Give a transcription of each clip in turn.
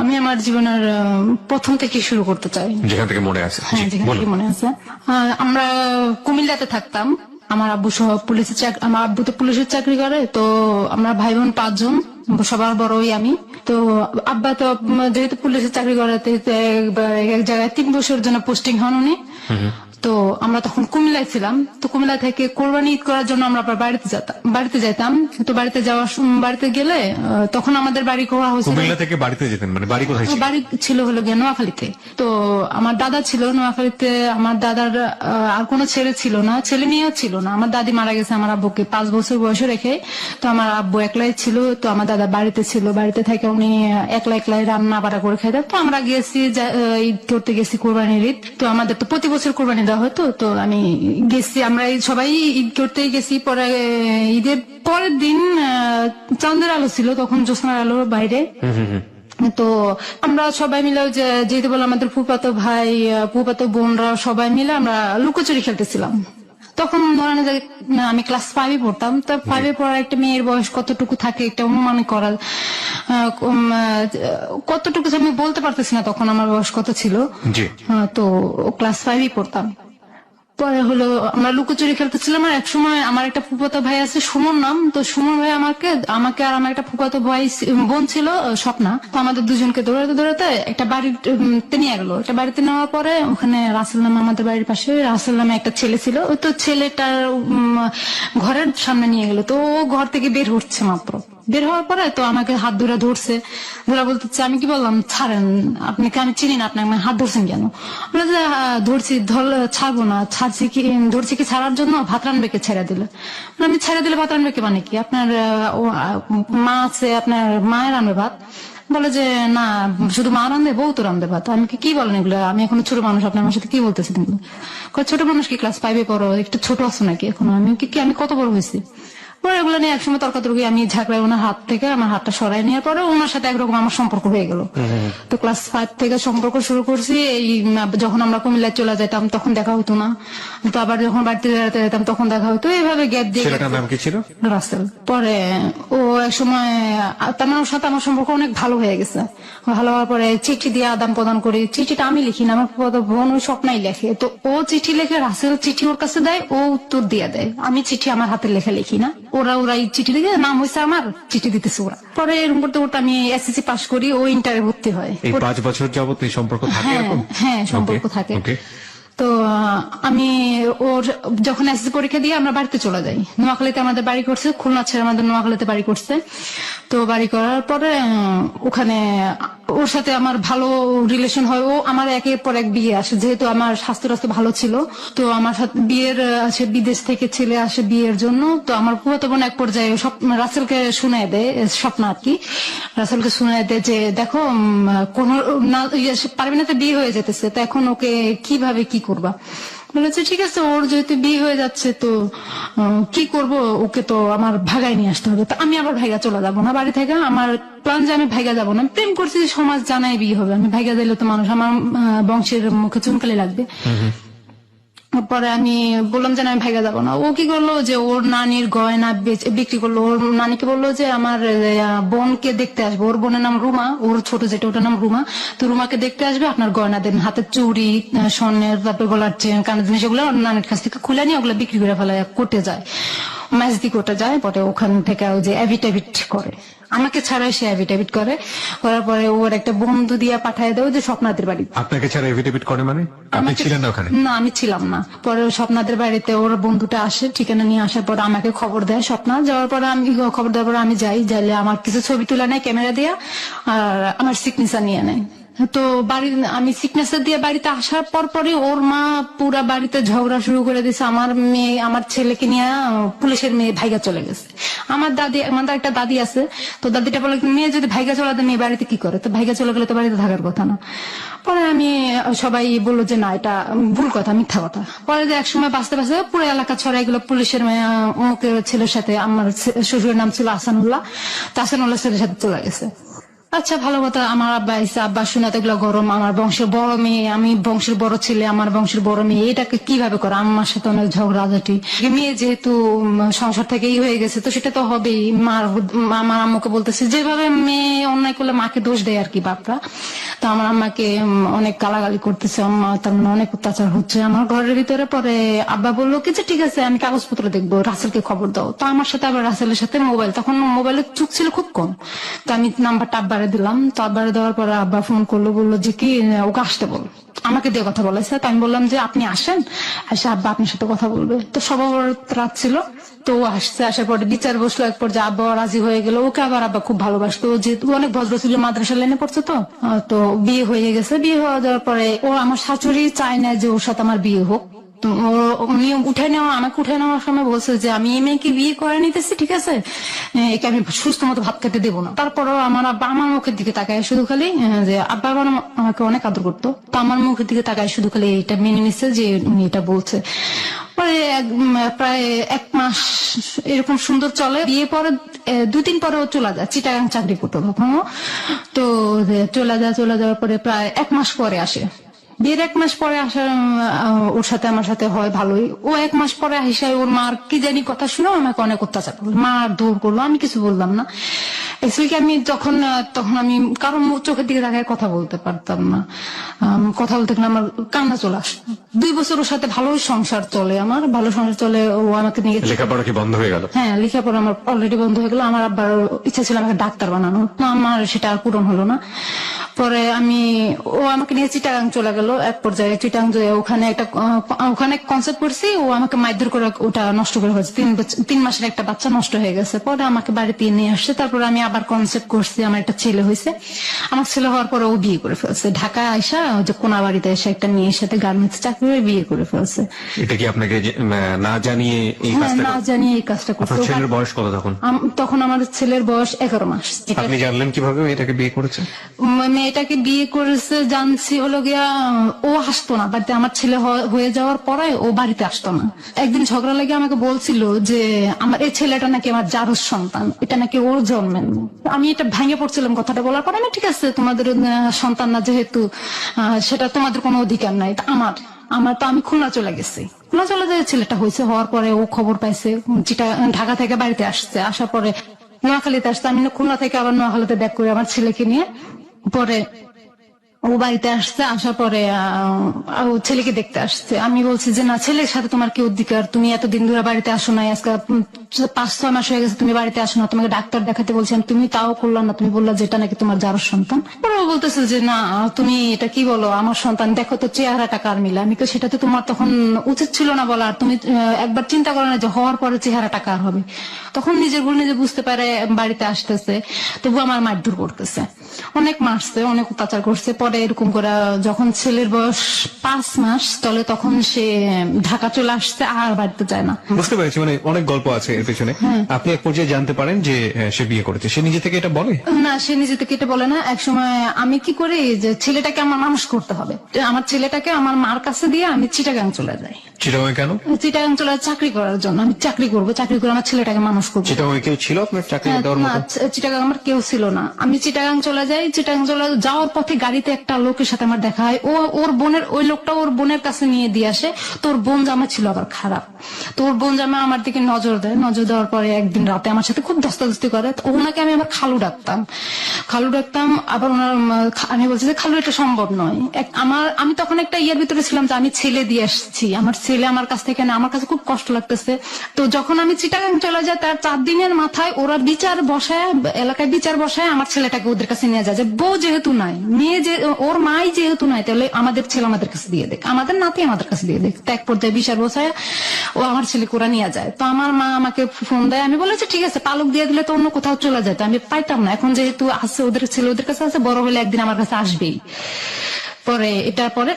আমি আমার জীবনের প্রথম থেকে শুরু করতে চাই, যেখান থেকে মনে আছে। হ্যাঁ, যেখান থেকে মনে আছে। আমরা কুমিল্লাতে থাকতাম। আমার আব্বু সহ পুলিশের চাকরি, আমার আব্বু তো পুলিশের চাকরি করে। তো আমরা ভাই বোন 5 জন, সবার বড়ই আমি। তো আব্বা তো যেহেতু পুলিশের চাকরি করে, এক জায়গায় 3 বছরের জন্য পোস্টিং হন উনি। তো আমরা তখন কুমিল্লায় ছিলাম। তো কুমিল্লা থেকে কোরবানি ঈদ করার জন্য আমরা আবার বাড়িতে যেতাম। তো বাড়িতে গেলে তখন আমাদের বাড়ি করা হয়েছিল। কুমিল্লা থেকে বাড়িতে যেতেন, মানে বাড়ি কোথায় ছিল? বাড়ি ছিল হলো গিয়ে নোয়াখালীতে। তো আমার দাদা ছিল নোয়াখালীতে। আমার দাদার আর কোনো ছেলে ছিল না, ছেলে মেয়েও ছিল না। আমার দাদি মারা গেছে আমার আব্বুকে 5 বছর বয়সে রেখে। তো আমার আব্বু একলাই ছিল। তো আমার দাদা বাড়িতে ছিল, বাড়িতে থেকে উনি একলাই রান্না বাড়া করে খাইতেন। তো আমরা গেছি ঈদ করতে গেছি, কোরবানির ঈদ। তো আমাদের তো প্রতি বছর কোরবানি দেওয়া হতো। তো আমি গেছি, আমরা সবাই ঈদ করতেই গেছি। পরে ঈদের পরের দিন চাঁদের আলো ছিল, তখন জ্যোৎস্নার আলো বাইরে। তো আমরা সবাই মিলে যেহেতু বলে আমাদের ফুফাতো ভাই ফুফাতো বোনরা সবাই মিলে আমরা লুকোচুরি খেলতেছিলাম। তখন ধরেন যে আমি ক্লাস 5-এ পড়তাম। তো 5-এ পড়ার একটা মেয়ের বয়স কতটুকু থাকে একটা অনুমান করার কতটুকু আমি বলতে পারতেছি না তখন আমার বয়স কত ছিল। তো ক্লাস 5-এ পড়তাম। পরে হলো আমরা লুকোচুরি খেলতেছিলাম। আর এক সময় আমার একটা ফুফাতো ভাই আছে, সুমন নাম। তো সুমন ভাই আমাকে আর আমার একটা ফুফাতো ভাই বোন ছিল স্বপ্না। তো আমাদের দুজনকে দৌড়াতে একটা বাড়িতে নিয়ে গেলো। একটা বাড়িতে নেওয়ার পরে ওখানে রাসেল নামে, আমাদের বাড়ির পাশে রাসেল নামে একটা ছেলে ছিল। ওই তো ছেলেটার ঘরের সামনে নিয়ে গেলো। তো ও ঘর থেকে বের হচ্ছে মাত্র, বের হওয়ার পরে তো আমাকে হাত ধরে ধরছে। বলতেছে, আমি কি বললাম ছাড়েন, আপনাকে আমি চিনি না, আপনাকে হাত ধরছেন কেন? বলে যে ধরছি, ছাড়বো না। ধরছি কি ছাড়ার জন্য? ভাত রানবেকে ছেড়ে দিলে। আমি ছেড়ে দিলে ভাত রানবেকে মানে কি? আপনার মা আছে, আপনার মায়ের রানবে ভাত? বলে যে না, শুধু মা রান্ধে, বউ তো রান্ধে ভাত। আমি কি বলেন এগুলো? আমি এখন ছোট মানুষ, আপনার আমার সাথে কি বলতেছেন এগুলো? ছোট মানুষ কি ক্লাস 5-এ পড়ো? একটু ছোট আছো নাকি এখন? আমি কত বড় হয়েছি? পরে এগুলো নিয়ে একসময় তর্কাতর্কি, আমি ঝাঁকড়ায় ওনার হাত থেকে আমার হাতটা সরাই নেওয়ার পরে ওনার সাথে একরকম আমার সম্পর্ক হয়ে গেল। তো ক্লাস 5 থেকে সম্পর্ক শুরু করছি। এই যখন আমরা কুমিল্লায় চলে যেতাম তখন দেখা হতো না। তো আবার যখন বাড়িতে বেড়াতে যেতাম তখন দেখা হতো। এইভাবে গ্যাপ দিয়ে। ছেলেটার নাম কি ছিল? রাসেল। পরে ও এক সময় ওর সাথে আমার সম্পর্ক অনেক ভালো হয়ে গেছে। ভালো হওয়ার পরে চিঠি দিয়ে আদান প্রদান করি। চিঠিটা আমি লিখি না, আমার বোন ওই স্বপ্নাই লেখে। তো ও চিঠি লেখে, রাসেল চিঠি ওর কাছে দেয়, ও উত্তর দিয়ে দেয়। আমি চিঠি আমার হাতের লেখা লিখি না। ওরা এই চিঠি লিখে, নাম হয়েছে আমার, চিঠি দিতেছে ওরা। পরে এরকম করতে করতে আমি এসএসসি পাস করি, ও ইন্টারে ভর্তি হয়। এই 5 বছর যাবত এই সম্পর্ক থাকে? হ্যাঁ, সম্পর্ক থাকে। তো আমি ওর যখন এসএসসি পরীক্ষা দিয়ে আমরা বাড়িতে চলে যাই। নোয়াখালীতে আমাদের বাড়ি করছে, খুলনা ছেড়ে আমাদের নোয়াখালীতে বাড়ি করছে। তো বাড়ি করার পরে ওখানে ওর সাথে আমার ভালো রিলেশন হয়। ও আমার একের পর এক বিয়ে আসে, যেহেতু আমার স্বাস্থ্য ভালো ছিল। তো আমার সাথে বিয়ের আসে, বিদেশ থেকে ছেলে আসে বিয়ের জন্য। তো আমার ফুফাতো বোন এক পর্যায়ে রাসেলকে শুনায় দেয়, স্বপ্ন আর কি, রাসেলকে শুনায় দেয় যে দেখো কোন পারবিনাতে বিয়ে হয়ে যেতেছে, তো এখন ওকে কিভাবে কি করবা? বলেছে ঠিক আছে, ওর যেহেতু বিয়ে হয়ে যাচ্ছে তো কি করব, ওকে তো আমার ভাগায় নিয়ে আসতে হবে। তো আমি আবার ভাইগা চলে যাবো না বাড়ি থেকে। আমার প্ল্যান যে আমি ভাইগা যাবো না, প্রেম করছি, সমাজ জানাই বিয়ে হবে, আমি ভাইগা দিলে তো মানুষ আমার বংশের মুখে চুনকালি লাগবে। পরে আমি বললাম যে আমি ভাইগা যাবো না। ও কি করলো যে ওর নানির গয়না বিক্রি করলো। ওর নানিকে বললো যে আমার বোনকে দেখতে আসবে, ওর বোনের নাম রুমা, ওর ছোট যেটা ওটার নাম রুমা। তো রুমাকে দেখতে আসবে, আপনার গয়না দেন, হাতের চুড়ি, স্বর্ণের, তারপরে গলার চেন, কানের জিনিস, ওগুলো ওর নানির কাছ থেকে খুলে নিয়ে ওগুলো বিক্রি করে ফেলায়, কোর্টে যায়, ম্যাচদি কোর্টে যায়। পরে ওখান থেকে ওই যে অ্যাভিটাভিট করে, আমাকে ছাড়াই সে অ্যাভিটাভিট করে। করার পরে ওর একটা বন্ধু দিয়ে পাঠায় দেয় যে স্বপ্নাদের বাড়ি। আপনাকে ছাড়া অ্যাভিটাভিট করে মানে? আপনি ছিলেন না ওখানে? না, আমি ছিলাম না। পরে স্বপ্নাদের বাড়িতে ওর বন্ধুটা আসে, ঠিকানা নিয়ে আসার পর আমাকে খবর দেয় স্বপ্না। যাওয়ার পরে আমি খবর দেওয়ার পর আমি যাইলে আমার কিছু ছবি তুলে নেয় ক্যামেরা দিয়ে, আর আমার সিগনেচার নিয়ে নেয়। তো আমি সিগনেচার দিয়ে বাড়িতে আসার পরে ওর মা পুরা বাড়িতে ঝগড়া শুরু করে দিয়েছে। আমার ছেলেকে নিয়ে পুলিশের মেয়ে ভাইগা চলে গেছে। আমাদের একটা দাদি আছে, তো দাদিটা বলে মেয়ে যদি ভাইগা চলে দেয় মেয়ে বাড়িতে কি করে? তো ভাইগা চলে গেলে তো বাড়িতে থাকার কথা না। পরে সবাই বললো যে না, এটা ভুল কথা, মিথ্যা কথা। পরে যে একসময় বাঁচতে পুরো এলাকা ছড়াই গেলো পুলিশের ছেলের সাথে। আমার শ্বশুরের নাম ছিল আসানুল্লাহ, তো আসানুল্লাহ ছেলের সাথে চলে গেছে। আচ্ছা ভালো কথা, আমার আব্বা এসে, আব্বা শোনাতে এগুলো গরম, আমার বংশের বড় মেয়ে, আমি বংশের বড় ছেলে, আমার বংশের বড় মেয়ে, এটাকে কিভাবে করে? আমার সাথে অনেক ঝগড়াঝাটি, মেয়ে যেহেতু সংসার থেকেই হয়ে গেছে তো সেটা তো হবেই। আমার আম্মুকে বলতেছে, যেভাবে মেয়ে অন্যায় করলে মাকে দোষ দেয় আর কি বাপরা, তো আমার আম্মাকে অনেক গালাগালি করতেছে, আম্মা তার মানে অনেক অত্যাচার হচ্ছে আমার ঘরের ভিতরে। পরে আব্বা বললো কি যে ঠিক আছে আমি কাগজপত্র দেখবো, রাসেলকে খবর দাও। তো আমার সাথে আবার রাসেলের সাথে মোবাইল, তখন মোবাইলের চুক ছিল খুব কম, তো আমি নাম্বারটা আব্বারে দিলাম। তো আব্বারে দেওয়ার পরে আব্বা ফোন করলো, বললো যে কি ওকে আসতে বল, আমাকে দিয়ে কথা বলেছে। তো আমি বললাম যে আপনি আসেন, আসে আব্বা আপনার সাথে কথা বলবে। তো সবার রাত ছিল, তো ও আসছে, আসার পরে বিচার বসলো, এক পর্যায়ে আব্বা রাজি হয়ে গেল। ওকে আবার আব্বা খুব ভালোবাসতো, যেহেতু অনেক ভদ্র ছিল, মাদ্রাসা লাইনে পড়ছে, তো বিয়ে হয়ে গেছে। বিয়ে হয়ে যাওয়ার পরে ও আমার শাশুড়ি চায় না যে ওর সাথে আমার বিয়ে হোক। তো নিয়ম উঠে নেওয়া, আমাকে উঠে নেওয়ার সময় বলছে যে আমি এই মেয়েকে বিয়ে করে নিতেছি, ঠিক আছে, একে আমি সুস্থ মতো ভাত খেতে দেবো না। তারপরেও আমার আব্বা আমার মুখের দিকে তাকায় শুধু খালি, যে আব্বা আবার আমাকে অনেক আদর করতো, তো আমার মুখের দিকে তাকায় শুধু খালি এটা মেনে নিচ্ছে যে উনি এটা বলছে। পরে প্রায় 1 মাস এরকম সুন্দর চলে। বিয়ে পরে 2-3 পরে ও চলে যায়, চিটাগাং চাকরি করতো তখন। তো চলে যাওয়ার পরে প্রায় 1 মাস পরে আসে। বিয়ের 1 মাস পরে আসার ওর সাথে আমার সাথে হয় ভালোই। ও 1 মাস পরে আসে ওর মার কি জানি কথা শুনে আমাকে অনেক অত্যাচার করলো, মার দৌড় করলো, আমি কিছু বললাম না। এক্সুয়ালি আমি তখন আমি কারণ চোখের দিকে তাকায় কথা বলতে পারতাম না, কথা বলতে গেলে আমার কান্না চলে আসতো। 2 বছর ওর সাথে ভালোই সংসার চলে, আমার ভালো সংসার চলে। ও আমাকে নিয়ে লেখাপড়া কি বন্ধ হয়ে গেল? হ্যাঁ, লেখাপড়া আমার অলরেডি বন্ধ হয়ে গেল। আমার আব্বার ইচ্ছা ছিল আমাকে ডাক্তার বানানো, তো আমার সেটা আর পূরণ হলো না। পরে ও আমাকে নিয়ে চিটাগাং চলে গেল। এক পর্যায়ে চিটাগাং ওখানে কনসেপ্ট করছি, ও আমাকে মারধর করে ওটা নষ্ট করে ফেলছে। 3 মাসের একটা বাচ্চা নষ্ট হয়ে গেছে। পরে আমাকে বাড়িতে নিয়ে আসছে। তারপরে আমি আবার কনসেপ্ট করছি, আমার একটা ছেলে হয়েছে। আমার ছেলে হওয়ার পরে ও বিয়ে করে ফেলছে, ঢাকায় আইসা যে কোনাবাড়িতে এসে একটা মেয়ের সাথে গার্মেন্টস চাকরি করে বিয়ে করে ফেলছে। এটা কি আপনাকে না জানিয়ে এই হ্যাঁ, কাজটা? না জানিয়ে এই কাজটা করছে। আপনার ছেলের বয়স কত তখন? তখন আমার ছেলের বয়স 11 মাস। আপনি জানলেন কিভাবে মেয়েটাকে বিয়ে করেছে? মেয়েটাকে বিয়ে করেছে জানছি হলো গিয়া, ও আসতো না বাড়িতে। আমার ছেলে হয়ে যাওয়ার পরে ও বাড়িতে আসতো না। একদিন ঝগড়া লেগে আমাকে বলছিল যে আমার এই ছেলেটা নাকি আমার জারজ সন্তান, এটা নাকি ওর জন্মের। আমি এটা ভেঙে পড়ছিলাম কথাটা বলার পরে। আমি ঠিক আছে, তোমাদের সন্তান না যেহেতু, সেটা তোমাদের কোনো অধিকার নাই। আমার তো আমি খুলনা চলে গেছি। খুলনা চলে যায়, ছেলেটা হয়েছে, হওয়ার পরে ও খবর পাইছে, যেটা ঢাকা থেকে বাড়িতে আসছে। আসার পরে নোয়াখালীতে আসছে। আমি খুলনা থেকে আবার নোয়াখালীতে ব্যাক করে আমার ছেলেকে নিয়ে। পরে ও বাড়িতে আসছে, আসার পরে ও ছেলেকে দেখতে আসছে। আমি বলছি যে না, ছেলের সাথে তোমার কি অধিকার, তুমি এতদিন ধরে বাড়িতে আসো না, আজকে 5-6 মাস হয়ে গেছে তুমি বাড়িতে আসো না, তোমাকে ডাক্তার দেখাতে বলছেন, তুমি তাও করলা না, তুমি বললা যেটা নাকি তোমার জারজ সন্তান। পরে ও বলতেছে যে না, তুমি এটা কি বলো, আমার সন্তান, দেখো তো চেহারাটা কার মিলে। আমি তো সেটা তো তোমার তখন উচিত ছিল না বলা, আর তুমি একবার চিন্তা করো না যে হওয়ার পরে চেহারাটা কার হবে। তখন নিজের ভুল নিজে বুঝতে পারে, বাড়িতে আসতেছে, তবু আমার মারধর করতেছে, অনেক মারছে, অনেক অত্যাচার করছে। পরে এরকম করে যখন ছেলের বয়স 5 মাস চলে, তখন সে ঢাকা চলে আসছে, আর বাড়িতে যায় না। বুঝতে পেরেছি, মানে অনেক গল্প আছে এর পেছনে। আপনি এক পর্যায়ে জানতে পারেন যে সে বিয়ে করেছে। সে নিজে থেকে এটা বলে? না, সে নিজে থেকে এটা বলে না। এক সময় আমি কি করি যে ছেলেটাকে আমার মানুষ করতে হবে, আমার ছেলেটাকে আমার মার কাছে দিয়ে আমি চিটাগাং চলে যাই। চিটাগাং কেন? চিটাগাং চলে চাকরি করার জন্য। আমি চাকরি করে আমার ছেলেটাকে মানুষ করবো। চিটাগাং কেউ ছিল আপনার চাকরি দেওয়ার না, মতো? চিটাগাং আমার কেউ ছিল না। আমি চিটাগাং চলে যাই। চিটাগাং চলে যাওয়ার পথে গাড়িতে একটা লোকের সাথে আমার দেখা হয়। ওই লোকটা ওর বোনের কাছে নিয়ে দিয়ে আসে। তোর বোন জামা ছিল আবার খারাপ, তোর বোন জামা আমার দিকে নজর দেয়। নজর দেওয়ার পরে একদিন রাতে আমার সাথে খুব দস্তাদস্তি করে। ওনাকে আমি আবার খালু ডাকতাম। আবার আমি বলছি যে খালু, এটা সম্ভব নয়। আমি তখন একটা ইয়ের ভিতরে ছিলাম যে আমি ছেলে দিয়ে আসছি, আমার ছেলে আমার কাছ থেকে না, আমার কাছে খুব কষ্ট লাগতেছে। তো যখন আমি চিটাগাং চলে যাই, তার 4 দিনের মাথায় ওরা এলাকায় বিচার বসায় আমার ছেলেটাকে ওদের কাছে নিয়ে যায়, যে বউ যেহেতু নাই, মেয়ে যে ওর মাই যেহেতু নাই, তাহলে আমাদের ছেলে আমাদের কাছে দিয়ে দেখ, আমাদের নাতি আমাদের কাছে দিয়ে দেখ। এক পর্যায়ে বিচার বসায় ও আমার ছেলে ওরা নিয়ে যায়। তো আমার মা আমাকে ফোন দেয়। আমি বলেছি ঠিক আছে, পালক দিয়ে দিলে তো অন্য কোথাও চলে যায়, আমি পাইতাম না। এখন যেহেতু আছে, ওদের ছেলে ওদের কাছে আছে, বড় হলে একদিন আমার কাছে আসবেই। পরে এটার পরে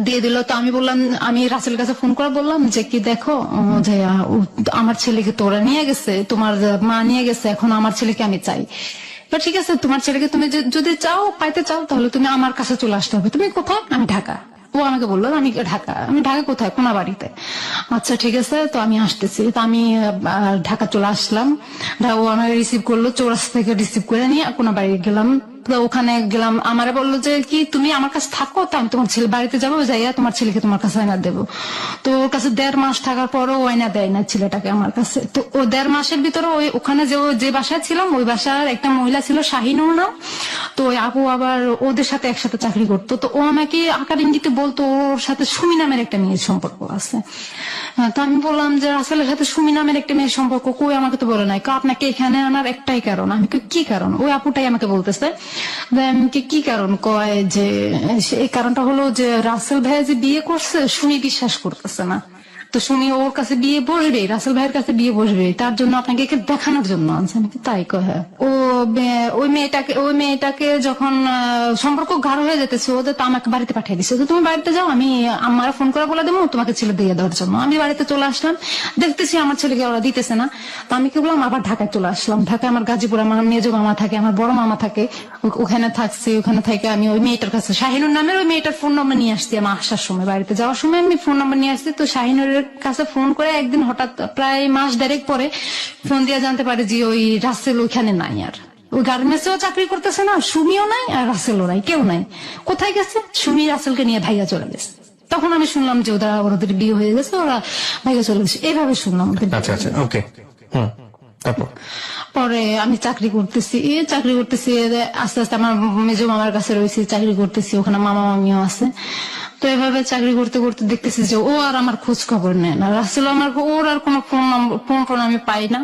দিয়ে দিল। তো আমি বললাম, আমি রাসেলের কাছে ফোন করে বললাম যে কি দেখো, যে আমার ছেলেকে তোরা নিয়ে গেছে, তোমার মা নিয়ে গেছে, এখন আমার ছেলেকে আমি চাই। ঠিক আছে, তোমার ছেলেকে তুমি যদি পাইতে চাও, তাহলে তুমি আমার কাছে চলে আসতে হবে। তুমি কোথায়? আমি ঢাকা। ও আমাকে বললো আমি ঢাকা কোথায়, কোনাবাড়িতে। আচ্ছা ঠিক আছে, তো আমি আসতেছি। তো আমি ঢাকা চলে আসলাম। ও আমাকে রিসিভ করলো, চৌরাস্তা থেকে রিসিভ করে নিয়ে কোনাবাড়ি গেলাম। তো ওখানে গেলাম, আমারে বললো যে কি তুমি আমার কাছে থাকো, তো আমি তোমার ছেলে বাড়িতে যাবো, যাইয়া তোমার ছেলেকে তোমার কাছে আয়না দেবো। তো ওর কাছে 1.5 মাস থাকার পরও আয়না দেয় না ছেলেটাকে আমার কাছে। তো ও 1.5 মাসের ভিতরে ওখানে যে বাসায় ছিলাম, ওই বাসার একটা মহিলা ছিল শাহিনুর নাম। তো ওই আপু আবার ওদের সাথে একসাথে চাকরি করতো। তো ও আমাকে আকার ইঙ্গিতে বলতো ওর সাথে সুমি নামের একটা মেয়ের সম্পর্ক আছে। তো আমি বললাম যে রাসেলের সাথে সুমি নামের একটা মেয়ের সম্পর্ক কই, আমাকে তো বলে নাই। আপনাকে এখানে আনার একটাই কারণ। আমি কি কারণ? ওই আপুটাই আমাকে বলতেছে। আমি কি কারণ? কয় যে এই কারণটা হলো যে রাসেল ভাই যে বিয়ে করছে, সুমি বিশ্বাস করতেছে না। তো সুমি ওর কাছে বিয়ে বসবে, রাসেল ভাইয়ের কাছে বিয়ে বসবে, তার জন্য আপনাকে একে দেখানোর জন্য আনছে। আমি কি তাই কয়? হ্যাঁ। ওই মেয়েটাকে যখন সম্পর্ক গাঢ় হয়ে যেতেছে, ওদের তো আমাকে বাড়িতে পাঠিয়ে দিচ্ছে, তো তুমি বাড়িতে যাও, আমি আমার ফোন করে বলে দেবো তোমাকে ছেলে দিয়ে দেওয়ার জন্য। আমি বাড়িতে চলে আসলাম, দেখতেছি আমার ছেলেকে ওরা দিতেছে না। তো আমি কি বললাম, আবার ঢাকায় চলে আসলাম। ঢাকায় আমার গাজীপুর আমার মেজো মামা থাকে, আমার বড় মামা থাকে, ওখানে থাকছে। ওখানে থেকে আমি ওই মেয়েটার কাছে, শাহিনুর নামের ওই মেয়েটার ফোন নম্বর নিয়ে আসছি। আমার আসার সময়, বাড়িতে যাওয়ার সময় আমি ফোন নম্বর নিয়ে আসছি। তো শাহিনুরের কাছে ফোন করে একদিন হঠাৎ প্রায় মাস 1.5 পরে ফোন দিয়ে জানতে পারে যে ওই রাসেল ওইখানে নাই। আর ওই গার্মেন্টসেও চাকরি করতেছে না, সুমিও নাই আর রাসেলও নাই, কেউ নাই। কোথায় গেছে? সুমি রাসেলকে নিয়ে ভাইয়া চলে গেছে। তখন আমি শুনলাম যে ওদের বিয়ে হয়ে গেছে, ওরা ভাইয়া চলে গেছে, এইভাবে শুনলাম। আচ্ছা আচ্ছা, ওকে। তারপর পরে আমি চাকরি করতেছি আস্তে আস্তে আমার মেজো মামার কাছে রয়েছি, চাকরি করতেছি, ওখানে মামা মামিও আছে। তো এভাবে চাকরি করতে করতে দেখতেছি যে ও আর আমার খোঁজ খবর নেয় না। রাসেল ওর আর কোনো ফোন আমি পাই না।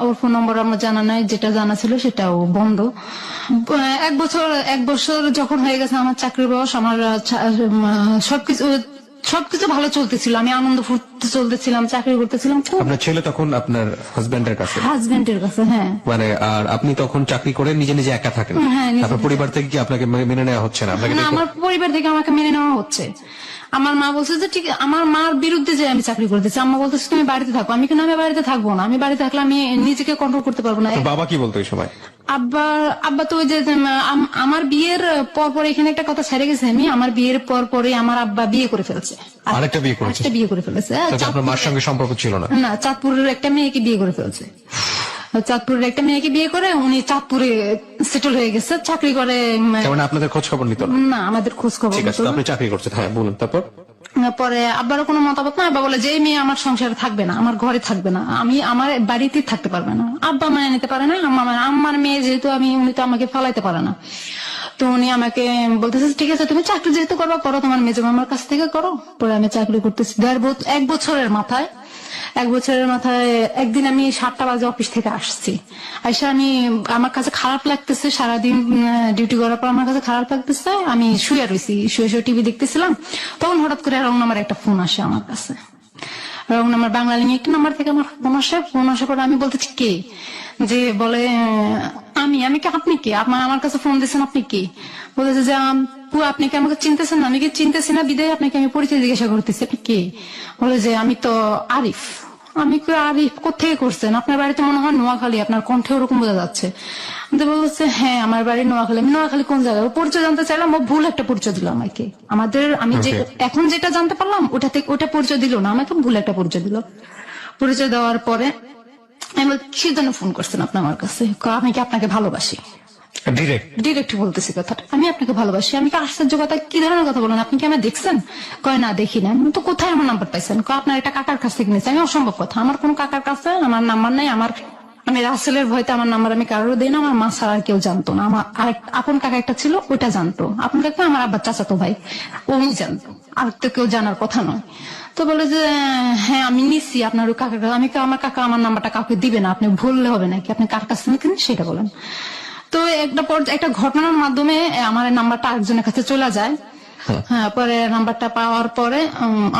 ওর ফোন নম্বর আমার জানা নাই, যেটা জানা ছিল সেটাও বন্ধ। 1 বছর যখন হয়ে গেছে আমার চাকরির বয়স, আমার সবকিছু ভালো চলতেছিল, আমি আনন্দ ফুর্তি চলতেছিলাম, চাকরি করতেছিলাম। আপনার ছেলে তখন আপনার হাজবেন্ডের কাছে? হ্যাঁ। মানে আর আপনি তখন চাকরি করে নিজে নিজে একা থাকেন? হ্যাঁ। আপনার পরিবার থেকে কি আপনাকে মেনে নেওয়া হচ্ছে না? আপনাকে আমার পরিবার থেকে আমাকে মেনে নেওয়া হচ্ছে। আমার মা বলছে যে ঠিক, আমার মার বিরুদ্ধে যে আমি চাকরি করতেছি, আম্মা বলতেছে তুমি বাড়িতে থাকো। আমি কিন্তু আমি বাড়িতে থাকবো না, আমি বাড়িতে থাকলে আমি নিজেকে কন্ট্রোল করতে পারবো না। বাবা কি বলতো এই সময়? আব্বা তো ওই যে আমার বিয়ের পর এখানে একটা কথা ছেড়ে গেছে, আমার বিয়ের পরে আমার আব্বা বিয়ে করে ফেলছে, আরেকটা বিয়ে করে ফেলেছে। আপনার মার সঙ্গে সম্পর্ক ছিল না? না, চাঁদপুরের একটা মেয়েকে বিয়ে করে ফেলছে। চাঁদপুরের একটা মেয়েকে বিয়ে করে উনি চাঁদপুরে সেটেল হয়ে গেছে, চাকরি করে। মানে আপনাদের খোঁজ খবর নিত না? আমাদের খোঁজ খবর। ঠিক আছে, আপনি চাকরি করছেন। হ্যাঁ, বলুন। তারপর পরে আব্বারও কোনো মতামত না। আব্বা বলে যে এই মেয়ে আমার সংসারে থাকবে না, আমার ঘরে থাকবে না, আমার বাড়িতে থাকতে পারবে না। আব্বা মানে নিতে পারে না। আমার মেয়ে যেহেতু, উনি তো আমাকে ফালাইতে পারে না। তো উনি আমাকে বলতেছে ঠিক আছে তুমি চাকরি যেহেতু করো, তোমার মেজো মামার কাছ থেকে করো। পরে আমি চাকরি করতেছি 1 বছরের মাথায়। একদিন আমি 7টা বাজে অফিস থেকে আসছি। আমার কাছে খারাপ লাগতেছে, সারাদিন ডিউটি করার পর আমার কাছে খারাপ লাগতেছে। আমি শুয়ে টিভি দেখতেছিলাম। তখন হঠাৎ করে রং নাম্বার একটা ফোন আসে আমার কাছে। রং নাম্বার, বাংলা লিঙ্ক একটা নাম্বার থেকে আমার ফোন আসে পরে আমি বলতেছি কে? যে বলে আমি কি? আপনি কে? আমার কাছে ফোন দিয়েছেন, আপনি কে? বলেছে যে আপনি কি আমাকে চিনতেছেন না? আমি কি চিনতেছি না, বিদায় আপনাকে আমি পরিচয় জিজ্ঞাসা করতেছি, আপনি কে? বলে যে আমি তো আরিফ। আমি কি? আরিফ কোথেকে করছেন? আপনার বাড়িতে মনে হয় নোয়াখালী, আপনার কণ্ঠে ওরকম বোঝা যাচ্ছে। বলছে হ্যাঁ আমার বাড়ি নোয়াখালী। আমি নোয়াখালী কোন জায়গায়? পরিচয় জানতে চাইলাম, ও ভুল একটা পরিচয় দিল আমাকে। আমি যে এখন যেটা জানতে পারলাম ওটা পরিচয় দিল না, আমাকে ভুল একটা পরিচয় দিল। পরিচয় দেওয়ার পরে আমি বল কি জন্য ফোন করছেন আপনি আমার কাছে? আমি কি আপনাকে ভালোবাসি? ডিরেক্ট বলতেছি কথাটা, আমি আপনাকে ভালোবাসি। আমি কি আশ্চর্য কথা, কি ধরনের কথা বলেন? আপনি কি আমায় দেখছেন? কয় না দেখি না। তো কোথায় আমার নাম্বার পাইছেন? আপনার একটা কাকার কাছ থেকে নিয়েছে। আমি অসম্ভব কথা, আমার কোনো কাকার কাছে আমার নাম্বার নাই। আমি রাসেলের ভয়তে আমার নাম্বার আমি কারোর দিই না। আমার মা ছাড়া আর কেউ জানতো না। আমার আরেক আপন কাকা একটা ছিল, ওইটা জানতো। আপন কাকা আমার আব্বার চাচাতো ভাই, উনি জানতো, আর তো কেউ জানার কথা নয়। তো বলে যে হ্যাঁ আমি নিচ্ছি আপনার ওই কাকার। আমি আমার কাকা আমার নাম্বারটা কাউকে দিবে না, আপনি ভুললে হবে নাকি, আপনি কার কাছে নিতেন সেটা বলেন। তো একটা ঘটনার মাধ্যমে আমার নাম্বারটা আরেকজনের কাছে চলে যায়। হ্যাঁ, পরে নাম্বারটা পাওয়ার পরে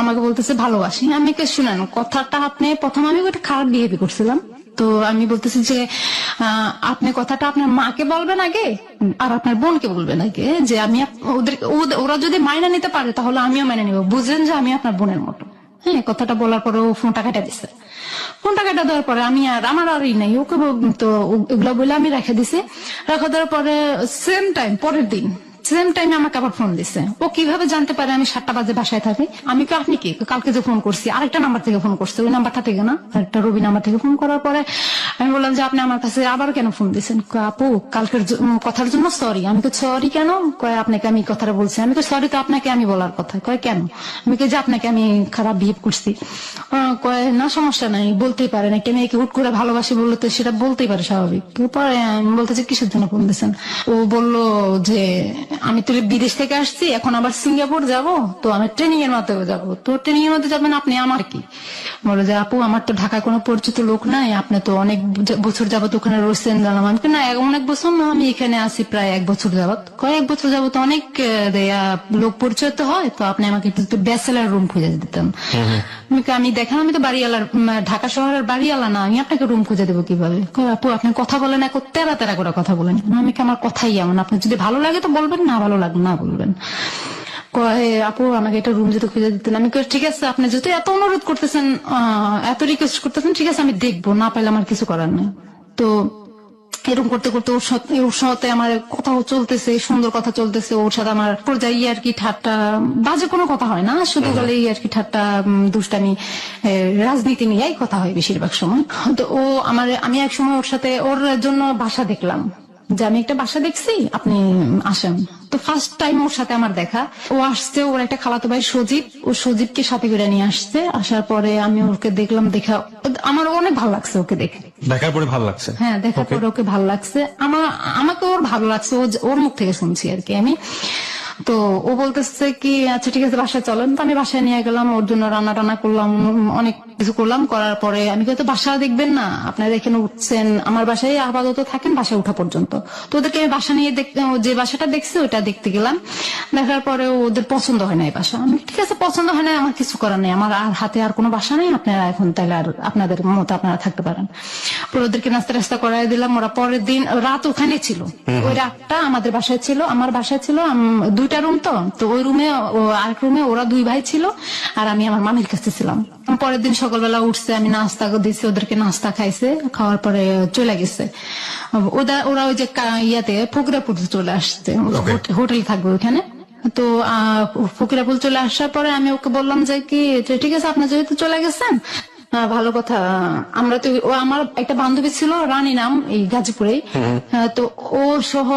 আমাকে বলতেছে ভালোবাসি। আমি শুনেন কথাটা, আপনি প্রথম আমি একটা খারাপ বিহেভ করছিলাম। তো আমি বলতেছি যে আপনি কথাটা আপনার মাকে বলবেন আগে, আর আপনার বোনকে বলবেন আগে, যে আমি ওরা যদি মাইনা নিতে পারে তাহলে আমিও মেনে নিব, বুঝলেন যে আমি আপনার বোনের মতো। হ্যাঁ, কথাটা বলার পরে ও ফোনটা কেটে দিচ্ছে। ফোনটা কেটে দেওয়ার পরে আমার আর নাই, ওকে তো এগুলো বলে আমি রেখে দিছি। রেখে দেওয়ার পরে সেম টাইম পরের দিন সেম টাইমে আমাকে আবার ফোন দিছে। ও কিভাবে জানতে পারে আমি 7টা বাজে বাসায় থাকি? আমি কি আপনি কি কালকে যে ফোন করছি আরেকটা নাম্বার থেকে ফোন করছে, ওই নাম্বারটা থেকে না, একটা রবি নাম্বার থেকে ফোন করার পরে আমি বললাম যে আপনি আমার কাছে আবার কেন ফোন দিচ্ছেন? আপু কালকের কথার জন্য সরি। আমি তো সরি কেন? কয় আপনাকে আমি কথাটা বলছি। আমি তো সরি তো আপনাকে আমি বলার কথা। কয় কেন? আমি কে যে আপনাকে আমি খারাপ বিহেভ করছি। কয় না সমস্যা নাই, বলতেই পারে না, কেন হুট করে ভালোবাসি বললো তো সেটা বলতেই পারে স্বাভাবিক। পরে আমি বলতেছি কিসের জন্য ফোন দিচ্ছেন? ও বললো যে আমি তো বিদেশ থেকে আসছি, এখন আবার সিঙ্গাপুর যাব, তো আমি ট্রেনিং এর মাধ্যমে যাবো। তো ট্রেনিং এর মধ্যে যাবেন আপনি, আমার কি? বলে যে আপু আমার তো ঢাকায় কোনো পরিচিত লোক নাই, আপনি তো অনেক বছর যাবত ওখানে রয়েছেন জানলাম। আমি না অনেক বছর না, আমি এখানে আছি প্রায় 1 বছর যাবত। কয়েক বছর যাবত অনেক লোক পরিচয় তো হয়, তো আপনি আমাকে একটু ব্যাচেলার রুম খুঁজে দিতেন। আমি দেখেন আমি তো বাড়িওয়ালার, ঢাকা শহরের বাড়িওয়ালা না, আমি আপনাকে রুম খুঁজে দেবো কিভাবে? আপু আপনি কথা বলেন, এক তেরা তেরা করে কথা বলেন। আমি কি আমার কথাই এমন, আপনি যদি ভালো লাগে তো বলবেন, না ভালো লাগবে না বলবেন। আপু আমাকে একটা রুম যদি খুঁজে দিতেন। আমি ঠিক আছে আপনি যেহেতু এত অনুরোধ করতেছেন, এত রিকোয়েস্ট করতেছেন, ঠিক আছে আমি দেখবো, না পাইলে আমার কিছু করার নেই। তো এরকম করতে করতে ওর সাথে আমার কথা চলতেছে, সুন্দর কথা চলতেছে। ওর সাথে আমার পর্যায়ে আর কি ঠাট্টা, বাজে কোনো কথা হয় না, শুধু গেলে আর কি ঠাট্টা, দুষ্টামি, রাজনীতি নিয়েই কথা হয় বেশিরভাগ সময়। তো আমি এক সময় ওর সাথে, ওর জন্য বাসা দেখলাম, যে আমি একটা বাসা দেখছি আপনি আসেন। তো ফার্স্ট টাইম ওর সাথে আমার দেখা, ও আসছে, ওর একটা খালাতো ভাই সজীব, ও সজীবকে সাথে করে নিয়ে আসছে। আসার পরে আমি ওকে দেখলাম, দেখা আমার অনেক ভালো লাগছে ওকে দেখে। দেখার পরে ভালো লাগছে? হ্যাঁ, দেখার পরে ওকে ভালো লাগছে, আমাকে ওর ভালো লাগছে, ওর মুখ থেকে শুনছি আর কি আমি। তো ও বলতেছে কি আচ্ছা ঠিক আছে বাসায় চলেন। তো আমি বাসায় নিয়ে গেলাম, ওর জন্য রান্না টান্না করলাম, অনেক কিছু করলাম। করার পরে আমি তো বাসা দেখবেন না, আপনারা এখানে উঠছেন, আমার বাসায় আপাতত থাকেন বাসায় উঠা পর্যন্ত। তো ওদেরকে আমি বাসা নিয়ে দেখতে, যে বাসাটা দেখছি ওটা দেখতে গেলাম। দেখার পরে ওদের পছন্দ হয় না এই বাসা। আমি ঠিক আছে পছন্দ হয় না, আমার কিছু করার নেই, আমার আর হাতে আর কোনো বাসা নেই, আপনারা এখন তাহলে আর আপনাদের মতো আপনারা থাকতে পারেন। পরে ওদেরকে নাস্তা টাস্তা করাই দিলাম। ওরা পরের দিন রাত ওখানে ছিল, ওই রাতটা আমাদের বাসায় ছিল, আমার বাসায় ছিল 2টা রুম। তো ওই রুমে, আরেক রুমে ওরা 2 ভাই ছিল, আর আমি আমার মামির কাছে ছিলাম। পরের দিন সকালবেলা উঠছে, আমি নাস্তা দিয়েছি ওদেরকে, নাস্তা খাইছে, খাওয়ার পরে চলে গেছে। ওরা ওই যে ইয়াতে ফকিরাপুর চলে আসছে, হোটেল থাকবে ওখানে। তো ফকিরাপুর চলে আসার পরে আমি ওকে বললাম যে কি ঠিক আছে আপনি যেহেতু চলে গেছেন, ভালো কথা, আমরা তো আমার একটা বান্ধবী ছিল রানী নাম, এই গাজীপুরে। তো ও সহ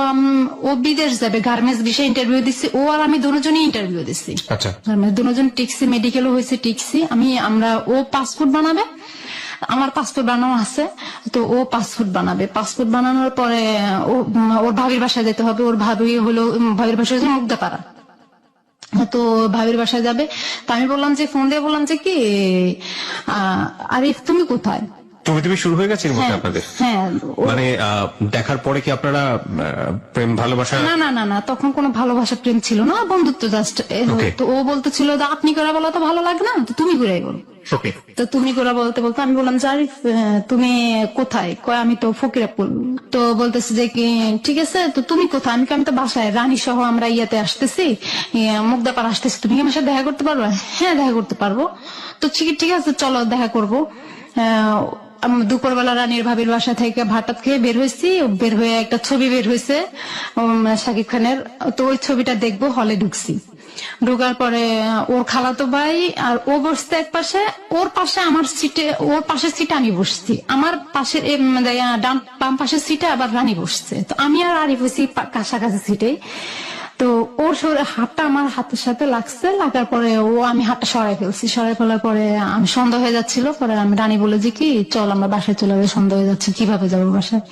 ও বিদেশ যাবে, গার্মেন্টস বিষয়ে ইন্টারভিউ দিচ্ছি, ও আর আমি দুজনই ইন্টারভিউ দিচ্ছি। আচ্ছা, দুজন টিকছি, মেডিকেলও হয়েছে টিকছি। ও পাসপোর্ট বানাবে, আমার পাসপোর্ট বানানো আছে। তো ও পাসপোর্ট বানাবে, পাসপোর্ট বানানোর পরে ওর ভাবির বাসায় যেতে হবে। ওর ভাবির বাসায় হচ্ছে মুগ্ধাপাড়া। তো ভাবির বাসায় যাবে। তো আমি বললাম যে, ফোন দিয়ে বললাম যে কি আরিফ তুমি কোথায়? তুমি শুরু হয়ে গেছে এর মধ্যে আপনাদের? হ্যাঁ, মানে দেখার পরে কি আপনারা প্রেম ভালোবাসা? না না না না, তখন কোনো ভালোবাসা প্রেম ছিল না, বন্ধুত্ব জাস্ট। তো ও বলতেছিল আপনি করে বলা তো ভালো লাগে না, তো তুমি করে বলো। তো তুমি করে বলতে বলতে আমি বললাম যে আরিফ তুমি কোথায়? কয় আমি তো ফকিরাপুর। তো বলতেছে যে কি ঠিক আছে তো তুমি কোথায়? আমি তো বাসায়, রানী সহ আমরা ইয়াতে আসতেছি, মুগ্ধাপাড়া আসতেছি, তুমি কি আমার সাথে দেখা করতে পারবে? হ্যাঁ দেখা করতে পারবো। তো ঠিক আছে চলো দেখা করবো। দুপুরবেলা রানীর ভাবির বাসা থেকে ভাত খেয়ে বের হয়েছি, বের হয়ে একটা ছবি বের হয়েছে শাকিব খানের, তো ওই ছবিটা দেখবো হলে ঢুকছি। ঢোকার পরে ওর খালাতো ভাই আর ও বসতে এক পাশে, ওর পাশে আমার সিটে, ওর পাশের সিটে আমি বসছি, আমার পাশের বাম পাশের সিটে আবার রানী বসছে। তো আমি আর আরিফ বসছি কাছাকাছি সিটে। তো ওর হাতটা আমার হাতের সাথে লাগছে, লাগার পরে আমি হাতটা সরাই ফেলছি, সরাই ফেলার পরে আমি সন্দেহ হয়ে যাচ্ছিল। পরে আমি রানী বলে যে কি চল আমরা বাসায় চলে যাবো, সন্দেহ হয়ে যাচ্ছে কিভাবে যাবো বাসায়।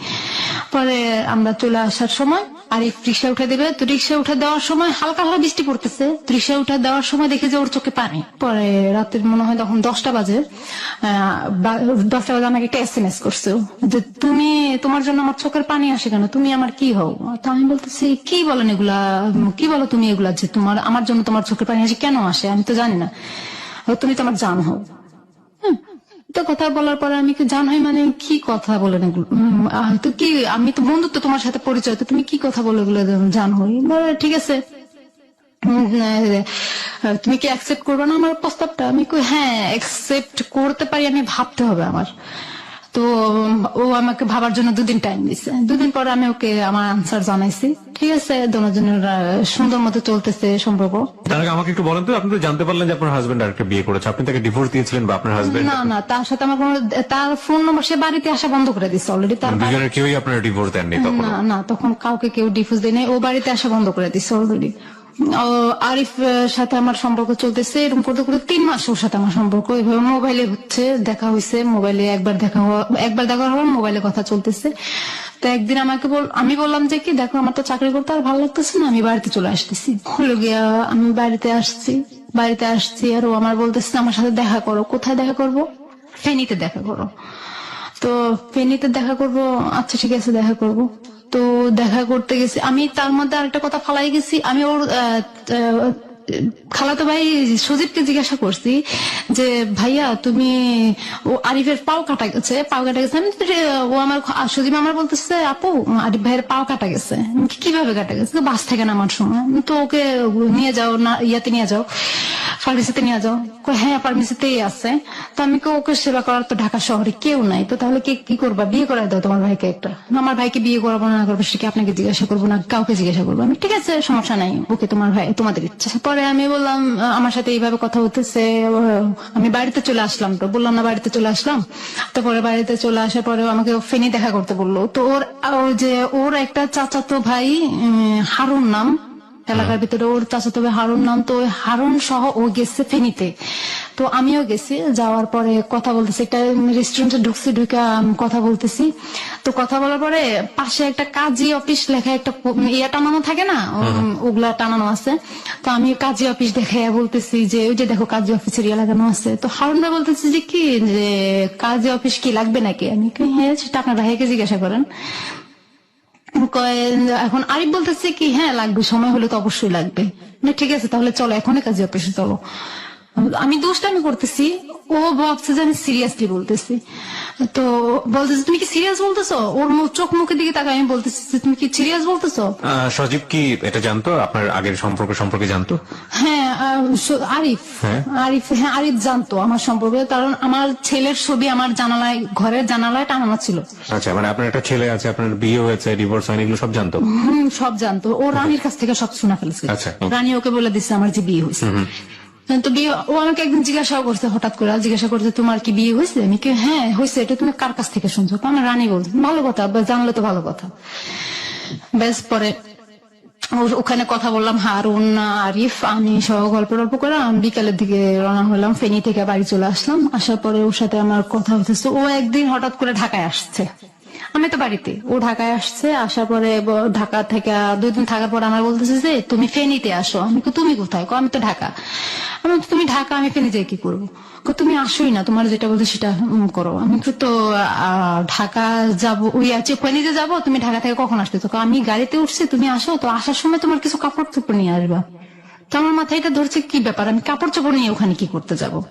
পরে আমরা চলে আসার সময় আরিফ রিক্সা উঠে দেবে, তো রিক্সা উঠে দেওয়ার সময় হালকা হালকা বৃষ্টি পড়তেছে। রিক্সা উঠে দেওয়ার সময় দেখে যে ওর চোখে পানি। পরে রাতের মনে হয় তখন 10টা বাজে, 10টা বাজে আমাকে একটা SMS করছে যে তুমি, তোমার জন্য আমার চোখের পানি আসে কেন, তুমি আমার কি হও? তো আমি বলতেছি কি বলেন এগুলা, কি বলো তুমি এগুলা, যে তোমার আমার জন্য তোমার চোখের পানি আসে কেন আসে, আমি তো জানি না, তুমি তো আমার জান হও। তো কথা বলার পরে আমি কি জান হয় মানে কি কথা বলেন এগুলো, তো কি আমি তো বন্ধুত্ব তোমার সাথে পরিচয়, তো তুমি কি কথা বলে এগুলো জান হই? ঠিক আছে তুমি কি অ্যাকসেপ্ট করবে না আমার প্রস্তাবটা? আমি কই হ্যাঁ অ্যাকসেপ্ট করতে পারি, আমি ভাবতে হবে আমার। তো ও আমাকে ভাবার জন্য 2 দিন টাইম দিছে। 2 দিন পরে আমি ওকে আমার আনসার জানাইছি। ঠিক আছে, দুজনের সুন্দর মতো চলতেছে সম্পর্ক। তার আগে আমাকে একটু বলেন তো, আপনি তো জানতে পারলেন যে আপনার হাজবেন্ড আরেকটা বিয়ে করেছে, আপনি তাকে ডিভোর্স দিয়েছিলেন বা আপনার হাজবেন্ড? না, তার সাথে আমার কোনো, তার ফোন নম্বর সে বাড়িতে আসা বন্ধ করে দিচ্ছে অলরেডি। তার দুজনের কেউই আপনার ডিভোর্স দেননি তখন? না, তখন কাউকে কেউ ডিভোর্স দেয় নাই, ও বাড়িতে আসা বন্ধ করে দিচ্ছে অলরেডি। আরিফ সাথে আমার সম্পর্ক চলতেছে এরকম করতে করতে 3 মাস ওর সাথে আমার সম্পর্ক এভাবে মোবাইলে হচ্ছে, দেখা হয়েছে মোবাইলে, একবার দেখা হওয়ার মোবাইলে কথা চলতেছে। তো একদিন আমি বললাম যে কি দেখো আমার তো চাকরি করতে আর ভালো লাগতেছে না, আমি বাড়িতে চলে আসতেছি। হলো গিয়া আমি বাড়িতে আসছি আর ও আমার বলতেছে আমার সাথে দেখা করো। কোথায় দেখা করবো? ফেনীতে দেখা করো। তো ফেনীতে দেখা করবো, আচ্ছা ঠিক আছে দেখা করবো। তো দেখা করতে গেছি আমি, তার মধ্যে আরেকটা কথা ফালাই গেছি। আমি ওর খালাতো ভাই সুজিতকে জিজ্ঞাসা করছি যে ভাইয়া তুমি, ও আরিফের পাও কাটা গেছে। ও আমার সুজিত আমার বলতেছে আপু আরিফ ভাইয়ের পাও কাটা গেছে। কিভাবে কাটা গেছে? বাস থেকে নামার সময়। তো ওকে নিয়ে যাও না, ইয়াতে নিয়ে যাও, ফার্মেসিতে নিয়ে যাও। হ্যাঁ ফার্মেসিতেই আছে। তো আমি ওকে সেবা করার তো ঢাকা শহরে কেউ নাই, তো তাহলে কি করবা? বিয়ে করাই দাও তোমার ভাইকে একটা। আমার ভাইকে বিয়ে করাবো না করবো সেটা আপনাকে জিজ্ঞাসা করবো না, কাউকে জিজ্ঞাসা করবো। আমি ঠিক আছে সমস্যা নাই, ওকে তোমার ভাই তোমাদের ইচ্ছা। পরে আমি বললাম আমার সাথে এইভাবে কথা হতেছে, আমি বাড়িতে চলে আসলাম। তো বললাম না বাড়িতে চলে আসলাম। তারপরে বাড়িতে চলে আসার পরে আমাকে ফেনী দেখা করতে বললো। তো ওর একটা চাচাতো ভাই হারুন নাম, এলাকার ভিতরে ওর চাচাতো ভাই হারুন নাম। তো ওই হারুন সহ ও গেছে ফেনীতে। তো আমিও গেছি। যাওয়ার পরে কথা বলতেছি, একটা রেস্টুরেন্টে ঢুকে কথা বলতেছি। তো কথা বলার পরে পাশে একটা কাজী অফিস লেখা একটা ইয়া টানানো থাকে না, ওগুলা টানানো আছে। তো আমি কাজী অফিস দেখে বলতেছি যে ওই যে দেখো কাজী অফিসের ইয়া লাগানো আছে। তো হারুন ভাই বলতেছি যে কি যে কাজী অফিস কি লাগবে নাকি? আমি হ্যাঁ সেটা আপনার ভাইকে জিজ্ঞাসা করেন। এখন আরিফ বলতেছে কি হ্যাঁ লাগবে, সময় হলে তো অবশ্যই লাগবে। ঠিক আছে তাহলে চলো এখনই কাজী অফিসে চলো। আমি দুষ্টামি করতেছি, ও ভাবছে যে আমি সিরিয়াসলি বলতেছি। তো বলতেছে তুমি কি সিরিয়াস বলতেছো? ওর চোখ মুখের দিকে তাকাই আমি বলতেছি তুমি কি সিরিয়াস বলতেছো? সজীব কি এটা জানতো, আপনার আগের সম্পর্কে জানতো? হ্যাঁ আরিফ জানতো আমার সম্পর্কে, কারণ আমার ছেলের ছবি আমার ঘরের জানালায় টানানো ছিল। আচ্ছা, মানে আপনার একটা ছেলে আছে, আপনার বিয়ে হয়েছে, ডিভোর্স হয়নি, এগুলো সব জানতো? সব জানতো। ও রানীর কাছ থেকে সব শোনা ফেলেছে। আচ্ছা, রানী ওকে বলে দিচ্ছে আমার যে বিয়ে হয়েছে। তো বিয়ে, ও আমাকে একদিন জিজ্ঞাসা করছে, হঠাৎ করে জিজ্ঞাসা করছে তোমার কি বিয়ে হয়েছে? আমি কি হ্যাঁ হয়েছে। এটা তুমি কার কাছ থেকে শুনছো? আমার রানী বলছে। ভালো কথা, জানলে তো ভালো কথা। বেশ পরে ওখানে কথা বললাম হারুন আরিফ আমি সহ গল্প করে বিকালের দিকে রওনা হলাম। ফেনী থেকে বাড়ি চলে আসলাম। আসার পরে ওর সাথে আমার কথা হতেছে। ও একদিন হঠাৎ করে ঢাকায় আসছে, আমি তো বাড়িতে, ও ঢাকায় আসছে। আসার পরে ঢাকা থেকে 2 দিন থাকার পর আমার বলতেছে যে তুমি ফেনীতে আসো। আমি তুমি কোথায়? আমি তো ঢাকা। আমি তুমি ঢাকা, আমি ফেনী যাই কি করবো? তুমি আসোই না, তোমার যেটা বলছো সেটা করো। আমি তো ঢাকা যাবো, ওই আছে ফেনীতে যাবো, তুমি ঢাকা থেকে কখন আসতেছো? আমি গাড়িতে উঠছি, তুমি আসো। তো আসার সময় তোমার কিছু কাপড় চোপড় নিয়ে আসবা। তো আমার মাথায় এটা ধরছে কি ব্যাপার, আমি কাপড় চোপড় নিয়ে ওখানে কি করতে যাবো?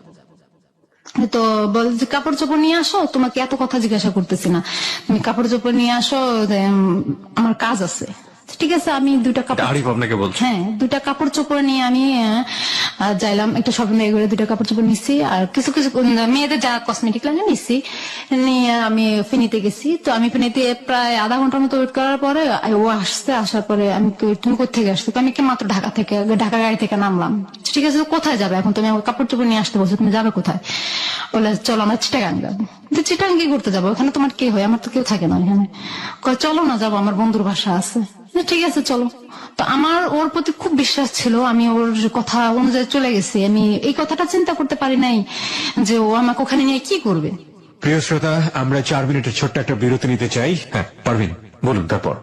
তো বল যে কাপড় চোপড় নিয়ে আসো, তোমাকে এত কথা জিজ্ঞাসা করতেছি না, তুমি কাপড় চোপড় নিয়ে আসো, আমার কাজ আছে। ঠিক আছে আমি 2টা কাপড়, আপনাকে বলছি হ্যাঁ 2টা কাপড় চোপড় নিয়ে আমি যাইলাম একটা শপিং এ করে 2টা কাপড় চোপড় নিচ্ছি আর কিছু মেয়েদের যা কসমেটিক লাগে নিচ্ছি, নিয়ে আমি ফেনীতে গেছি। তো আমি ফেনীতে প্রায় আধা ঘন্টার মতো ওয়েট করার পরে ও আসছে। আসার পরে আমি তুমি কোথেকে আসছো? আমি কি মাত্র ঢাকা গাড়ি থেকে নামলাম। ঠিক আছে কোথায় যাবে এখন? তুমি আমার কাপড় চোপড় নিয়ে আসতে বলছো, তুমি যাবে কোথায়? বলে চলো আমরা চিটাগাং যাবো। চিটাগাং কি করতে যাবো? ওখানে তোমার কে হয়? আমার তো কেউ থাকে না এখানে। চলো না যাবো, আমার বন্ধুর বাসা আছে। ঠিক আছে চলো। তো আমার ওর প্রতি খুব বিশ্বাস ছিল, আমি ওর কথা অনুযায়ী চলে গেছি। আমি এই কথাটা চিন্তা করতে পারি নাই যে ও আমাকে ওখানে নিয়ে কি করবে। প্রিয় শ্রোতা, আমরা 4 মিনিটের ছোট্ট একটা বিরতি নিতে চাই। হ্যাঁ পারভিন বলুন, তারপর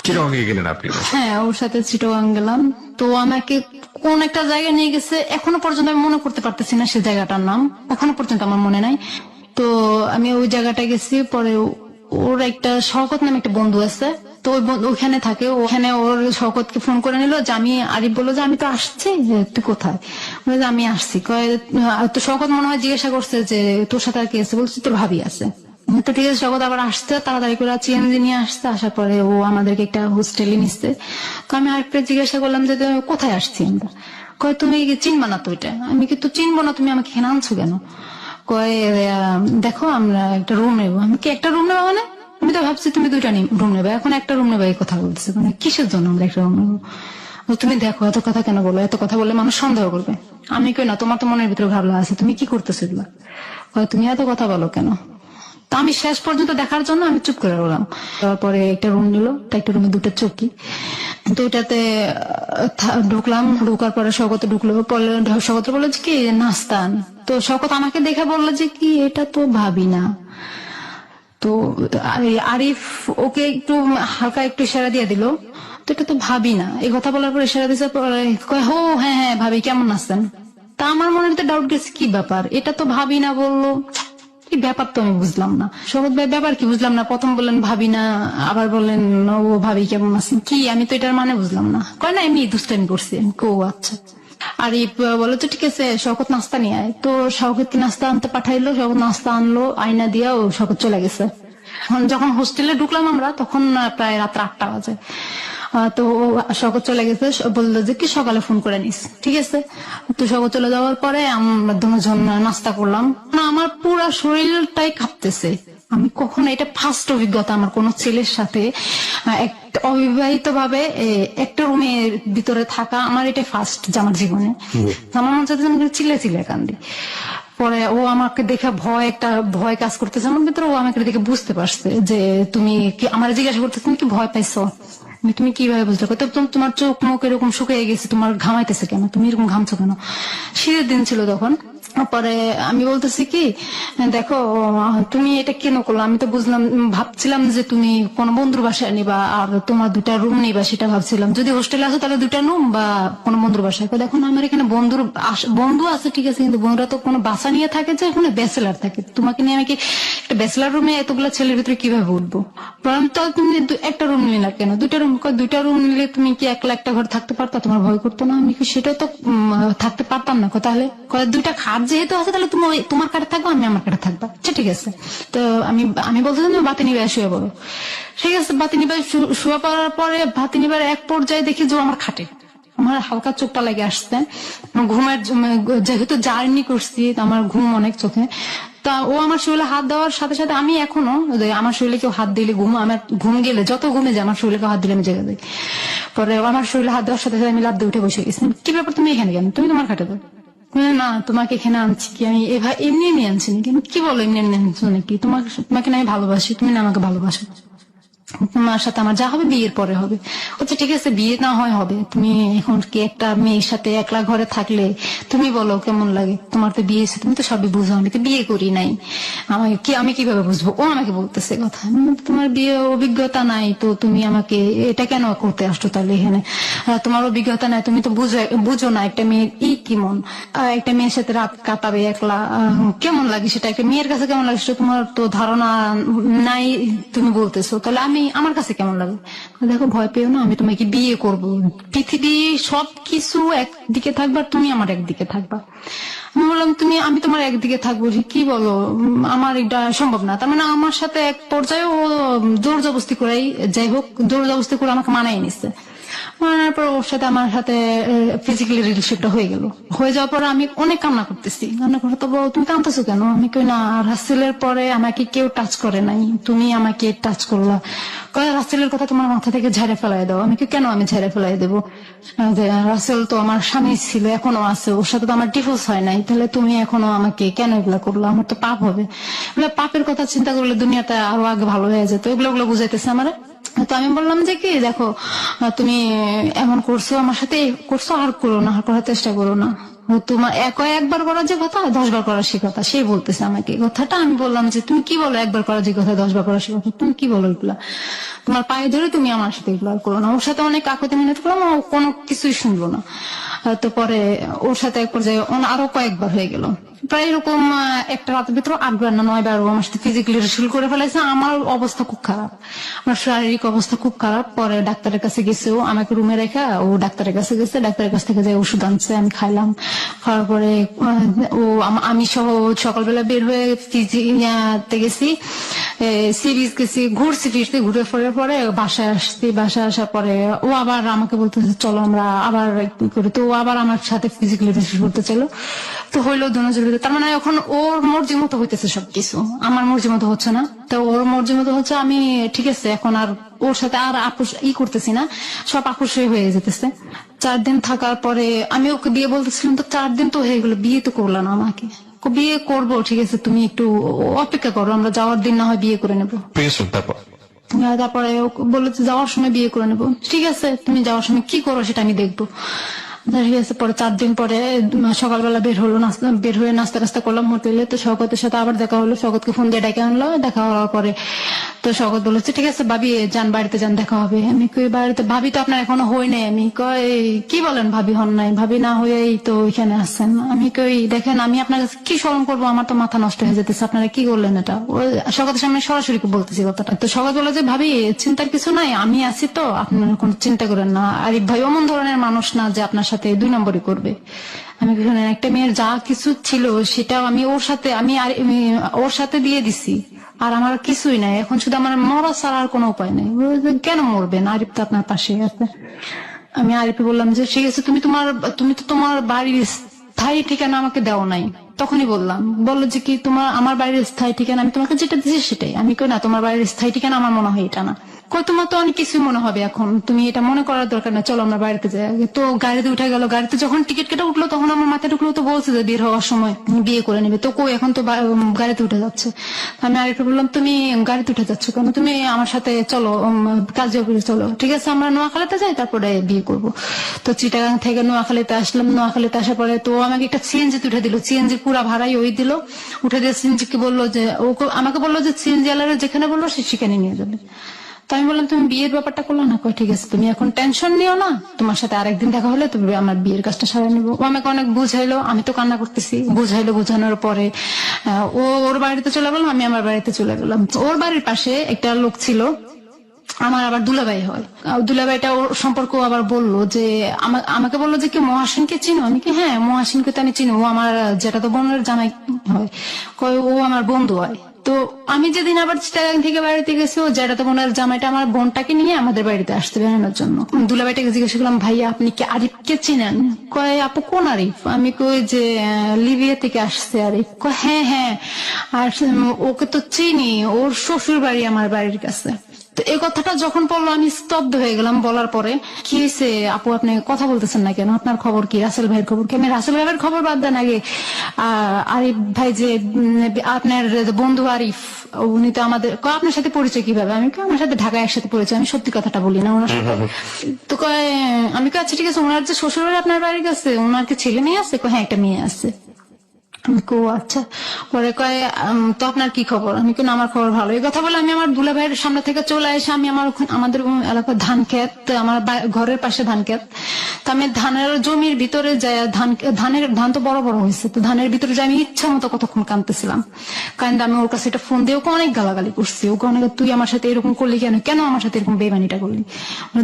চিটাগাং গেলেন আপনি? হ্যাঁ ওর সাথে চিটাগাং গেলাম। তো আমাকে কোন একটা জায়গায় নিয়ে গেছে, এখনো পর্যন্ত আমি মনে করতে পারতেছি না সে জায়গাটার নাম, এখনো পর্যন্ত আমার মনে নাই। তো আমি ওই জায়গাটা গেছি। পরে ওর একটা শওকত নামে একটা বন্ধু আছে, তো ওখানে থাকে। ওখানে ওর শওকতকে ফোন করে নিল যে আমি, আরিফ বললো যে আমি তো আসছি, তুই কোথায়? আমি আসছি। তো শওকত মনে হয় জিজ্ঞাসা করছে যে তোর সাথে আর কি আছে? বলছি তোর ভাবি আছে। তো ঠিক আছে শওকত আবার আসছে, তাড়াতাড়ি করে চিএনজি নিয়ে আসছে। আসার পরে ও আমাদেরকে একটা হোস্টেলে নিচ্ছে। তো আমি আরেকটা জিজ্ঞাসা করলাম যে কোথায় আসছি আমরা? তুমি চিনবা না তো এটা? আমি কিন্তু চিনবো না, তুমি আমাকে এখানে আনছো কেন? কয় দেখো আমরা একটা রুম নেবো। আমি কি একটা রুম নেবো মানে? আমি তো ভাবছি তুমি দুইটা রুম নেবে, এখন একটা রুম নেবে এই কথা বলতেছে, মানে কিসের জন্য আমরা একটা রুম নেবো? তুমি দেখো এত কথা কেন বলো, এত কথা বললে মানুষ সন্দেহ করবে। আমি কই না, তোমার তো মনের ভিতরে ভাবলা আছে, তুমি কি করতেছো এগুলা? তুমি এত কথা বলো কেন? তা আমি শেষ পর্যন্ত দেখার জন্য আমি চুপ করে রইলাম। তারপরে একটা রুম নিল, একটা রুমে দুটো চৌকি, দুইটাতে ঢুকলাম। ঢুকার পরে শওকত ঢুকলো, শওকত বললো যে কি নাস্তা আন। তো শওকত আমাকে দেখে বললো যে কি এটা তো ভাবি না। তো আরিফ ওকে একটু হালকা একটু ইশারা দিয়ে দিল, তো এটা তো ভাবি না। এই কথা বলার পর ইশারা দিয়েছে, কয় হো হ্যাঁ হ্যাঁ ভাবি কেমন আছেন। তা আমার মনে তো ডাউট গেছে কি ব্যাপার, এটা তো ভাবি না বললো, কি ব্যাপার তো আমি বুঝলাম না। শরৎ ভাই ব্যাপার কি বুঝলাম না, প্রথম বললেন ভাবি না, আবার বললেন ও ভাবি কেমন আছেন, কি আমি তো এটার মানে বুঝলাম না। কয় না এমনি দুষ্টামি করছি। ও আচ্ছা। আর বলো তো ঠিক আছে শওকত নাস্তা নিয়ে আয়। তো শওকতকে নাস্তা আনতে পাঠাইলো, শওকত নাস্তা আনলো, আয়না দিয়া ও শওকত চলে গেছে। যখন হোস্টেলে ঢুকলাম আমরা তখন প্রায় রাত 8টা বাজে। তো শওকত চলে গেছে, বললো যে কি সকালে ফোন করে নিস, ঠিক আছে। তো শওকত চলে যাওয়ার পরে আমরা দুজন নাস্তা করলাম। না আমার পুরো শরীরটাই কাঁপতেছে। আমি কখনো, এটা ফার্স্ট অভিজ্ঞতা আমার কোন ছেলের সাথে অবিবাহিত ভাবে একটা রুমের ভিতরে থাকা, আমার এটা ফার্স্ট আমার জীবনে। আমার মনে হচ্ছে চিল্লে চিল্লে কান্দি। পরে ও আমাকে দেখে ভয় কাজ করতেছে আমার ভিতরে। ও আমাকে দেখে বুঝতে পারছে যে তুমি কি, আমার জিজ্ঞাসা করতেছে তুমি কি ভয় পাইছো, তুমি কিভাবে বুঝলে? তোমার চোখ মুখ এরকম শুকিয়ে গেছে, তোমার ঘামাইতেছে কেন, তুমি এরকম ঘামছো কেন? শীতের দিন ছিল তখন। পরে আমি বলতেছি কি দেখো তুমি এটা কেন করলো, আমি তো বুঝলাম, ভাবছিলাম যে তুমি কোন বন্ধুর বাসায় নিবা আর তোমার দুটা রুম নিবা, সেটা ভাবছিলাম। যদি হোস্টেলে আসো তাহলে দুটা রুম বা কোনো বন্ধুর বাসায়। দেখো না আমার এখানে বন্ধু আছে ঠিক আছে, কিন্তু বন্ধুরা তো কোনো বাসা নিয়ে থাকে, যে ওখানে ব্যাচেলার থাকে। তোমাকে নিয়ে আমি কি একটা ব্যাচেলার রুমে এতগুলো ছেলের ভিতরে কিভাবে উঠবো? তো তুমি একটা রুম নিলে না কেন? দুইটা রুম নিলে তুমি কি একলা একটা ঘর থাকতে পারতা, তোমার ভয় করতো না? আমি কি সেটাও তো থাকতে পারতাম না। তাহলে দুইটা খাট যেহেতু আছে তাহলে তুমি তোমার কাঠে থাকবো, আমি আমার কাঠে থাকবো, আচ্ছা ঠিক আছে। তো আমি বলতেছি তুমি বাতি নিবে শুয়ে পড়ো, ঠিক আছে। বাতি নিবে শুয়ে পড়ার পরে বাতি নিবার এক পর্যায়ে দেখি যে আমার খাটে, আমার হালকা চোখটা লেগে আসছে। ঘুমের যেহেতু জার্নি করছি আমার ঘুম অনেক চোখে। তা ও আমার শরীরে হাত দেওয়ার সাথে সাথে আমি এখনো আমার শরীরে কেউ হাত দিলে আমার ঘুম গেলে যত ঘুমে যায় আমার শরীরে কেউ হাত দিলে আমি জেগে যাই। পরে আমার শরীরে হাত দেওয়ার সাথে সাথে আমি লাফ দিয়ে উঠে বসে গেছি। কি ব্যাপার তুমি এখানে কেন, তুমি তোমার খাটে দাও। না তোমাকে এখানে আনছি কি আমি এমনি এমনি আনছি নাকি? কি বলো এমনি এমনি আনছো নাকি? তোমাকে না আমি ভালোবাসি, তুমি না আমাকে ভালোবাসো। তোমার সাথে আমার যা হবে বিয়ের পরে হবে। আচ্ছা ঠিক আছে বিয়ে না হয় হবে, তুমি এখন কি একটা মেয়ের সাথে একলা ঘরে থাকলে তুমি বলো কেমন লাগে? তোমার তো বিয়ে, তুমি তো সবই বুঝো, আমি তো বিয়ে করি নাই, আমি কিভাবে বুঝবো? ও আমাকে বলতেছে কথা, তোমার বিয়ে অভিজ্ঞতা নাই তো তুমি আমাকে এটা কেন করতে আসছো তাহলে এখানে? তোমার অভিজ্ঞতা নাই, তুমি তো বুঝো না একটা মেয়ের কেমন, একটা মেয়ের সাথে রাত কাটাবে একলা, কেমন লাগে সেটা, একটা মেয়ের কাছে কেমন লাগে সেটা তোমার তো ধারণা নাই, তুমি বলতেছো তাহলে আমার কাছে কেমন লাগে? দেখো ভয় পেও না, আমি তোমাকে বিয়ে করব, পৃথিবী সবকিছু একদিকে থাকবা, তুমি আমার একদিকে থাকবা। আমি বললাম আমি তোমার একদিকে থাকবো, কি বলো, আমার এটা সম্ভব না। তার মানে আমার সাথে এক পর্যায়ে ও জোর জবরদস্তি করেই, যাই হোক জোর জবরদস্তি করে আমাকে মানাই নিচ্ছে। মানার পর ওর সাথে আমার সাথে ফিজিক্যালি রিলেশনটা হয়ে গেল। হয়ে যাওয়ার পরে আমি অনেক কান্না করতেছি, কান্না করে তো তুমি কাঁদতেছো কেন? আমি কই না রাসেলের পরে আমাকে কেউ টাচ করে নাই, তুমি আমাকে টাচ করলা। রাসেলের কথা তোমার মাথা থেকে ঝেড়ে ফেলাই দাও। আমি কেন আমি ঝেড়ে ফেলাই দেবো? রাসেল তো আমার স্বামী ছিল, এখনো আছে, ওর সাথে তো আমার ডিভোর্স হয় নাই, তাহলে তুমি এখনো আমাকে কেন এগুলা করলো? আমার তো পাপ হবে। পাপের কথা চিন্তা করলে দুনিয়াটা আরো আগে ভালো হয়ে যেত। এগুলো বুঝাইতেছে আমার। তো আমি বললাম যে কি দেখো তুমি এমন করছো আমার সাথে, করছো আর করো না, আর করার চেষ্টা করো না। তোমার একবার করার যে কথা 10 বার করার সে কথা, সে বলতেছে আমাকে কথাটা। আমি বললাম যে তুমি কি বলো, একবার করার যে কথা 10 বার করার সে কথা, তুমি কি বলো এগুলা? তোমার পায়ে ধরে তুমি আমার সাথে এগুলো আর করো না। ওর সাথে অনেক কাকুতি মিনতি করলাম, ও কোনো কিছুই শুনলো না। তো পরে ওর সাথে এক পর্যায়ে আরো কয়েকবার হয়ে গেল, প্রায় এরকম একটা রাতের ভিতরে 8 বার না 9 বার ও আমার সাথে ফিজিক্যালি রিলেশন করে ফেলেছে। আমার অবস্থা খুব খারাপ, আমার শারীরিক অবস্থা খুব খারাপ। পরে ডাক্তারের কাছে গেছে, ও আমাকে রুমে রেখে ও ডাক্তারের কাছে গেছে, ডাক্তারের কাছ থেকে যে ওষুধ আনছে আমি খাইলাম। খাওয়ার পরে আমি সহ সকালবেলা বের হয়ে তে গেছি, সিরিজ গেছি, ঘুরছি ফিরতে, ঘুরে ফিরে পরে বাসায় আসছি। বাসায় আসার পরে ও আবার আমাকে বলতেছে চলো আমরা আবার কি করি। তো আবার আমার সাথে ফিজিক্যালি রিলেশন করতে চাইলো। তো হইলো দুজনের ভিতরে, তার মানে এখন ওর মর্জি মতো হইতেছে সবকিছু, আমার মর্জি মতো হচ্ছে না। তো ওর মর্জি মতো হচ্ছে, আমি ঠিক আছে এখন আর ওর সাথে আর আপোষ করতেছি না, সব আপোষই হয়ে যেতেছে। 4 দিন থাকার পরে আমি ওকে দিয়ে বলতেছিলাম, তো 4 দিন তো হয়ে গেলো, বিয়ে তো করলো না আমাকে। বিয়ে করবো ঠিক আছে, তুমি একটু অপেক্ষা করো, আমরা যাওয়ার দিন না হয় বিয়ে করে নেবো। তারপরে ও বললো যে যাওয়ার সময় বিয়ে করে নেবো। ঠিক আছে, তুমি যাওয়ার সময় কি করো সেটা আমি দেখবো। ঠিক আছে, পরে 4 দিন পরে সকালবেলা বের হয়ে নাস্তা টাস্তা করলাম হোটেলে। তো শওকতের সাথে আবার দেখা হলো, শওকতকে ফোন দিয়ে ডেকে আনলো। দেখা হওয়ার পরে তো শওকত বলেছে ঠিক আছে ভাবি যান, বাড়িতে যান, দেখা হবে। আমি কই বাড়িতে ভাবি তো আপনার এখনো হই নাই। আমি কই কি বলেন ভাবি হন নাই? ভাবি না হয়েই তো ওইখানে আসছেন। আমি কই দেখেন আমি আপনার কাছে কি স্মরণ করবো, আমার তো মাথা নষ্ট হয়ে যেতেছে, আপনারা কি করলেন এটা? শওকতের সামনে সরাসরি বলতেছি কথাটা। তো শওকত বলে যে ভাবি চিন্তার কিছু নাই, আমি আছি তো, আপনারা কোনো চিন্তা করেন না। আরিফ ভাই অমন ধরনের মানুষ না যে আপনার সাথে 2 নম্বরই করবে। আমি একটা মেয়ের যা কিছু ছিল সেটাও আমি ওর সাথে দিয়ে দিছি, আর আমার কিছুই নাই এখন, শুধু আমার মরা ছাড়া আর কোনো উপায় নেই। কেন মরবেন, আরিফ তো আপনার পাশে আছে। আমি আরিফে বললাম যে ঠিক আছে, তুমি তো তোমার বাড়ির স্থায়ী ঠিকানা আমাকে দেও নাই। তখনই বললো যে কি আমার বাড়ির স্থায়ী ঠিকানা আমি তোমাকে যেটা দিচ্ছি সেটাই। আমি কই না, তোমার বাড়ির স্থায়ী ঠিকানা আমার মনে হয় এটা না। কই তোমার তো অনেক কিছু মনে হবে এখন, তুমি এটা মনে করার দরকার না, চলো আমরা বাড়িতে যাই। তো গাড়িতে উঠে গেল। গাড়িতে যখন টিকিট কেটে উঠলো তখন আমার মাথায় ঢুকলো, তো বলছে যে বের হওয়ার সময় বিয়ে করে নেবে। তো কই এখন তো গাড়িতে উঠে যাচ্ছে। আমি আরেকটা বললাম তুমি গাড়িতে উঠে যাচ্ছ কেন, তুমি আমার সাথে চলো, কাজে চলো। ঠিক আছে, আমরা নোয়াখালীতে যাই, তারপরে বিয়ে করবো। তো চিটাগাং থেকে নোয়াখালীতে আসলাম। নোয়াখালীতে আসার পরে তো আমাকে একটা সিএনজিতে উঠে দিল, সিএনজি পুরা ভাড়াই ওই দিল। উঠে দিয়ে সিএনজি কে বললো যে আমাকে বললো যে সিএনজি আলারে যেখানে বললো সেখানে নিয়ে যাবে। তো আমি বললাম তুমি বিয়ের ব্যাপারটা করলো না? কই ঠিক আছে, তুমি এখন টেনশন নিও না, তোমার সাথে আরেকদিন দেখা হলে তুমি আমার বিয়ের কাজটা সারা নিবো। ও আমাকে অনেক বুঝাইলো, আমি তো কান্না করতেছি। বোঝানোর পরে ওর বাড়িতে চলে গেলাম, আমি আমার বাড়িতে চলে গেলাম। ওর বাড়ির পাশে একটা লোক ছিল, আমার আবার দুলাভাই হয়। দুলাভাইটা ওর সম্পর্ক আবার বললো যে আমাকে বললো যে কি মহাসিনকে চিনো? আমি কি হ্যাঁ মহাসিনকে তো আমি চিনি, ও আমার যেটা তো বোনের জামাই হয়। কয় ও আমার বন্ধু হয়। তো আমি যেদিন আবার চিটাগাং থেকে বাড়িতে গেছি, ও যেটা বোনের জামাইটা আমার বোনটাকে নিয়ে আমাদের বাড়িতে আসতে বেড়ানোর জন্য। দুলাভাইটাকে জিজ্ঞাসা করলাম ভাইয়া আপনি কি আরিফকে চিনেন? কয় আপু কোন আরিফ? আমি কই যে লিবিয়া থেকে আসছে আরিফ। কয় হ্যাঁ আর ওকে তো চিনি, ওর শ্বশুর বাড়ি আমার বাড়ির কাছে। তো এই কথাটা যখন বললো আমি স্তব্ধ হয়ে গেলাম। বলার পরে কি হয়েছে আপু আপনি কথা বলতেছেন না কেন, আপনার খবর কি, রাসেল ভাইয়ের খবর কি? আমি রাসেল ভাইয়ের খবর বাদ দেন, আগে আরিফ ভাই যে আপনার বন্ধু আরিফ, উনি তো আমাদের, আপনার সাথে পরিচয় কিভাবে? আমি আমার সাথে ঢাকায় একসাথে পরিচয়, আমি সত্যি কথাটা বলি না ওনার সাথে। তো কয় আমি আচ্ছা ঠিক আছে, ওনার যে শ্বশুর বাড়ি আপনার বাড়ির কাছে, ওনার কি ছেলে মেয়ে আছে? হ্যাঁ একটা মেয়ে আছে। আচ্ছা। পরে কয় তো আপনার কি খবর? আমি কেন আমার খবর ভালো। এই কথা বলে আমি আমার দুলা ভাইয়ের সামনে থেকে চলে এসে আমি আমাদের এলাকার ধান ক্ষেত, আমার ঘরের পাশে ধান ক্ষেত, তো আমি ধানের জমির ভিতরে যাই, ধান তো বড় বড় হয়েছে, তো ধানের ভিতরে যাই আমি ইচ্ছা মতো কতক্ষণ কাঁদতেছিলাম। কারণ আমি ওর কাছে একটা ফোন দিয়ে ওকে অনেক গালাগালি করছি। ওকে অনেক তুই আমার সাথে এরকম করলি কেন আমার সাথে এরকম বেমানিটা করলি?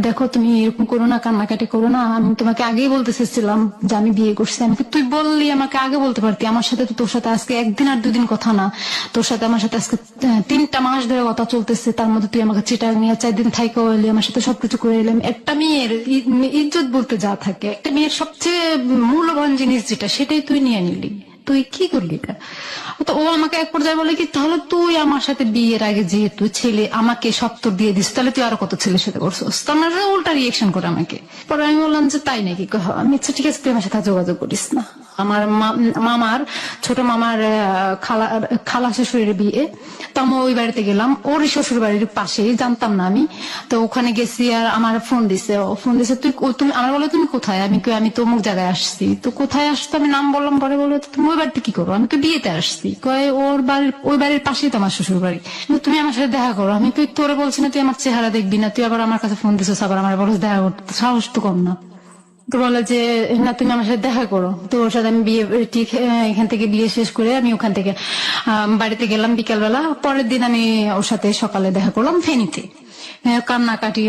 দেখো তুমি এরকম করো না, কান্নাকাটি করো না, আমি তোমাকে আগেই বলতে চেয়েছিলাম যে আমি বিয়ে করছি। আমি তুই বললি আমাকে আগে বলতে পারতি, আমার সাথে তো তোর সাথে আজকে 1 দিন আর 2 দিন কথা না, তোর সাথে আমার সাথে আজকে 3টা মাস ধরে কথা চলতেছে। তার মধ্যে তুই আমাকে চিটাগাং নিয়ে 4 দিন থাইকা এলি, আমার সাথে সবকিছু করে এলাম। একটা মেয়ের ইজ্জত বলতে যা থাকে, একটা মেয়ের সবচেয়ে মূল্যবান জিনিস যেটা, সেটাই তুই নিয়ে নিলি। তুই কি করলি এটা? তো ও আমাকে এক পর্যায়ে বলে কি তাহলে তুই আমার সাথে বিয়ের আগে যেহেতু ছেলে আমাকে সত্তর দিয়ে দিস, তাহলে তুই আরো কত ছেলের সাথে করছিস? তো আমার উল্টা রিয়েকশন করে আমাকে। পরে আমি বললাম যে তাই নাকি? আমি আচ্ছা ঠিক আছে তুই আমার সাথে যোগাযোগ করিস না। আমার মামার ছোট মামার খালা শ্বশুরের বিয়ে, তো আমি ওই বাড়িতে গেলাম, ওর শ্বশুর বাড়ির পাশে, জানতাম না আমি। তো ওখানে গেছি আর আমার ফোন দিছে তুমি আমার বলো তুমি কোথায়? আমি তো অমুক জায়গায় আসছি। তো কোথায় আসতো আমি নাম বললাম। পরে বললো তুমি ওই বাড়িতে কি করো? আমি তো বিয়েতে আসছি। কয় ওই বাড়ির পাশেই তো আমার শ্বশুর বাড়ি, তুমি আমার সাথে দেখা করো। আমি তুই তোরে বলছি না তুই আমার চেহারা দেখবি না, তুই আবার আমার কাছে ফোন দিছিস, আবার আমার বলো দেখা করতে, সাহস তো কম না। তো বলে যে না তুমি আমার সাথে দেখা করো। তো ওর সাথে আমি বিয়ে ঠিক এখান থেকে বিয়ে শেষ করে আমি ওখান থেকে বাড়িতে গেলাম বিকেলবেলা। পরের দিন আমি ওর সাথে সকালে দেখা করলাম ফেনীতে। কান্নাকাটি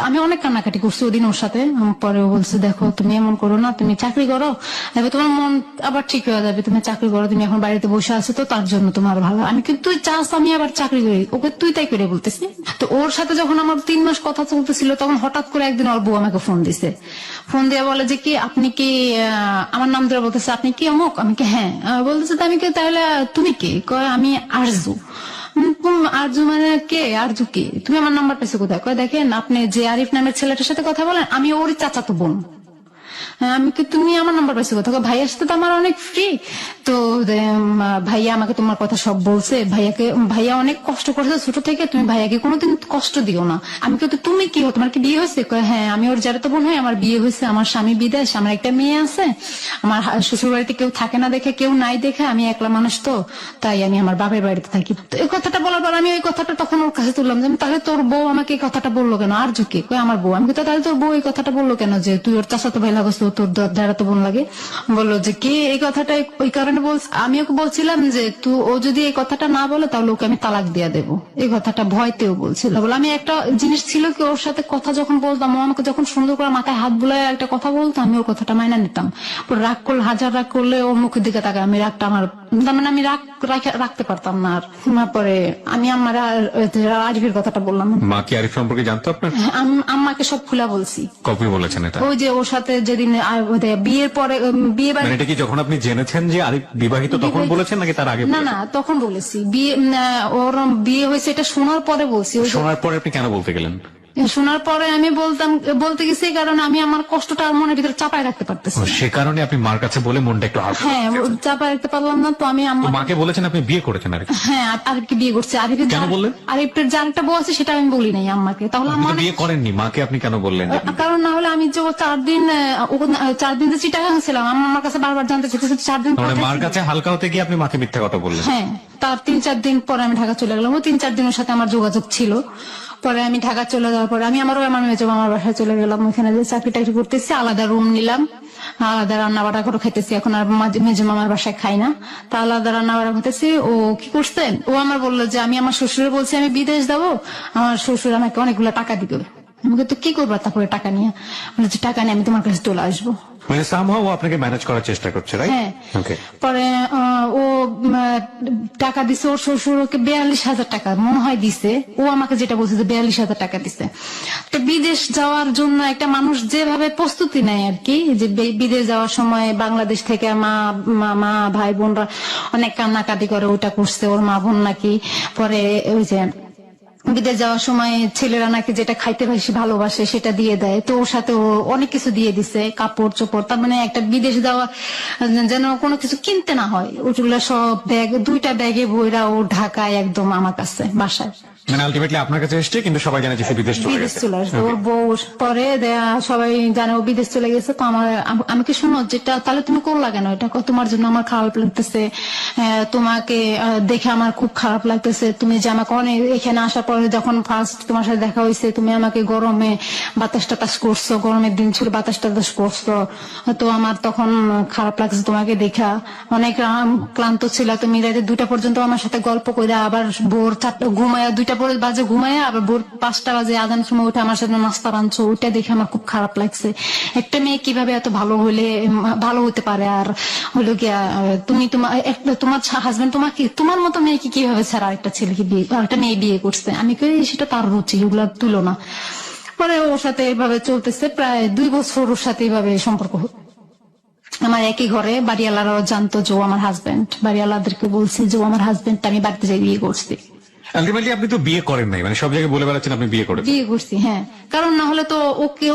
আমি অনেক কান্নাকাটি করছি ওদিন ওর সাথে। পরে ও বলছে দেখো তুমি এমন করো না, তুমি চাকরি করো, এবার তোমার মন আবার ঠিক হয়ে যাবে, তুমি চাকরি করো, তুমি এখন বাড়িতে বসে আছো তো তার জন্য তোমার ভালো। আমি কিন্তু তুই চাস আমি আবার চাকরি করি, ওকে তুই তাই করে বলতেছি। তো ওর সাথে যখন আমার 3 মাস কথা চলতেছিল তখন হঠাৎ করে একদিন ওর বউ আমাকে ফোন দিছে। ফোন দিয়ে বলে যে কি আপনি কি আমার নাম ধরে বলতেছে আপনি কি অমুক, আমি কি হ্যাঁ, বলতেছে আমি কি তাহলে তুমি কি, কয় আমি আরজু। আরজু মানে কে, আরজু কে, তুমি আমার নাম্বার পেয়েছো কোথায়, কয় দেখেন আপনি যে আরিফ নামের ছেলেটার সাথে কথা বলেন আমি ওরই চাচাতো বোন। আমি কি তুমি আমার নাম্বার পাইছো কোথাও, ভাইয়ার সাথে তো আমার অনেক ফ্রি, তো ভাইয়া আমাকে তোমার কথা সব বলছে, ভাইয়া অনেক কষ্ট করেছে ছোট থেকে, তুমি ভাইয়াকে কোনোদিন কষ্ট দিও না। আমি কিন্তু তুমি কি হো, তোমার কি বিয়ে হয়েছে, কয় হ্যাঁ আমি ওর যারা তো বোন হয়, আমার বিয়ে হয়েছে, আমার স্বামী বিদেশ, আমার একটা মেয়ে আছে, আমার শ্বশুর বাড়িতে কেউ থাকে না দেখে, কেউ নাই দেখে, আমি একলা মানুষ তো তাই আমি আমার বাপের বাড়িতে থাকি। তো এই কথাটা বলার পর আমি ওই কথাটা তখন ওর কাছে তুললাম যে তাহলে তোর বউ আমাকে এই কথাটা বললো কেন, আর ঝুঁকে কয় আমার বউ। আমি তাহলে তোর বউ এই কথাটা বললো কেন যে তুই ওর চাচাতো ভাই লাগছ, তোর যারা তো বোন লাগে। বললো যে কি এই কথাটা ওই কারণে বলছে, আমি ওকে বলছিলাম যে তুই ও যদি এই কথাটা না বলে তাহলে ওকে আমি তালাক দিয়ে দেবো, এই কথাটা ভয়তেও বলছিল। বলে আমি একটা জিনিস ছিল কি ওর সাথে কথা যখন বলতাম, ও আমাকে যখন সুন্দর করে মাথায় হাত বুলায় একটা কথা বলতো আমি ওর কথাটা মাইনা নিতাম। রাগ করলে হাজার রাগ করলে ওর মুখের দিকে তাকায়, আমি রাগটা আমার মানে আমি রাখতে পারতাম না। আর পরে আমি আমার আরিফের কথাটা বললাম। মা কি আরিফ সম্পর্কে জানতো আপনার? আম্মাকে সব খুলা বলছি। কবে বলেছেন এটা? ওই যে ওর সাথে যেদিন বিয়ের পরে বিয়ে বাড়ি, মানে এটা কি যখন আপনি জেনেছেন যে আরিফ বিবাহিত তখন বলেছেন নাকি তার আগে? না তখন বলেছি, বিয়ে ওর বিয়ে হয়েছে এটা শোনার পরে বলছি। শোনার পরে আপনি কেন বলতে গেলেন? শোনার পরে আমি বলতে গেছি কারণ আমি আমার কষ্টটা আর মনের ভিতরে চাপায় রাখতে পারতেছি। সে কারণে আপনি মার কাছে বলে মনটা একটু হালকা? হ্যাঁ চাপায় রাখতে পারলাম না, তো আমি মাকে বলেছেন আপনি বিয়ে করেছেন আরিফ? হ্যাঁ আরিফকে বিয়ে করছে। কেন বললেন? আরিফের যার একটা বউ আছে সেটা আমি বলি নাই আম্মাকে। তাহলে আপনি তো বিয়ে করেননি, মাকে আপনি কেন বললেন? কারণ না হলে আমি যে 4 দিন যে চিটাগাং ছিলাম, আমার কাছে বারবার জানতে চাইতেছে 4 দিন মানে মার কাছে হালকা হতে গিয়ে আপনি মাকে মিথ্যা কথা বললেন? হ্যাঁ, তার 3-4 দিন পরে আমি ঢাকা চলে গেলাম। ও 3-4 দিনের সাথে আমার যোগাযোগ ছিল। পরে আমি ঢাকা চলে যাওয়ার পরে আমি আমার মেজো মামার বাসায় চলে গেলাম। ওখানে যে চাকরি টাকরি করতেছি, আলাদা রুম নিলাম, আলাদা রান্না বাড়া করে খাইতেছি। এখন আর মেজো মামার বাসায় খাই না, তা আলাদা রান্না বাড়া খাইতেছি। ও কি করছে, ও আমার বললো যে আমি আমার শ্বশুরে বলছি আমি বিদেশ যাবো, আমার শ্বশুর আমাকে অনেকগুলো টাকা দিবে। আমাকে তো কি করবো তারপরে টাকা নিয়ে, বলেছে টাকা নিয়ে আমি তোমার কাছে চলে আসবো। মানে সামহাও আপনাকে ম্যানেজ করার চেষ্টা করছে, রাইট? হ্যাঁ। ওকে। পরে ও টাকা দিছে, ওর শ্বশুর ওকে 42,000 টাকা মনে হয় দিছে। ও আমাকে যেটা বলছে যে 42,000 টাকা দিছে। তো বিদেশ যাওয়ার জন্য একটা মানুষ যেভাবে প্রস্তুতি নেয় আর কি, যে বিদেশ যাওয়ার সময় বাংলাদেশ থেকে মা ভাই বোনরা অনেক কান্নাকাটি করে, ওটা করছে ওর মা বোন নাকি। পরে ওই যে বিদেশ যাওয়ার সময় ছেলেরা নাকি যেটা খাইতে বেশি ভালোবাসে সেটা দিয়ে দেয়, তো ওর সাথে ও অনেক কিছু দিয়ে দিছে, কাপড় চোপড়। তার মানে একটা বিদেশ যাওয়া যেন কোনো কিছু কিনতে না হয়, ওগুলো সব ব্যাগ 2টা ব্যাগে বইরা ও ঢাকায় একদম আমার কাছে বাসায়। মানে আলটিমেটলি আপনার কাছে এসছে, কিন্তু সবাই জানে যে সে বিদেশ চলে গেছে। ওর বউ পরে সবাই জানে ও বিদেশ চলে গেছে। তো আমি কি শোনো যেটা তাহলে তুমি করলা কেন এটা, তোমার জন্য আমার খারাপ লাগতেছে, তোমাকে দেখে আমার খুব খারাপ লাগতেছে। তুমি যে আমাকে অনেক এখানে আসার পরে যখন ফার্স্ট তোমার সাথে দেখা হয়েছে, তুমি আমাকে গরমে বাতাস টাতাস করছো, গরমের দিন ছিল বাতাস টাতাস করছো, তো আমার তখন খারাপ লাগছে তোমাকে দেখা। অনেক ক্লান্ত ছিল, তুমি রাতে 2টা পর্যন্ত আমার সাথে গল্প করে, আবার ভোর 4টা ঘুমায়া 2টা বাজে ঘুমায়া, আবার ভোর 5টা বাজে আজান সময় উঠে আমার সাথে নাস্তা রাঁধছো, ওইটা দেখে আমার খুব খারাপ লাগছে। একটা মেয়ে কিভাবে এত ভালো হতে পারে, আর হলো গিয়া তুমি তোমার হাজবেন্ড তোমাকে তোমার মতো মেয়েকে কিভাবে ছাড়া আরেকটা ছেলেকে আরেকটা মেয়ে বিয়ে করছে। আমি কই সেটা তার রুচি, ওগুলা তুলো না। পরে ওর সাথে এইভাবে চলতেছে প্রায় 2 বছর, ওর সাথে এইভাবে সম্পর্ক। আমার একই ঘরে বাড়িওয়ালারাও জানতো যে ও আমার হাজবেন্ড, বাড়িওয়ালাদেরকে বলছি যে ও আমার হাজবেন্ড, আমি বাড়িতে যাই বিয়ে করছি। আলটিমেটলি আপনি তো বিয়ে করেন নাই, মানে সব জায়গায় বলে বেড়াচ্ছেন আপনি বিয়ে করেন। বিয়ে করছি, হ্যাঁ, কারণ না হলে তো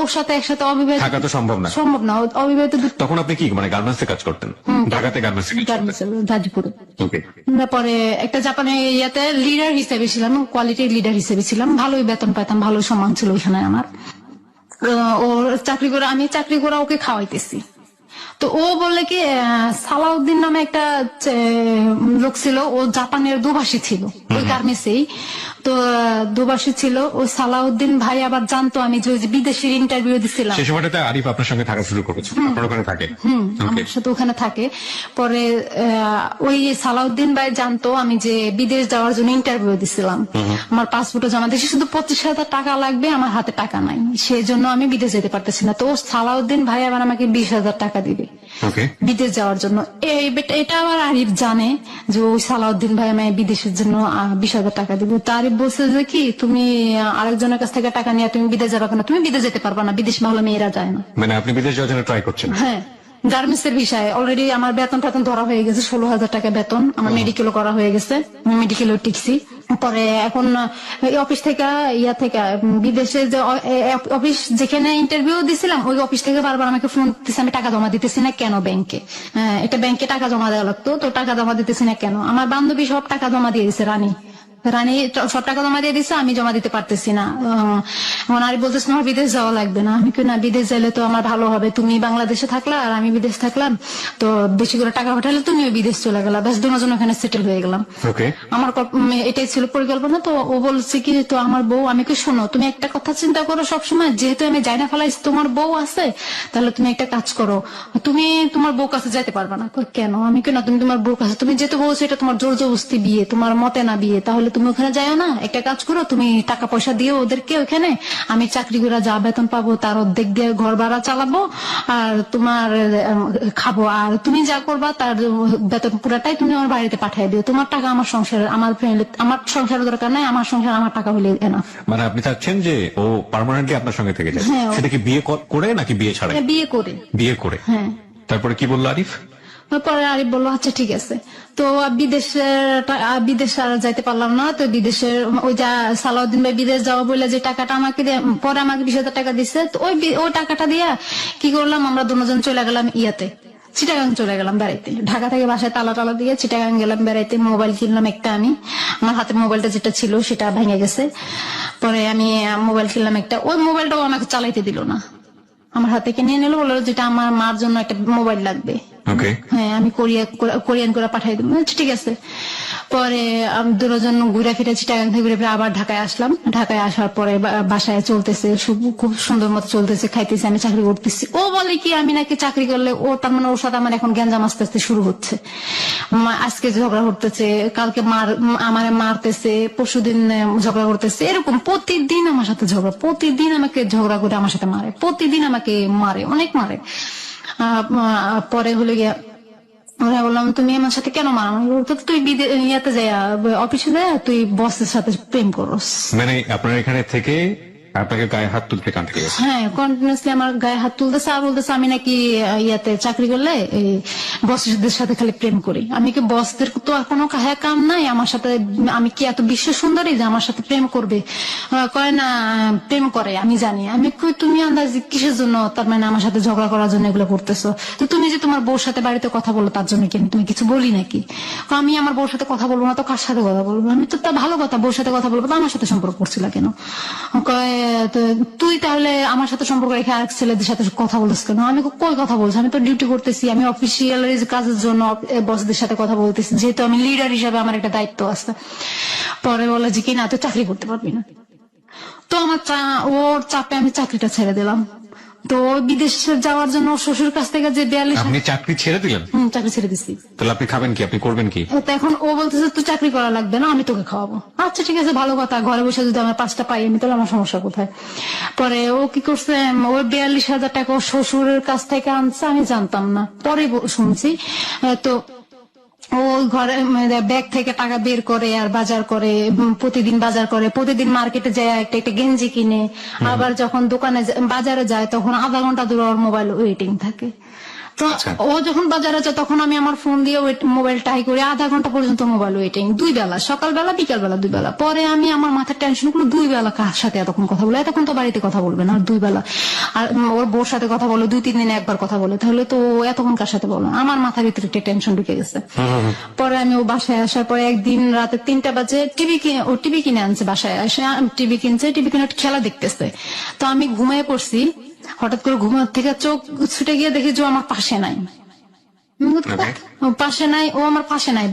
ওর সাথে একসাথে অবিবাহিত থাকা তো সম্ভব না। অবিবাহিত। তখন আপনি কি মানে গার্মেন্টসে কাজ করতেন? ঢাকাতে গার্মেন্টসে, গাজীপুরে। ওকে। তারপরে একটা জাপানি ইয়াতে লিডার হিসেবে ছিলাম, কোয়ালিটি লিডার হিসেবে ছিলাম, ভালোই বেতন পাইতাম, ভালো সম্মান ছিল ওইখানে আমার। ও চাকরি করে, আমি চাকরি করে ওকে খাওয়াইতেছি। তো ও বললে কি সালাউদ্দিন নামে একটা লোক ছিল, ও জাপানের দুভাষী ছিল ওই গার্মেন্টসেই। তো দুবাসী ছিল। ওই সালাউদ্দিন ভাই আবার জানতো আমি যে ওই যে বিদেশের ইন্টারভিউ দিছিলাম, সেই সময়টাতে আরিফ আপনার সঙ্গে থাকা শুরু করেছে, আপনার ওখানে থাকে। আমার সাথে ওখানে থাকে। পরে ওই সালাউদ্দিন ভাই জানতো আমি যে বিদেশ যাওয়ার জন্য ইন্টারভিউ দিছিলাম, আমার পাসপোর্টও জমা দিয়েছি, শুধু 25,000 টাকা লাগবে, আমার হাতে টাকা নাই, সেই জন্য আমি বিদেশ যেতে পারতেছি না। তো সালাউদ্দিন ভাই আবার আমাকে 20,000 টাকা দিবে বিদেশ যাওয়ার জন্য। এটা আবার আরিফ জানে যে ওই সালাউদ্দিন ভাই আমি বিদেশের জন্য 20,000 টাকা দিবে। তো আরিফ বলছে যে কি তুমি আরেকজনের কাছ থেকে টাকা নিয়ে তুমি বিদেশ যাবে না, তুমি বিদেশ যেতে পারবা না, বিদেশ ভালো মেয়েরা যায় না। মানে আপনি বিদেশ যাওয়ার জন্য ট্রাই করছেন? হ্যাঁ, গার্মেন্টস এর বিষয়ে অলরেডি আমার বেতন ধরা হয়ে গেছে, 16,000 টাকা বেতন। আমার মেডিকেলও করা হয়ে গেছে, আমি মেডিকেলও টিকছি। পরে এখন এই অফিস থেকে বিদেশে যে অফিস যেখানে ইন্টারভিউ দিছিলাম ওই অফিস থেকে বারবার আমাকে ফোন দিতেছে আমি টাকা জমা দিতেছি না কেন ব্যাংকে। এটা ব্যাংকে টাকা জমা দেওয়া লাগতো, তো টাকা জমা দিতেছি না কেন। আমার বান্ধবী সব টাকা জমা দিয়ে দিছে, রানী সব টাকা জমা দিয়ে দিচ্ছে, আমি জমা দিতে পারতেছি না। এখন আরিফ বলতেছে আমার বিদেশ যাওয়া লাগবে না। আমি না, বিদেশ যাইলে তো আমার ভালো হবে, তুমি বাংলাদেশে থাকলা আর আমি বিদেশ থাকলাম, তো বেশি করে টাকা পাঠালে তুমিও বিদেশ চলে গেলা, ব্যাস দুজন ওখানে সেটেল হয়ে গেলাম। আমার এটাই ছিল পরিকল্পনা। তো ও বলছে কি তো আমার বউ, আমি কি শোনো তুমি একটা কথা চিন্তা করো সবসময়, যেহেতু আমি যাই না ফেলাইছি তোমার বউ আছে, তাহলে তুমি একটা কাজ করো, তুমি তোমার বউ কাছে যাইতে পারবা না। কেন? আমি কেন, তুমি তোমার বউ কাছে, তুমি যেহেতু বলছো এটা তোমার জোর জবরদস্তি বিয়ে, তোমার মতে না বিয়ে, তাহলে তুমি ওখানে যাও না, একটা কাজ করো, তুমি টাকা পয়সা দিও ওদেরকে ওখানে, আমি চাকরি করে যা বেতন পাবো তার অর্ধেক দিয়ে ঘর ভাড়া চালাবো আর তোমার খাবো, আর তুমি যা করবা তার বেতন পুরাটাই তুমি আমার বাড়িতে পাঠিয়ে দিও, তোমার টাকা আমার সংসারে, আমার সংসারের দরকার নাই, আমার সংসার আমার টাকা হলে এনাফ। মানে আপনি চাচ্ছেন যে ও পার্মানেন্টলি আপনার সঙ্গে থেকে যায়? সেটা কি বিয়ে করে নাকি বিয়ে ছাড়া? বিয়ে করে। হ্যাঁ। তারপরে কি বললো আরিফ? পরে আরিফ বললো আচ্ছা ঠিক আছে। তো বিদেশে আর যাইতে পারলাম না। তো বিদেশের ওই যা সালাউদ্দিন ভাই বিদেশ যাওয়া বলে যে টাকাটা আমাকে পরে আমাকে 20,000 টাকা দিচ্ছে, তো ওই টাকাটা দিয়া কি করলাম, আমরা দুজন চলে গেলাম চিটাগাং চলে গেলাম বেড়াইতে। ঢাকা থেকে বাসায় তালা দিয়ে চিটাগাং গেলাম বেড়াইতে। মোবাইল কিনলাম একটা, আমি আমার হাতে মোবাইলটা যেটা ছিল সেটা ভেঙে গেছে। পরে আমি মোবাইল কিনলাম একটা, ওই মোবাইলটাও আমাকে চালাইতে দিল না, আমার হাত থেকে নিয়ে নিল, বললো যেটা আমার মার জন্য একটা মোবাইল লাগবে। হ্যাঁ, আমি কোরিয়ান করে পাঠাই দেবো। ঠিক আছে। পরে আমি দুজন ঘুরে ফিরে চিটাগাং থেকে ঘুরে ফিরে আবার ঢাকায় আসলাম। ঢাকায় আসার পরে বাসায় চলতেছে, খুব সুন্দর মতো চলতেছে, খাইতেছি, আমি চাকরি করতেছি। ও বলে কি আমি নাকি চাকরি করলে ও তার মানে ওর সাথে আমার এখন গ্যাঞ্জাম আস্তে আস্তে শুরু হচ্ছে। আজকে ঝগড়া করতেছে, কালকে আমারে মারতেছে, পরশুদিন ঝগড়া করতেছে, এরকম প্রতিদিন আমার সাথে ঝগড়া, প্রতিদিন আমাকে ঝগড়া করে আমার সাথে মারে, প্রতিদিন আমাকে মারে, অনেক মারে। পরে হলে গিয়া বললাম তুমি আমার সাথে কেন মারামারি করতো, তুই ইয়াতে যাই অফিসে যায় তুই বসের সাথে প্রেম করস। মানে আপনার এখানে থেকে আপনাকে গায়ে হাত তুলতে কান থেকে? হ্যাঁ, কন্টিনিউসলি আমার গায়ে হাত তুলতেছে আর বলতেছে আমি নাকি ইয়াতে চাকরি করলে বসদের সাথে খালি প্রেম করি। আমি কি বসদের তো কোনো কাম নাই আমার সাথে, আমি কি এত বিশ্ব সুন্দরী যে আমার সাথে প্রেম করবে? কয় না প্রেম করে, আমি জানি। আমি কই তুমি আন্দাজ কিসের জন্য তার মানে আমার সাথে ঝগড়া করার জন্য এগুলো করতেছো? তো তুমি যে তোমার বউর সাথে বাড়িতে কথা বলো তার জন্য কি তুমি কিছু বলি নাকি? আমি আমার বউর সাথে কথা বলবো না তো কার সাথে কথা বলবো? আমি তো তা ভালো কথা, বউর সাথে কথা বলবো, আমার সাথে সম্পর্ক করছিল কেন? কয় তুই তাহলে আমার সাথে সম্পর্ক রেখে আরেক ছেলেদের সাথে কথা বলছিস কেন? আমি কই কথা বলছি, আমি তো ডিউটি করতেছি, আমি অফিসিয়াল কাজের জন্য বসদের সাথে কথা বলতেছি, যেহেতু আমি লিডার হিসাবে আমার একটা দায়িত্ব আছে। পরে বলে যে কিনা তুই চাকরি করতে পারবি না। তো আমার ওর চাপে আমি চাকরিটা ছেড়ে দিলাম। তো বিদেশে যাওয়ার জন্য শ্বশুর কাছ থেকে যে 42। আপনি চাকরি ছেড়ে দিলেন? চাকরি ছেড়ে দিচ্ছি। তাহলে আপনি খাবেন কি, আপনি করবেন কি? তো এখন ও বলতেছে তুই চাকরি করা লাগবে না, আমি তোকে খাওয়াবো। আচ্ছা ঠিক আছে, ভালো কথা, ঘরে বসে যদি আমার 5টা পাই আমি, তাহলে আমার সমস্যা কোথায়? পরে ও কি করছে, ওই 42,000 টাকা ওর শ্বশুরের কাছ থেকে আনছে, আমি জানতাম না, পরে শুনছি। তো ও ঘরে ব্যাগ থেকে টাকা বের করে আর বাজার করে, প্রতিদিন বাজার করে, প্রতিদিন মার্কেটে যায় একটা গেঞ্জি কিনে, আবার যখন দোকানে বাজারে যায় তখন আধা ঘন্টা ধরে ওর মোবাইল ওয়েটিং থাকে। তো ও যখন বাজারে যায় তখন আমি আমার ফোন দিয়ে মোবাইল ট্রাই করি, আধা ঘন্টা পর্যন্ত মোবাইল ওয়েটিং, 2 বেলা, সকালবেলা বিকালবেলা 2 বেলা। পরে আমি আমার মাথার টেনশন করলো 2 বেলা কার সাথে এতক্ষণ কথা বলে, এতক্ষণ তো বাড়িতে কথা বলবে না, 2 বেলা আর ওর বউর সাথে কথা বলে 2-3 দিনে একবার কথা বলে, তাহলে তো এতক্ষণ কার সাথে বলো? আমার মাথার ভিতরে একটা টেনশন ঢুকে গেছে। পরে আমি ও বাসায় আসার পরে একদিন রাতে 3টা বাজে টিভি কিনে আনছে, বাসায় আসে টিভি কিনছে, টিভি কিনে খেলা দেখতেছে। তো আমি ঘুমিয়ে পড়ছি, হঠাৎ করে ঘুমার থেকে চোখ ছুটে গিয়ে দেখি যে আমার পাশে নাই, পাশে নাই, ও আমার পাশে নাই,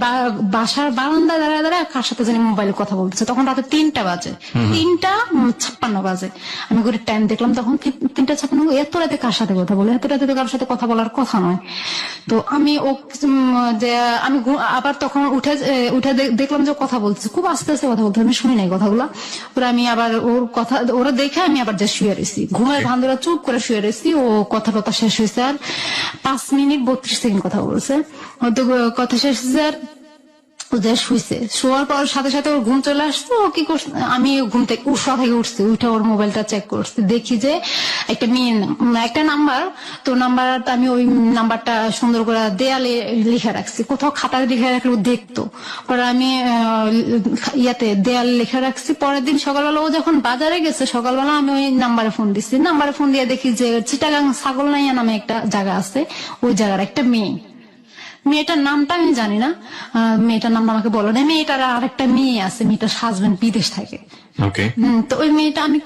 বাসার বারান্দা দাঁড়ায় দাঁড়ায় কার সাথে জানি মোবাইলে কথা বলতেছে। তখন রাতে 3টা বাজে, 3:56 বাজে। আমি ঘড়ির টাইম দেখলাম, তখন 3:56। এত রাতে কার সাথে কথা বলে? এত রাতে তো কারোর সাথে কথা বলার কথা নয়। তো আমি আবার তখন উঠে দেখলাম যে কথা বলতেছে, খুব আস্তে আস্তে কথা বলতে, আমি শুনি নাই কথাগুলো। পরে আমি আবার ওরা দেখে আমি আবার যে শুয়ে রয়েছি, ঘুমের ভান্দরা চুপ করে শুয়ে রয়েছি। ও কথা শেষ হয়েছে আর 5 মিনিট 32 সেকেন্ড কথা বলছে। কথা শেষ হয়েছে আর শুইছে। শোয়ার পর সাথে সাথে ওর ঘুম চলে আসছে। ও কি করছে, আমি ঘুম থেকে উঠছে, উঠে ওর মোবাইলটা চেক করছে, দেখি যে একটা মেয়ে একটা নাম্বার। তো নাম্বারটা আমি ওই নাম্বারটা সুন্দর করে দেয়ালে লিখে রাখছি, কোথাও খাতায় লিখে রাখলে ও দেখতো। পরে আমি দেয়ালে লিখে রাখছি। পরের দিন সকালবেলা ও যখন বাজারে গেছে, সকালবেলা আমি ওই নাম্বারে ফোন দিচ্ছি। নাম্বারে ফোন দিয়ে দেখি যে চিটাগাং ছাগলনাইয়া নামে একটা জায়গা আছে, ওই জায়গার একটা মেয়েটার নামটা আমি জানি না, মেয়েটার নামটা আমাকে বলো না। মেয়েটার আরেকটা মেয়ে আছে, মেয়েটার হাজবেন্ড বিদেশ থাকে। তো ওই মেয়েটা, আমি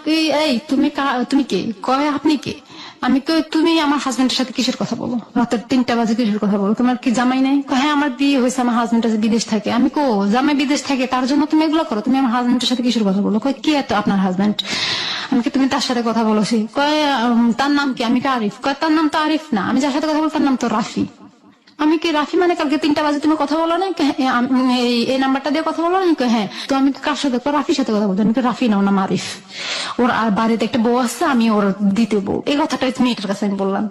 এই তুমি কে? কয় আপনি কে? আমি তুমি আমার হাজবেন্ডের সাথে কিসের কথা বলো? রাতের 3টা বাজে কিসের কথা বলো? তোমার কি জামাই নাই? হ্যাঁ আমার বিয়ে হয়েছে, আমার হাজবেন্ড আছে বিদেশ থাকে। আমি জামাই বিদেশ থাকে, তার জন্য তুমি এগুলো করো? তুমি আমার হাজবেন্ডের সাথে কিসের কথা বলো? কয় কি এত আপনার হাজবেন্ড? আমি তুমি তার সাথে কথা বলোছি? কয় তার নাম কি? আমি আরিফ। কয় তার নাম তো আরিফ না, আমি যার সাথে কথা বল তার নাম তো রাফি। আমি কি রাফি মানে কালকে 3টা বাজে তুমি কথা বলো না? এই নাম্বারটা দিয়ে কথা বলো না? হ্যাঁ। তো আমি কার সাথে? রাফির সাথে কথা বলছি। আমি রাফি না, ওর নাম আরিফ। ওর আর বাড়িতে একটা বউ আছে, আমি ওর দ্বিতীয় বউ। এই কথাটাই মেয়েটার কাছে আমি বললাম।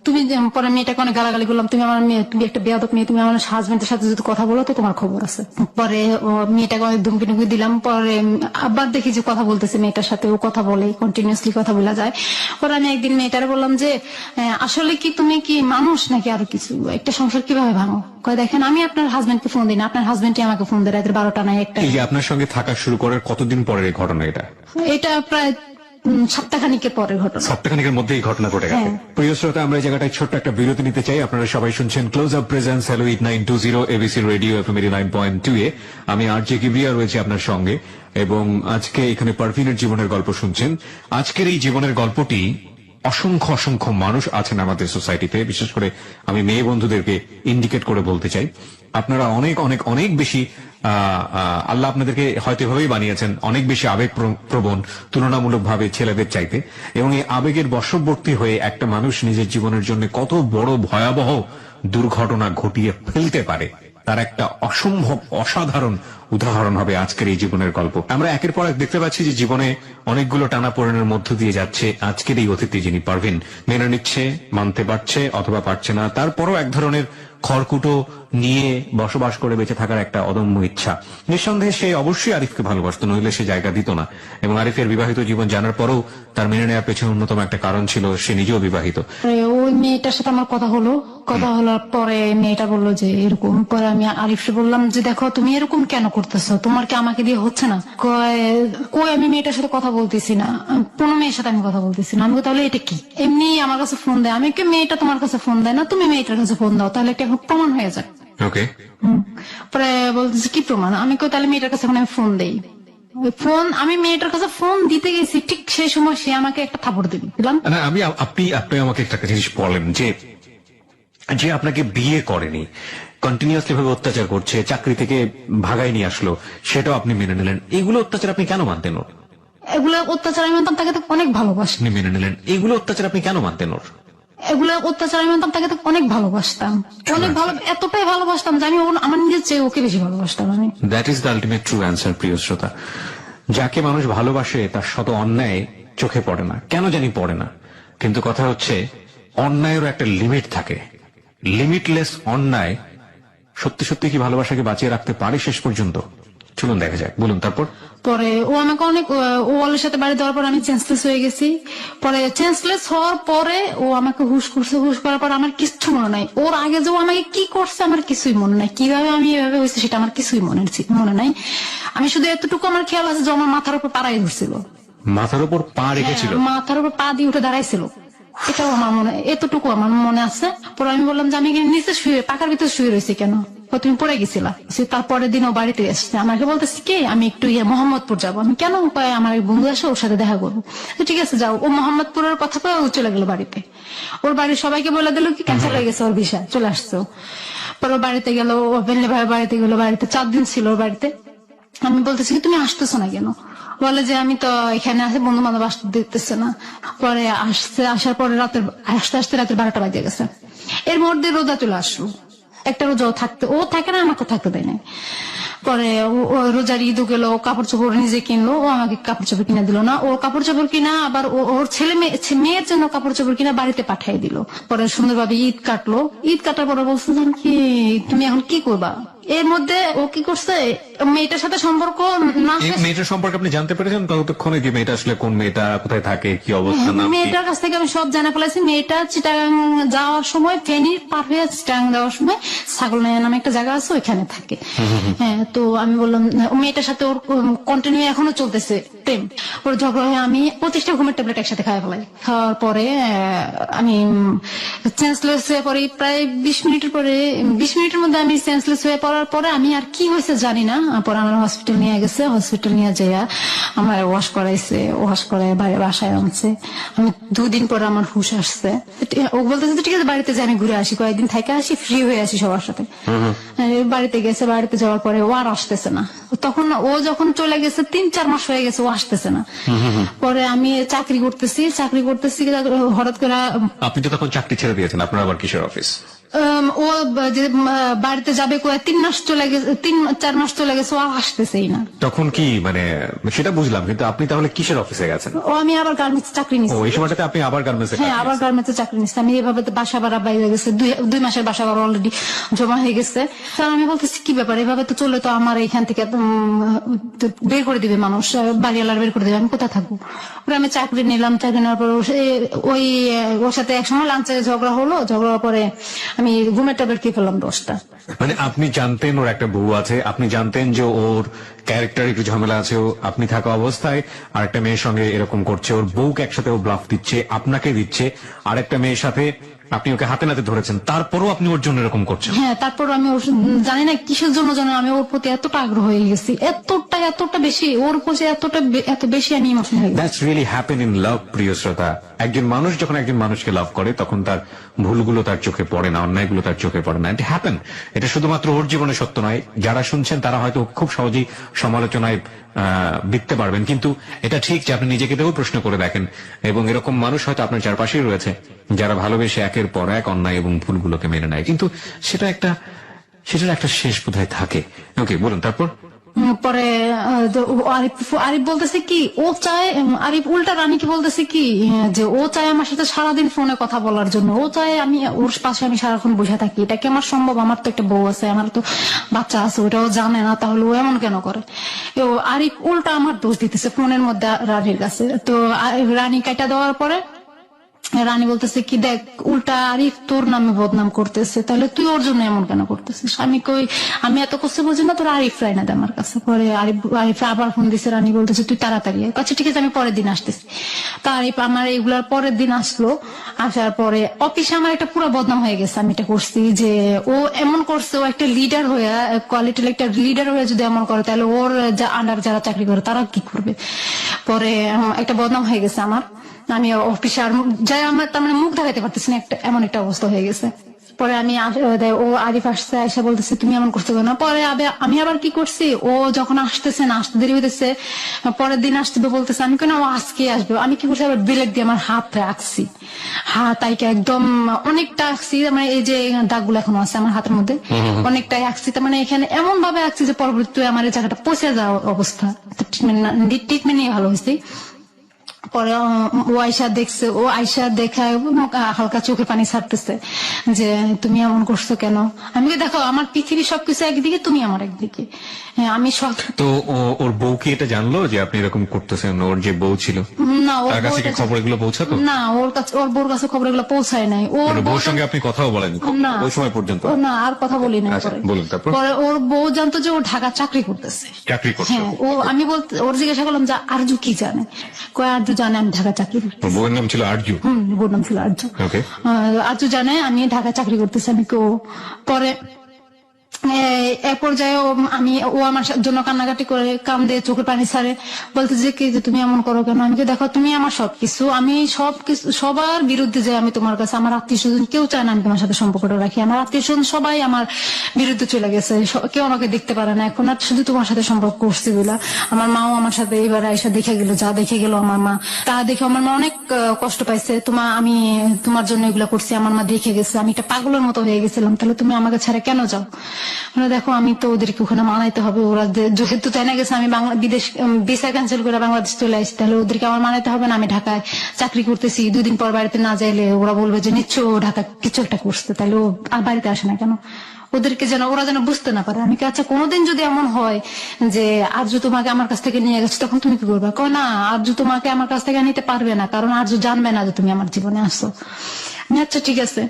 তুমি পরে মেয়েটাকে অনেক গালাগালি করলাম, তুমি আমার মেয়ে, তুমি একটা বেয়াদব মেয়ে, তুমি আমার হাজবেন্ডের সাথে যদি কথা বলো তো তোমার খবর আছে। পরে মেয়েটাকে অনেক ধুমকি টুমকি দিলাম। পরে আবার দেখি যে কথা বলতেছে মেয়েটার সাথে, ও কথা বলে, কন্টিনিউসলি কথা বলা যায়। পরে আমি একদিন মেয়েটারে বললাম যে আসলে কি তুমি কি মানুষ নাকি আরো কিছু? একটা সংসার কিভাবে ভাঙো? কয় দেখেন, আমি আপনার হাজবেন্ডকে ফোন দিই না, আপনার হাজবেন্ডই আমাকে ফোন দেয় রাতের 12টা নাই 1টা। আপনার সঙ্গে থাকা শুরু করার কতদিন পরের ঘটনা এটা? এটা প্রায় সপ্তাহখানিকের পরের ঘটনা। সপ্তাহখানিকের মধ্যে এই ঘটনা ঘটে গেছে। প্রিয় শ্রোতা, আমরা এই জায়গাটায় ছোট্ট একটা বিরতি নিতে চাই। আপনারা সবাই শুনছেন close up presence hello 8920 ABC radio FM 89.2 এ। আমি আরজে কিবরিয়া রয়েছে আপনার সঙ্গে, এবং আজকে এখানে পারভিনের জীবনের গল্প শুনছেন। আজকের এই জীবনের গল্পটি অসংখ্য অসংখ্য মানুষ আছেন আমাদের সোসাইটিতে, বিশেষ করে আমি মেয়ে বন্ধুদেরকে ইন্ডিকেট করে বলতে চাই, আপনারা অনেক অনেক অনেক বেশি আল্লাহ আপনাদেরকে হয়তো এভাবেই বানিয়েছেন, অনেক বেশি আবেগ প্রবণ তুলনামূলকভাবে ছেলেদের চাইতে। এবং এই আবেগের বশবর্তী হয়ে একটা মানুষ নিজের জীবনের জন্য কত বড় ভয়াবহ দুর্ঘটনা ঘটিয়ে ফেলতে পারে, তার একটা অসম্ভব অসাধারণ উদাহরণ হবে আজকের এই জীবনের গল্প। আমরা একের পর এক দেখতে পাচ্ছি যে জীবনে অনেকগুলো টানাপোড়েনের মধ্য দিয়ে যাচ্ছে আজকের এই অতিথি, যিনি পারভিন। মেনে নিচ্ছে, মানতে পারছে অথবা পারছে না, তারপরও এক ধরনের খড়কুটো নিয়ে বসবাস করে বেঁচে থাকার একটা অদম্য ইচ্ছা। নিঃসন্দেহে সে অবশ্যই আরিফকে ভালোবাসত, নইলে সে জায়গা দিত না। এবং আরিফের বিবাহিত জীবন জানার পরেও তার মেনে নেওয়ার পেছনে অন্যতম একটা কারণ ছিল সে নিজেও বিবাহিত। ওই মেয়েটার সাথে আমার কথা হলোর পরে মেয়েটা বললো যে এরকম। পরে আমি আরিফকে বললাম যে দেখো তুমি এরকম কেন করতেছো, তোমার কি আমাকে দিয়ে হচ্ছে না? কই আমি মেয়েটার সাথে কথা বলতেছি না, কোনো মেয়ের সাথে আমি কথা বলতেছি না। আমি তাহলে এটা কি? এমনি আমার কাছে ফোন দেয়। আমি কি মেয়েটা তোমার কাছে ফোন দেয় না, তুমি মেয়েটার কাছে ফোন দাও, তাহলে এটা এখন প্রমাণ হয়ে যায়। ওকে। পরে বলতেছে কি প্রমাণ? আমি তাহলে মেয়েটার কাছে এখন আমি ফোন দেই। আমি মেয়েটার কাছে ফোন দিতে গেছি, ঠিক সেই সময় সে আমাকে একটা থাপড় দিলাম। আপনি আমাকে একটা জিনিস বলেন, যে আপনাকে বিয়ে করেনি, কন্টিনিউয়াসলি ভাবে অত্যাচার করছে, চাকরি থেকে ভাগাই নিয়ে আসলো, সেটাও আপনি মেনে নিলেন, এগুলো অত্যাচার আপনি কেন মানতেন ওর? এগুলো অত্যাচার আমি মানতাম, তাকে তো অনেক ভালোবাসতাম। আপনি মেনে নিলেন, এগুলো অত্যাচার আপনি কেন মানতেন ওর? এগুলো অত্যাচার আমি মানতাম, তাকে তো অনেক ভালোবাসতাম, অনেক এতটাই ভালোবাসতাম জানি আমার নিজের চেয়ে ওকে বেশি ভালোবাসতাম আমি। That is the ultimate true answer. প্রিয় শ্রোতা, যাকে মানুষ ভালোবাসে তার শত অন্যায় চোখে পড়ে না, কেন জানি পড়ে না, কিন্তু কথা হচ্ছে অন্যায়েরও একটা লিমিট থাকে। লিমিটলেস অন্যায় সত্যি সত্যি কি ভালোবাসাকে বাঁচিয়ে রাখতে পারে শেষ পর্যন্ত? চলুন দেখা যাক। বলুন তারপর। পরে ও আমাকে অনেক, ও ওর সাথে বাড়ি দেওয়ার পর আমি চেঞ্জলেস হয়ে গেছি। পরে চেঞ্জলেস হওয়ার পরে ও আমাকে হুশ করছে, হুশ করার পর আমার কিচ্ছু মনে নাই। ওর আগে যে ও আমাকে কি করছে আমার কিছুই মনে নাই, কিভাবে আমি এভাবে হয়েছে সেটা আমার কিছুই মনে নাই। আমি শুধু এতটুকু আমার খেয়াল আছে যে আমার মাথার উপর পাড়াই ধরছিল, মাথার উপর পা রেখেছিল, মাথার উপর পা দিয়ে উঠে দাঁড়াইছিল, এটাও আমার মনে, এতটুকু আমার মনে আছে। পরে আমি বললাম যে আমি নিচে শুয়ে, পাকার ভিতরে শুয়ে রয়েছি কেন? তুমি পড়ে গেছিলা। তারপরের দিন ও বাড়িতে এসছে, আমাকে বলতেছে কে, আমি একটু মোহাম্মদপুর যাবো। আমি কেন? আমার বন্ধু আসে, ওর সাথে দেখা করবো। ঠিক আছে যাও। ও মোহাম্মদপুরের কথা কয়ে ও চলে গেল বাড়িতে। ওর বাড়ির সবাইকে বলে দিল কি ক্যান্সেল হয়ে গেছে, ওর ভিসা চলে আসছে। পরে ও বাড়িতে গেল, ও বেলে ভাই বাড়িতে গেল, বাড়িতে 4 দিন ছিল ওর বাড়িতে। আমি বলতেছি কি তুমি আসতেছো না কেন? বলে যে আমি তো এখানে আসে বন্ধু বান্ধব আসতে দিতেছে না। পরে আসার পরে আসতে আসতে রাতের 12টা বাজে গেছে। এর মধ্যে রোজা চলে আসলো, একটা রোজা ও থাকে না, আমাকে থাকতে দেয় নাই। পরে ও রোজার ঈদও গেল, কাপড় চোপড় নিজে কিনলো, ও আমাকে কাপড় চোপড় কিনে দিল না। ওর কাপড় চোপড় কিনা আবার ওর ছেলে মেয়ের জন্য কাপড় চোপড় কিনা বাড়িতে পাঠিয়ে দিল। পরে সুন্দরভাবে ঈদ কাটলো। ঈদ কাটার পরে বলছে কি তুমি এখন কি করবা? এর মধ্যে ও কি করছে, মেয়েটার সাথে সম্পর্ক না এই মেয়েটার সম্পর্কে আপনি জানতে পেরেছেন ততক্ষণে যে মেয়েটা আসলে কোন মেয়েটা, কোথায় থাকে, কি অবস্থা, নাম কি? মেয়েটার কাছ থেকে আমি সব জানা ফেলেছি। মেয়েটা চিটাগাং যাওয়ার সময়, ফেনীর পার হয়ে চিটাগাং যাওয়ার সময় ছাগলনাইয়া নামে একটা জায়গা আছে, ওইখানে থাকে। হ্যাঁ, তো আমি বললাম মেয়েটার সাথে ওর কন্টিনিউ এখনো চলতেছে প্রেম। ওর ঝগড়া হয়ে আমি 25টা ঘুমের ট্যাবলেট একসাথে খাওয়া ফেলাই। খাওয়ার পরে আমি সেন্সলেস হয়ে পড়ি। প্রায় 20 মিনিটের মধ্যে আমি সেন্সলেস হয়ে পড়ার পরে আমি আর কি হয়েছে জানি না। পরে আমার হসপিটাল নিয়ে গেছে, হসপিটাল নিয়ে যাইয়া আমার ওয়াশ করাইছে, ওয়াশ করে বাসায় আনছে। আমি 2 দিন পরে আমার হুশ আসছে। ও বলতেছে ঠিক আছে বাড়িতে যাই, আমি ঘুরে আসি, কয়েকদিন থেকে আসি, ফ্রি হয়ে আসি সবার সাথে। বাড়িতে গেছে, বাড়িতে যাওয়ার পরে ও আর আসতেছে না। তখন ও যখন চলে গেছে 3-4 মাস হয়ে গেছে, ও আসতেছে না। পরে আমি চাকরি করতেছি হঠাৎ করে। আপনি তো তখন চাকরি ছেড়ে দিয়েছেন, আপনার আবার কিসের অফিস? ও যে বাড়িতে যাবে 3 মাস চলে গেছে, 3-4 মাস চলে গেছে, ও আসতেছেই না। তখন কি মানে সেটা বুঝলাম, কিন্তু আপনি তাহলে কিসের অফিসে গেছেন? আমি আবার গার্মেন্টস চাকরি নিচ্ছি। এই সময়টাতে আপনি আবার গার্মেন্টসে? হ্যাঁ, আবার গার্মেন্টসে চাকরি নিচ্ছি। আমি এভাবে বাসা ভাড়া বাইরে গেছে, 2 মাসের বাসা ভাড়া অলরেডি জমা হয়ে গেছে। কারণ আমি বলতেছি কি ব্যাপার, এভাবে তো চলে তো আমার এখান থেকে বের করে দিবে মানুষ, বাড়িওয়ালার বের করে দিবে, আমি কোথায় থাকবো? আমি চাকরি নিলাম। চাকরি নেওয়ার পর ওর সাথে একসময় লাঞ্চে ঝগড়া হলো। ঝগড়ার পরে আমি ঘুমের ট্যাবলেট খেয়ে ফেললাম 10টা। মানে আপনি জানতেন ওর একটা বউ আছে, আপনি জানতেন যে ওর ক্যারেক্টার একটু ঝামেলা আছে, আপনি থাকা অবস্থায় আরেকটা মেয়ের সঙ্গে এরকম করছে, ওর বউকে একসাথে ও ব্লাফ দিচ্ছে, আপনাকে দিচ্ছে, আরেকটা মেয়ের সাথে আপনি ওকে হাতে নাতে ধরেছেন, তারপরও আপনি ওর জন্য এরকম করছেন? হ্যাঁ, তারপর আমি জানি না কিসের জন্য জানো আমি ওর প্রতি এতটা আগ্রহ হয়ে গেছি, এতটা বেশি ওর প্রতি এত বেশি আমি ইমোশনাল হয়ে গেছি। That's really happen in love, প্রিয় শ্রোতা। একজন মানুষ যখন একজন মানুষকে লাভ করে তখন তার ভুলগুলো তার চোখে পড়ে না, অন্যায়গুলো তার চোখে পড়ে না। It happen. এটা শুধুমাত্র ওর জীবনে সত্য নয়, যারা শুনছেন তারা হয়তো খুব সহজেই সমালোচনায় বিকতে পারবেন, কিন্তু এটা ঠিক যে আপনি নিজেকে দেখেও প্রশ্ন করে দেখেন, এবং এরকম মানুষ হয়তো আপনার চারপাশেই রয়েছে যারা ভালোবেসে একের পর এক অন্যায় এবং ভুলগুলোকে মেনে নেয়, কিন্তু সেটার একটা শেষ বোধহয় থাকে। ওকে, বলুন তারপর। পরে আরিফ বলতেছে কি ও চায়, আরিফ উল্টা রানীকে বলতেছে কি যে ও চায় আমার সাথে সারাদিন ফোনে কথা বলার জন্য, ও চায় আমি ওর পাশে আমি সারাক্ষণ বসে থাকি। এটা কি আমার সম্ভব? আমার তো একটা বউ আছে, আমার তো বাচ্চা আছে, ওটাও জানে না, তাহলে ও এমন কেন করে? আরিফ উল্টা আমার দোষ দিতেছে ফোনের মধ্যে রানীর কাছে। তো রানী কাটা দেওয়ার পরে রানী বলতেছে কি দেখ উল্টা আরিফ তোর নামে বদনাম করতেছে, তাহলে তুই ওর জন্য এমন কেন করতেছিস? আমি এত কষ্ট বুঝি না, তোর আরিফ রায় না দে আমার কাছে। পরে আরিফ আবার ফোন দিছে, রানী বলতেছে তুই তাড়াতাড়ি আচ্ছা ঠিক আছে আমি পরের দিন আসতেছি। তো আরিফ আমার এইগুলার পরের দিন আসলো। আসার পরে অফিসে আমার একটা পুরো বদনাম হয়ে গেছে, আমি এটা করছি যে ও এমন করছে, ও একটা লিডার হয়ে, কোয়ালিটির একটা লিডার হয়ে যদি এমন করে তাহলে ওর আন্ডার যারা চাকরি করে তারা কি করবে? পরে একটা বদনাম হয়ে গেছে আমার। আমি অফিসে আর যাই আমার তার মানে মুখ দেখাতে পারতেছি না, এমন একটা অবস্থা হয়ে গেছে। পরে ও আরিফ আসছে, আয়সা বলতেছে তুমি এমন করতে পারো না। পরে আমি আবার কি করছি, ও যখন আসতেছে না, আসতে দেরি হইতেছে, পরের দিন আসতে বলতেছে, আমি কেন ও আজকে আসবে, আমি কি করছি আবার ব্লেড দিয়ে আমার হাত রাখছি, হাত আইকে একদম অনেকটা আঁকছি, মানে এই যে দাগগুলো এখনো আছে আমার হাতের মধ্যে অনেকটাই আঁকছি, তার মানে এখানে এমন ভাবে আঁকছি যে পরবর্তী আমার এই জায়গাটা পচে যাওয়ার অবস্থা। ট্রিটমেন্ট নিয়ে ভালো হয়েছে। পরে ও আয়সা দেখছে, ও আয়সা দেখায় হালকা চোখে পানি ছাড়তেছে যে তুমি এমন করছো কেন? আমি দেখো আমার পৃথিবী সবকিছু একদিকে, তুমি আমার একদিকে। হ্যাঁ, আমি সব। তো ওর বউ কি এটা জানলো যে আপনি এরকম করতেছেন? ওর যে বউ ছিল না, তার কাছে কি খবর এগুলো পৌঁছাতো? না, ওর বউর কাছে খবর এগুলো পৌঁছায় নাই। ওর বউর সঙ্গে আপনি কথাও বলেন না ওই সময় পর্যন্ত? না, আর কথা বলি না। বলুন তারপর। পরে ওর বউ জানতো যে ও ঢাকা চাকরি করতেছে। চাকরি করছে? হ্যাঁ, আমি ওর জিজ্ঞাসা করলাম যে আরজু কি জানে? কয় আরজু জানে আমি ঢাকা চাকরি করতেছি। বউয়ের নাম ছিল আরজু? বউর নাম ছিল আরজু। আরজু জানে আমি ঢাকা চাকরি করতেছি। আমি পরে এক পর্যায়ে ও আমার জন্য কান্নাকাটি করে, কান্দে, চোখের পানি ছাড়ে, বলতে যে কি যে তুমি এমন করো কেন? আমি কি দেখো তুমি আমার সবকিছু, আমি সবকিছু সবার বিরুদ্ধে যে আমি তোমার কাছে, আমার আত্মীয় স্বজন কেউ চায় না আমি তোমার সাথে সম্পর্কটা রাখি, আমার আত্মীয় স্বজন সবাই আমার বিরুদ্ধে চলে গেছে, কেউ আমাকে দেখতে পারে না এখন, আর শুধু তোমার সাথে সম্পর্ক করছি বলে। আমার মাও আমার সাথে এবার এসে দেখে গেল, যা দেখে গেল আমার মা, তা দেখে আমার মা অনেক কষ্ট পাইছে। আমি তোমার জন্য এগুলো করছি, আমার মা দেখে গেছে আমি একটা পাগলের মতো হয়ে গেছিলাম, তাহলে তুমি আমাকে ছাড়া কেন যাও? মানে দেখো আমি তো ওদেরকে ওখানে মানাইতে হবে, ওরা যেহেতু তাই না গেছে, আমি বিদেশ ভিসা ক্যান্সেল করে বাংলাদেশ চলে আসছি, তাহলে ওদেরকে আমার মানাইতে হবে না? আমি ঢাকায় চাকরি করতেছি, 2 দিন পর বাড়িতে না যাইলে ওরা বলবে যে নিশ্চয় ও ঢাকা কিছু একটা করছে, তাহলে ও আর বাড়িতে আসে না কেন? ওদেরকে যেন ওরা যেন বুঝতে না পারে। আমি কি আচ্ছা কোনোদিন যদি এমন হয় যে আরজু তোমাকে আমার কাছ থেকে নিয়ে গেছে, তখন তুমি কি করবে? কয় না, আরজু তোমাকে আমার কাছ থেকে নিতে পারবে না, কারণ আরজু জানবে না যে তুমি আমার জীবনে আসছো। আচ্ছা ঠিক আছে।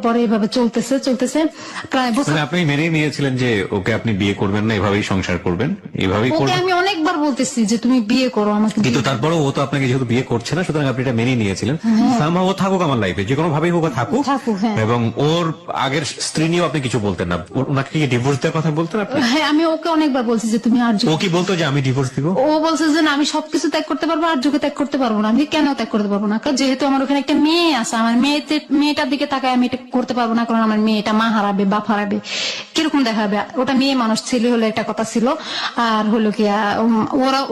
পরে এইভাবে চলতেছে প্রায় বছর। মানে আপনি মেনে নিয়েছিলেন যে ওকে আপনি বিয়ে করবেন না, এভাবেই সংসার করবেন, এভাবেই ওকে করবেন? আমি অনেকবার বলতেছি যে তুমি বিয়ে করো আমাকে। কিন্তু তারপরেও ও তো আপনাকে যেহেতু বিয়ে করছে না, সুতরাং আপনি এটা মেনে নিয়েছিলেন। সামহাও ও থাকুক আমার লাইফে, যে কোনো ভাবেই হোক ও থাকুক। হ্যাঁ। এবং ওর আগের স্ত্রী নিয়েও আপনি কিছু বলতেন না, ওনাকে কি ডিভোর্স দেওয়ার কথা বলতেন আপনি? হ্যাঁ, আমি ওকে অনেকবার বলছি যে তুমি আরজু। ও কি বলতো যে আমি ডিভোর্স দিব? ও বলছে যে না, আমি সবকিছু ত্যাগ করতে পারবো, আরজুকে ত্যাগ করতে পারবো না। আমি কেন ত্যাগ করতে পারবো না? কারণ যেহেতু আমার ওখানে একটা মেয়ে আছে, আমার মেয়েটার দিকে তাকায় আমি এটা করতে পারবো না, কারণ আমার মেয়েটা মা হারাবে, বাপ হারাবে, কিরকম দেখাবে? ওটা মেয়ে মানুষ, ছেলে হলে একটা কথা ছিল। আর হলো কি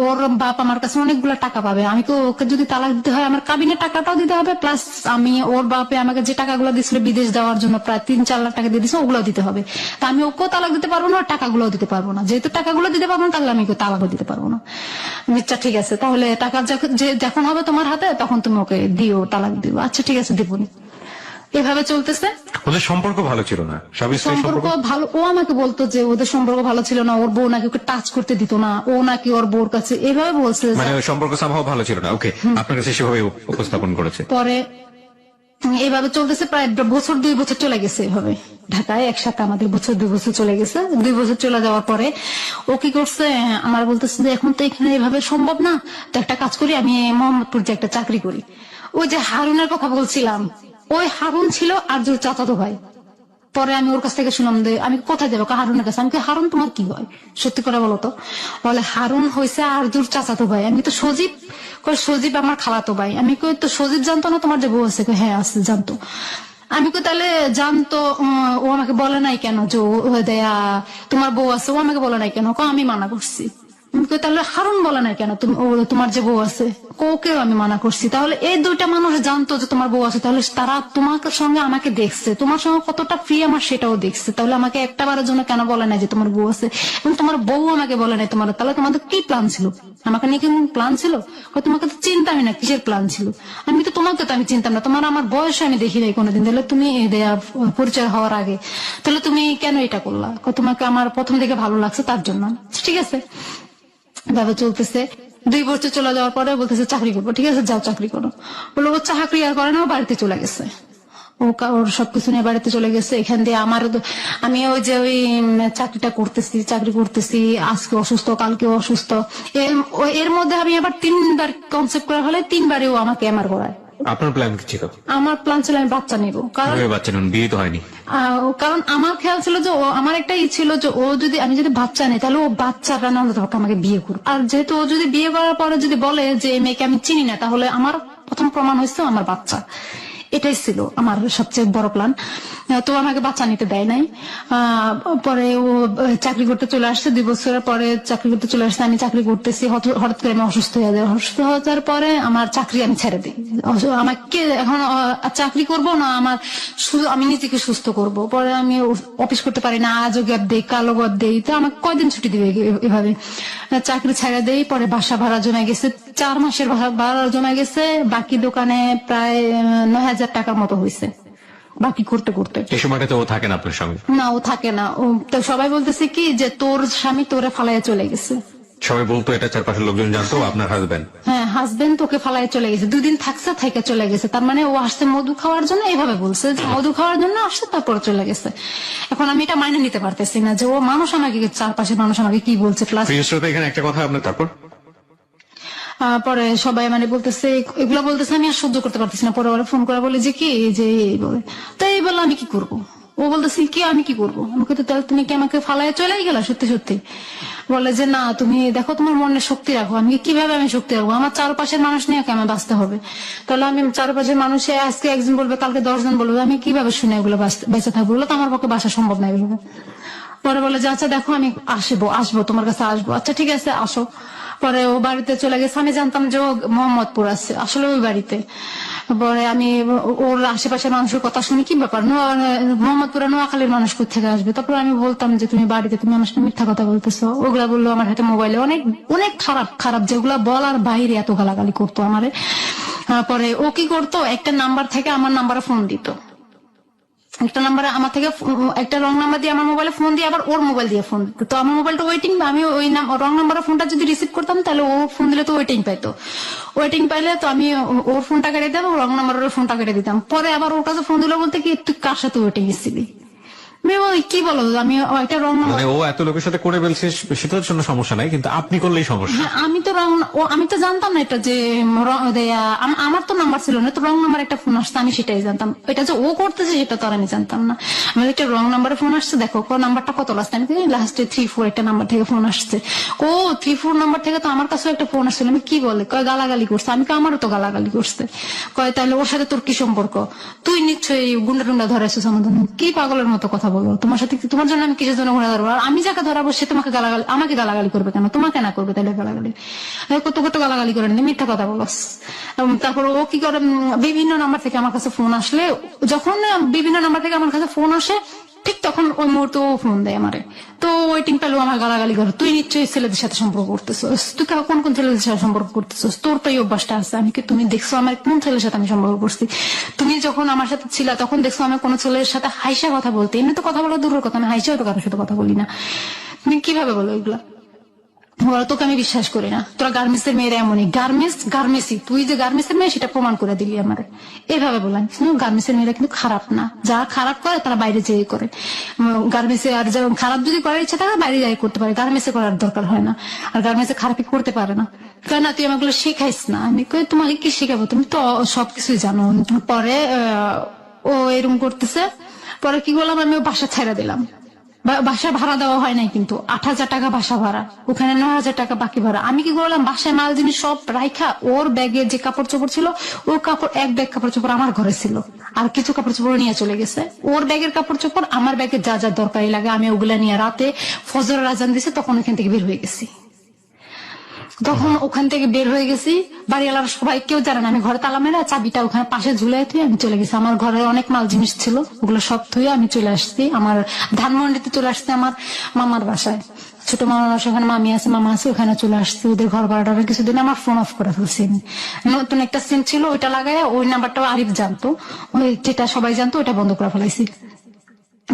ওর বাপ আমার কাছে অনেকগুলো টাকা পাবে, আমি তো ওকে যদি তালাক দিতে হয় আমার কাবিনের টাকাটাও দিতে হবে, প্লাস আমি ওর বাপে আমাকে যে টাকাগুলো দিচ্ছিল বিদেশ যাওয়ার জন্য, প্রায় 3-4 লাখ টাকা দিয়ে দিচ্ছে, ওগুলো দিতে হবে। তা আমি ওকেও তালাক দিতে পারবো না, টাকাগুলো দিতে পারবো না। যেহেতু টাকাগুলো দিতে পারবো না, তাহলে আমি ওকে তালাকও দিতে পারবো না। আচ্ছা ঠিক আছে, তাহলে টাকা যখন হবে তোমার হাতে তখন তুমি ওকে দিও, তালাক দিও। আচ্ছা ঠিক আছে, দেবনি। এভাবে চলতেছে। ওদের সম্পর্ক ভালো ছিল না, স্বামী স্ত্রীর সম্পর্ক ভালো, ও আমাকে বলতো যে ওদের সম্পর্ক ভালো ছিল না, ওর বউ নাকি ওকে টাচ করতে দিত না, ও নাকি ওর বউর কাছে এভাবে বলছে। মানে সম্পর্ক সামহাও ভালো ছিল না। ওকে, আপনার কাছে সেভাবে উপস্থাপন করেছে। পরে এইভাবে চলতেছে, প্রায় 2 বছর চলে গেছে এভাবে ঢাকায় একসাথে, আমাদের 2 বছর চলে গেছে। 2 বছর চলে যাওয়ার পরে ও কি করছে, আমার বলতেছে যে এখন তো এখানে এভাবে সম্ভব না, তো একটা কাজ করি, আমি মোহাম্মদপুর যে একটা চাকরি করি। ওই যে হারুনের কথা বলছিলাম, ওই হারুন ছিল আরজুর চাচাতো ভাই। পরে আমি ওর কাছ থেকে শুনলাম যে আমি কোথায় যাবো, হারুনের কাছে। আমি কি হারুন তোমার কি হয়, সত্যি করে বলো তো? বলে হারুন হয়েছে আরজুর চাচাতো ভাই। আমি তো সজীব, সজীব আমার খালাতো ভাই। আমি কই তো সজীব জানতো না তোমার যে বউ আছে? হ্যাঁ আছে, জানতো। আমি কই তাহলে জানতো, ও আমাকে বলে নাই কেন যে দেয়া তোমার বউ আছে? ও আমাকে বলে নাই কেন? আমি মানা করছি। তাহলে হারুন বলে নাই কেন তোমার যে বউ আছে? ওকেও আমি মানা করছি। তাহলে এই 2টা মানুষ জানতো যে তোমার বউ আছে, তাহলে তারা তোমার সঙ্গে আমাকে দেখছে, তোমার সঙ্গে কতটা ফ্রি আমার সেটাও দেখছে, তাহলে আমাকে একটা বারের জন্য কেন বলে নাই যে তোমার বউ আছে? এবং তোমার বউ আমাকে বলে নাই তোমার, তাহলে তোমাদের কি প্ল্যান ছিল? আমাকে নিয়ে কি প্ল্যান ছিল? তোমাকে তো চিন্তামই না, কিসের প্ল্যান ছিল? আমি তো তোমাকে তো আমি চিন্তাম না, তোমার আমার বয়স আমি দেখি নাই কোনোদিন, তাহলে তুমি পরিচয় হওয়ার আগে, তাহলে তুমি কেন এটা করলা? তোমাকে আমার প্রথম থেকে ভালো লাগছে তার জন্য। ঠিক আছে, ভাবে চলতেছে। 2 বছর চলে যাওয়ার পরে বলতেছে চাকরি করবো। ঠিক আছে, যাও চাকরি করো। বললো ও চাকরি আর করে না, ও বাড়িতে চলে গেছে, ওর সবকিছু নিয়ে বাড়িতে চলে গেছে। এখান দিয়ে আমি ওই যে ওই চাকরি করতেছি, আজকে অসুস্থ, কালকে অসুস্থ। এর মধ্যে আমি আবার 3বার কনসেপ্ট করা হলে 3বারই ও আমাকে এমআর করায়। আপনার প্ল্যান কি ছিল? আমার প্ল্যান ছিল আমি বাচ্চা নিব, কারণ বাচ্চা নেন, বিয়ে তো হয়নি। কারণ আমার খেয়াল ছিল যে আমার একটা ই ছিল যে আমি যদি বাচ্চা নেই, তাহলে ও বাচ্চাটা না হলে আমাকে বিয়ে করবে। আর যেহেতু ও যদি বিয়ে করার পরে যদি বলে যে এই মেয়েকে আমি চিনি না, তাহলে আমার প্রথম প্রমাণ হয়েছে আমার বাচ্চা। এটাই ছিল আমার সবচেয়ে বড় প্ল্যান। তো আমাকে বাচ্চা নিতে দেয় নাই। পরে ও চাকরি করতে চলে আসছে, 2 বছরের পরে চাকরি করতে চলে আসছে। আমি চাকরি করতেছি, হঠাৎ করে আমি অসুস্থ হয়ে যাই। অসুস্থ হয়ে যাওয়ার পরে আমার চাকরি আমি ছেড়ে দিই। আমাকে এখন চাকরি করব না, আমি নিজেকে সুস্থ করব। পরে আমি অফিস করতে পারি না, আজও গ্যাপ দেই, কালো গ্যাপ দেই, তো আমাকে কয়দিন ছুটি দিবে? এভাবে চাকরি ছেড়ে দেই। পরে বাসা ভাড়া জমা গেছে, 4 মাসের ভাড়া জমা গেছে। বাকি দোকানে প্রায় 9,000 টাকার মতো হয়েছে বাকি করতে করতে। এই সময়টা তো ও থাকে না আপনার সঙ্গে? না, ও থাকে না। তো সবাই বলতেছে কি যে তোর স্বামী তোরে ফালাইয়া চলে গেছে। সবাই বলতো এটা, চারপাশের লোকজন জানতো আপনার হাজবেন্ড? হ্যাঁ, হাজবেন্ড তোকে ফালাইয়া চলে গেছে, 2 দিন থাকছে, থেকে চলে গেছে। তার মানে ও আসছে মধু খাওয়ার জন্য, এইভাবে বলছে যে মধু খাওয়ার জন্য আসছে, তারপরে চলে গেছে। এখন আমি এটা মাইনে নিতে পারতেছি না যে ও মানুষ আমাকে, চারপাশের মানুষ আমাকে কি বলছে। প্লাস এখানে একটা কথা আপনার, তারপর পরে সবাই মানে বলতেছে, এগুলো বলতেছে, আমি আর সহ্য করতে পারতেছি না। পরে ওরা ফোন করে বলে যে কি যে এই বলে, তো এই বললো আমি কি করবো? ও বলতেছি কি আমি কি করবো, আমাকে তো তাহলে তুমি কি আমাকে ফালায় চলেই গেলা সত্যি সত্যি। বলে যে না তুমি দেখো তোমার মনে শক্তি রাখো। আমি কিভাবে আমি শক্তি রাখবো, আমার চারপাশের মানুষ নিয়ে আমার বাঁচতে হবে। তাহলে আমি চারপাশের মানুষে আজকে একজন বলবে কালকে 10 জন বলবে, আমি কিভাবে শুনে এগুলো বেঁচে থাকবো, বলে তো আমার পক্ষে বাসা সম্ভব না এগুলো। পরে বলে যে আচ্ছা দেখো আমি আসবো তোমার কাছে আসবো, আচ্ছা ঠিক আছে আসো। পরে ও বাড়িতে চলে গেছে, আমি জানতাম যে ও মোহাম্মদপুর আছে আসলে ওই বাড়িতে। পরে আমি ওর আশেপাশের মানুষের কথা শুনি কি ব্যাপার মোহাম্মদপুরে নোয়াখালীর মানুষ কোথেকে আসবে। তারপর আমি বলতাম যে তুমি বাড়িতে তুমি আমার সাথে মিথ্যা কথা বলতেছো। ওগুলা বললো আমার হাতে মোবাইলে অনেক অনেক খারাপ খারাপ যেগুলা বলার বাইরে এত গালাগালি করতো আমারে। পরে ও কি করতো, একটা নাম্বার থেকে আমার নাম্বারে ফোন দিত, একটা নাম্বারে আমার থেকে একটা রং নাম্বার দিয়ে আমার মোবাইলে ফোন দিয়ে আবার ওর মোবাইল দিয়ে ফোন দিত। তো আমার মোবাইলটা ওয়েটিং, আমি ওই রং নাম্বারের ফোনটা যদি রিসিভ করতাম তাহলে ও ফোন দিলে তো ওয়েটিং পাইতো, ওয়েটিং পাইলে তো আমি ওর ফোনটা কেটে দিতাম, রং নাম্বারের ফোনটা কেটে দিতাম। পরে আবার ওর কাছে ফোন দিল বলতে কি তুই কার সাথে ওয়েটিং এসেছিলি, কি বলো আমি একটা রং নাম্বার। মানে ও এত লোকের সাথে করে ফেলছে সেটার জন্য সমস্যা নাই, কিন্তু আপনি করলেই সমস্যা। হ্যাঁ, আমি তো জানতাম না এটা যে আমার তো নাম্বার ছিল না, তো রং নাম্বার একটা ফোন আসছে আমি সেটাই জানতাম। এটা যে ও করতেছে সেটা তো আর আমি জানতাম না। আমার একটা রং নাম্বারে ফোন আসছে, দেখো নাম্বারটা কত লাস্ট, আমি লাস্টে 3-4 একটা নাম্বার থেকে ফোন আসছে। ও 3-4 নাম্বার থেকে তো আমার কাছেও একটা ফোন আসছিল। আমি কি বলে কয় গালাগালি করছে, আমি আমারও তো গালাগালি করছে। কয় তাহলে ওর সাথে তোর কি সম্পর্ক, তুই নিশ্চয়ই গুন্ডা টুন্ডা ধরেছিস আমাদের। কি পাগলের মতো কথা বলো, তোমার সাথে তোমার জন্য আমি কিসের জন্য গুণা ধরবো, আর আমি যাকে ধরাবো সে তোমাকে আমাকে গালাগালি করবে কেন, তোমাকে না করবে তাহলে গালাগালি, কত কত গালাগালি করে নিলে মিথ্যা কথা বলো। তারপর ও কি করে, বিভিন্ন নাম্বার থেকে আমার কাছে ফোন আসলে, যখন বিভিন্ন নাম্বার থেকে আমার কাছে ফোন আসে ঠিক তখন ওই মুহূর্তে ও ফোন দেয় আমারে। তো ওয়েটিং পেলেও আমার গালাগালি করে, তুই নিশ্চয়ই ছেলেদের সাথে সম্পর্ক করতেছিস, তুই কোন কোন ছেলেদের সাথে সম্পর্ক করতেছিস, তোর তো এই অভ্যাসটা আছে। আমি কি তুমি দেখছো আমার কোন ছেলের সাথে আমি সম্পর্ক করছি, তুমি যখন আমার সাথে ছিল তখন দেখছো আমি কোনো ছেলের সাথে হাইসা কথা বলতে, এমনি তো কথা বলা দূরের কথা, আমি হাইসাও তো কারোর সাথে কথা বলি না। তুমি কিভাবে বলো এগুলা, তোকে আমি বিশ্বাস করি না, তোরা গার্মেন্টস এর মেয়েরা এমনই, গার্মেন্টসই, তুই যে গার্মেন্টস এর মেয়ে সেটা প্রমাণ করে দিলি আমারে, এভাবে বললাম। গার্মেন্টস এর মেয়েরা কিন্তু খারাপ না, যারা খারাপ করে তারা বাইরে যেয়ে করে। গার্মেন্টসে আর যেমন খারাপ যদি করার ইচ্ছা থাকে বাইরে যাই করতে পারে, গার্মেন্টসে করার দরকার হয় না। আর গার্মেন্টসে খারাপই করতে পারে না, কারণ তুই আমাকে শেখাইস না। আমি কই তোমাকে কি শেখাবো, তুমি তো সবকিছুই জানো। পরে ও এরকম করতেছে, পরে কি বললাম, আমি বাসা ছেড়ে দিলাম। বাসা ভাড়া দেওয়া হয় নাই, কিন্তু 8,000 টাকা বাসা ভাড়া, ওখানে 9,000 টাকা বাকি ভাড়া। আমি কি করলাম, বাসায় মাল জিনিস সব রাইখা, ওর ব্যাগে যে কাপড় চোপড় ছিল, ও কাপড় এক ব্যাগ কাপড় চোপড় আমার ঘরে ছিল, আর কিছু কাপড় চোপড় নিয়ে চলে গেছে। ওর ব্যাগের কাপড় চোপড় আমার ব্যাগে যা যা দরকারি লাগে আমি ওগুলা নিয়ে রাতে ফজরের আজান দিছে তখন ওখান থেকে বের হয়ে গেছি। তখন ওখান থেকে বের হয়ে গেছি, বাড়িওয়ালার সবাই কেউ জানে না, আমি ঘরে তালা মেরা চাবিটা ওখানে পাশে ঝুলাই থুয়ে আমি চলে গেছি। আমার ঘরে অনেক মাল জিনিস ছিল, ওগুলো সব থুয়ে আমি চলে আসছি আমার ধানমন্ডিতে চলে আসছি, আমার মামার বাসায়, ছোট মামার বাসায়, ওখানে মামি আছে মামা আছে, ওখানে চলে আসছি। ওদের ঘর ভাড়াটা কিছুদিন আমার ফোন অফ করে ফেলছি। নতুন একটা সিম ছিল, ওইটা লাগাই, ওই নাম্বারটাও আরিফ জানতো, ওই যেটা সবাই জানতো ওইটা বন্ধ করে ফেলাইছি।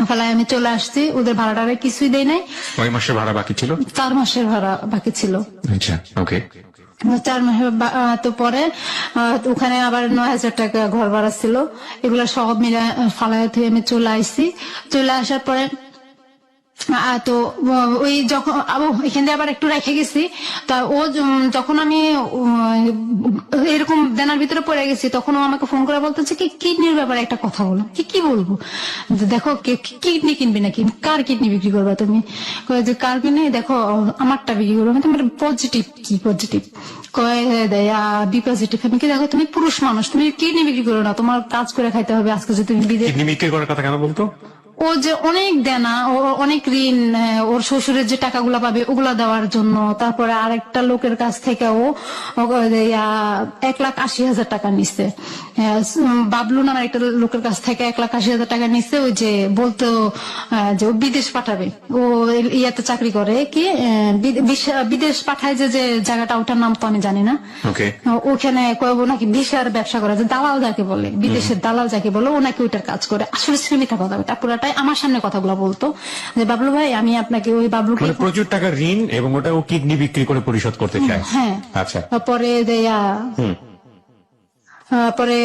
ফেলায় আমি চলে আসছি, ওদের ভাড়াটা কিছুই দেয় নাই। 6 মাসের ভাড়া বাকি ছিল, 4 মাসের ভাড়া বাকি ছিল। আচ্ছা ওকে। 4 মাসের তো পরে ওখানে আবার 9,000 টাকা ঘর ভাড়া ছিল, এগুলো সব মিলে ফালায় থেকে আমি চলে আসছি। চলে আসার পরে তো ওই যখন এখান থেকে আবার একটু রেখে গেছি, তা ও যখন আমি এরকম দেনার ভিতরে পড়ে গেছি তখন ও আমাকে ফোন করে বলতেছে কি কিডনির ব্যাপারে একটা কথা বলো। কি বলবো, দেখো কিডনি কিনবি নাকি, কার কিডনি বিক্রি করবে তুমি, যে কার কিনে দেখো আমারটা বিক্রি করবো। তোমার পজিটিভ কি পজিটিভ, বি পজিটিভ। আমি কি দেখো তুমি পুরুষ মানুষ, তুমি কিডনি বিক্রি করো না, তোমার কাজ করে খাইতে হবে, আজকে যদি তুমি কিডনি বিক্রি করার কথা কেন বলতো, ও যে অনেক দেনা, ও অনেক ঋণ, ওর শ্বশুরের যে টাকাগুলা পাবে ওগুলা দেওয়ার জন্য। তারপরে আরেকটা লোকের কাছ থেকে ও 1,80,000 টাকা নিচ্ছে, বাবলু নামের একটা লোকের কাছ থেকে 1,80,000 টাকা নিচ্ছে, ওই যে বলতো যে ও বিদেশ পাঠাবে, ও ইয়াতে চাকরি করে, কি বিদেশ পাঠায় যে জায়গাটা, ওটার নাম তো আমি জানি না, ওখানে নাকি ভিসার ব্যবসা করে, যে দালাল যাকে বলে, বিদেশের দালাল যাকে বলে, ও নাকি ওইটার কাজ করে। আসলে মিথ্যা কথা, ওটা পুরাটাই আমার সামনে কথাগুলো বলতো যে বাবলু ভাই আমি আপনাকে ওই বাবলুকে প্রচুর টাকা ঋণ এবং ওটা ও কিডনি বিক্রি করে পরিশোধ করতে চায়। হ্যাঁ, আচ্ছা। পরে পরে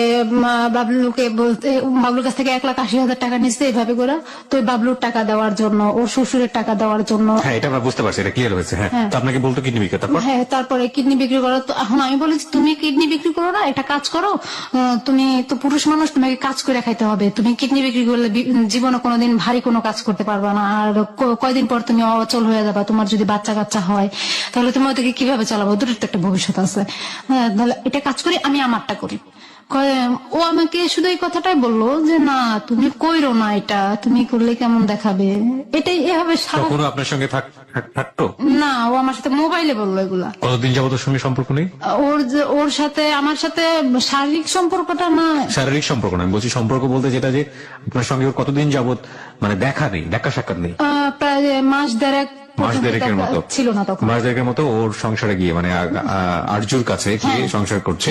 বাবলুকে বলতে, বাবলুর কাছ থেকে 1,80,000 টাকা নিচ্ছে এইভাবে করে। তো ওই বাবলুর টাকা দেওয়ার জন্য, ওর শ্বশুরের টাকা দেওয়ার জন্য। হ্যাঁ, এটা আমরা বুঝতে পারছি, এটা ক্লিয়ার হয়েছে। হ্যাঁ, তো আপনাকে বলতো কিডনি বিক্রি, তারপর? হ্যাঁ, তারপরে কিডনি বিক্রি করো। তো এখন আমি বলি যে, তুমি কিডনি বিক্রি করো না, একটা কাজ করো, তুমি তো পুরুষ মানুষ, তোমাকে কাজ করে খাইতে হবে। তুমি কিডনি বিক্রি করলে জীবনে কোনোদিন ভারী কোনো কাজ করতে পারবা না, আর কয়দিন পর তুমি অচল হয়ে যাবা। তোমার যদি বাচ্চা কাচ্চা হয় তাহলে তুমি ওদেরকে কিভাবে চালাবো? ওদের তো একটা ভবিষ্যৎ আছে। তাহলে এটা কাজ করি, আমি আমারটা করি। ও আমাকে শুধু এই কথাটাই বললো যে, না তুমি কইরো না, এটা তুমি করলে কেমন দেখাবে, এটাই এভাবে কখনো আপনার সঙ্গে থাকতো না। ও আমার সাথে মোবাইলে বললো এগুলা। কতদিন যাবত ওর সঙ্গে সম্পর্ক নেই? ওর সাথে আমার সাথে শারীরিক সম্পর্কটা না। শারীরিক সম্পর্ক না, আমি বলছি সম্পর্ক বলতে যেটা, যে আপনার সঙ্গে ওর কতদিন যাবত মানে দেখা নেই, দেখা সাক্ষাৎ নেই? প্রায় মাস দেড়েক মতো ছিল না তখন। মাস দেড়েকের মতো ওর সংসারে গিয়ে, মানে আরজুর কাছে গিয়ে সংসার করছে।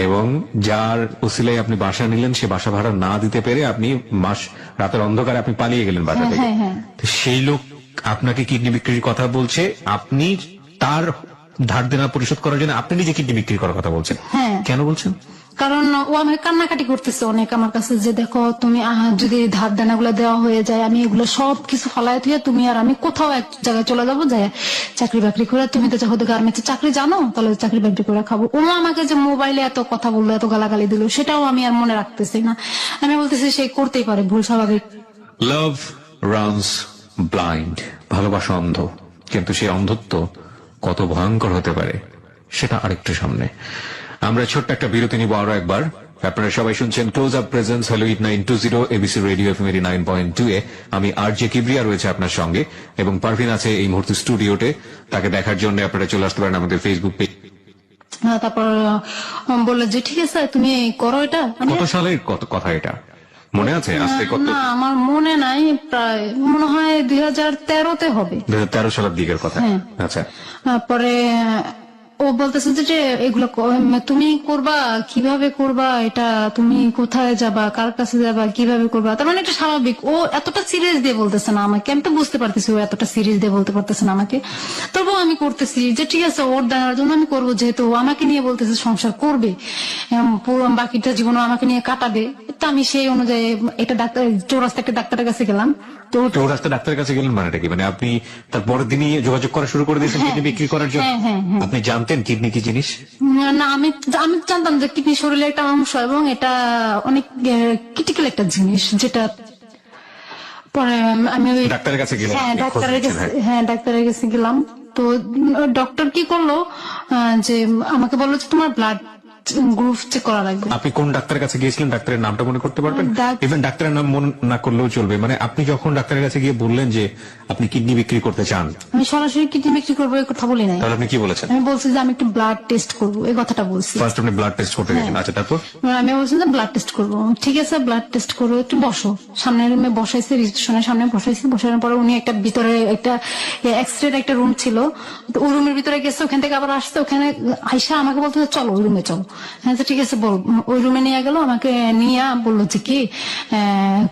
এবং যার উসিলাই আপনি বাসা নিলেন, সে বাসা ভাড়া না দিতে পেরে আপনি রাতের অন্ধকারে আপনি পালিয়ে গেলেন বাসা থেকে। তো সেই লোক আপনাকে কিডনি বিক্রির কথা বলছে, আপনি তার ধার দেনা পরিশোধ করার জন্য আপনি নিজে কিডনি বিক্রি করার কথা বলছেন। কেন বলছেন? কারণ ও আমাকে কান্নাকাটি করতেছে অনেক আমার কাছে, যে দেখো তুমি যদি ধার দেনা গুলো দেওয়া হয়ে যায়, আমি এগুলো সব কিছু ফলায় থুয়ে তুমি আর আমি কোথাও এক জায়গায় চলে যাবো, যায় চাকরি বাকরি করে। তুমি তো যখন গার্মেন্টসে চাকরি জানো, তাহলে চাকরি বাকরি করে খাবো। ও আমাকে যে মোবাইলে এত কথা বললো, এত গালাগালি দিল, সেটাও আমি আর মনে রাখতেছি না। আমি বলতেছি সে করতেই পারে, ভুল স্বাভাবিক। লাভ রানস ব্লাইন্ড, ভালোবাসা অন্ধ, কিন্তু সেই অন্ধত্ব কত ভয়ঙ্কর হতে পারে সেটা আরেকটু সামনে। আমরা ছোট্ট একটা বিরতি নিব আরো একবার। আপনারা সবাই শুনছেন close up presence hello 8920 ABC radio FM 89.2 এ। আমি আরজে কিবরিয়া রয়েছে আপনার সঙ্গে, এবং পারভিন আছে এই মুহূর্তে স্টুডিওতে। তাকে দেখার জন্য আপনারা চলে আসতে পারেন আমাদের ফেসবুক পেজ। তারপর বললো যে ঠিক আছে তুমি করো এটা। কত সালের কথা এটা মনে আছে? আজকে কত? না আমার মনে নাই, প্রায় মনে হয় 2013-তে হবে। 2013 সালের দিকের কথা। আচ্ছা, পরে ও বলতেছে যে এগুলো তুমি করবা, কিভাবে করবা, এটা তুমি কোথায় যাবা, কার কাছে যাবা, কিভাবে করবা। তার মানে এটা স্বাভাবিক। ও এতটা সিরিয়াস দিয়ে বলতেছে না আমাকে, আমি তো বুঝতে পারতেছি ও এতটা সিরিয়াস দিয়ে বলতে পারতেছে না আমাকে। তবুও আমি করতেছি যে ঠিক আছে, ওর দেওয়ার জন্য আমি করবো, যেহেতু ও আমাকে নিয়ে বলতেছে সংসার করবে, পুরো বাকিটা জীবন আমাকে নিয়ে কাটাবে। তো আমি সেই অনুযায়ী এটা চৌরাস্তা একটা ডাক্তারের কাছে গেলাম। তো চৌরাস্তা ডাক্তারের কাছে গেলেন মানেটা কি? মানে আপনি তার পরের দিনই যোগাযোগ করা শুরু করে দিয়েছেন কিডনি বিক্রি করার জন্য? আপনি জানতেন কিডনি কি জিনিস? না, আমি জানতাম যে কিডনি শরীরের একটা অংশ, এবং এটা অনেক ক্রিটিক্যাল একটা জিনিস, যেটা পরে আমি ওই ডাক্তারের কাছে গেলাম। ডাক্তারের কাছে গেলাম। তো ডক্টর কি করলো যে আমাকে বললো যে তোমার ব্লাড গ্রুপ চেক করা লাগবে। আপনি কোন ডাক্তারের কাছে গিয়েছিলেন? ডাক্তারের নামটা মনে করতে পারবেন? ইভেন ডাক্তারের নাম মনে না করলেও চলবে। মানে আপনি যখন ডাক্তারের কাছে গিয়ে বললেন যে আপনি কিডনি বিক্রি করতে চান, আমি সরাসরি কিডনি বিক্রি করবো এই কথা বলি নাই। তাহলে আপনি কি বলেছেন? আমি বলছি যে আমি একটু ব্লাড টেস্ট করবো, এই কথাটা বলছি। ফার্স্ট আপনি ব্লাড টেস্ট করতে গেছেন। আচ্ছা, তারপর? আমি বলছি যে ব্লাড টেস্ট করবো। ঠিক আছে, ব্লাড টেস্ট করবো, একটু বসো। সামনের রুমে বসাইছে, রিসেপশনের সামনে বসাইছে। বসানোর পরে উনি একটা ভিতরে একটা এক্সরে একটা রুম ছিল, ওই রুমের ভিতরে গেছে। ওখান থেকে আবার আসছে, ওখানে আইসা আমাকে বলতে চলো ওই রুমে চলো। হ্যাঁ ঠিক আছে বল। ওই রুমে নিয়ে গেল, আমাকে নিয়ে বললো যে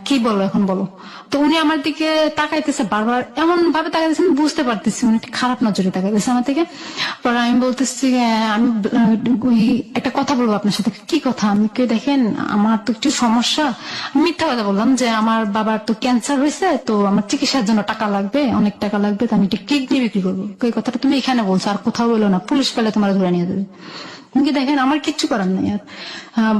কি বলো এখন বলো। তো উনি আমার দিকে তাকাইতেছে বারবার, এমন ভাবে তাকাইতেছে আমি বুঝতে পারতেছি উনি খারাপ নজরে তাকাইতেছে আমার দিকে। পরে আমি বলতেছি আমি একটা কথা বলবো আপনার সাথে। কি কথা? আমি দেখেন আমার তো একটু সমস্যা। মিথ্যা কথা বললাম যে আমার বাবার তো ক্যান্সার হয়েছে, তো আমার চিকিৎসার জন্য টাকা লাগবে, অনেক টাকা লাগবে, তো আমি একটা কিডনি বিক্রি করবো। এই কথাটা তুমি এখানে বলছো, আর কোথাও বলো না, পুলিশ পেলে তোমার ধরে নিয়ে যাবে। দেখেন আমার কিচ্ছু করার নেই। আর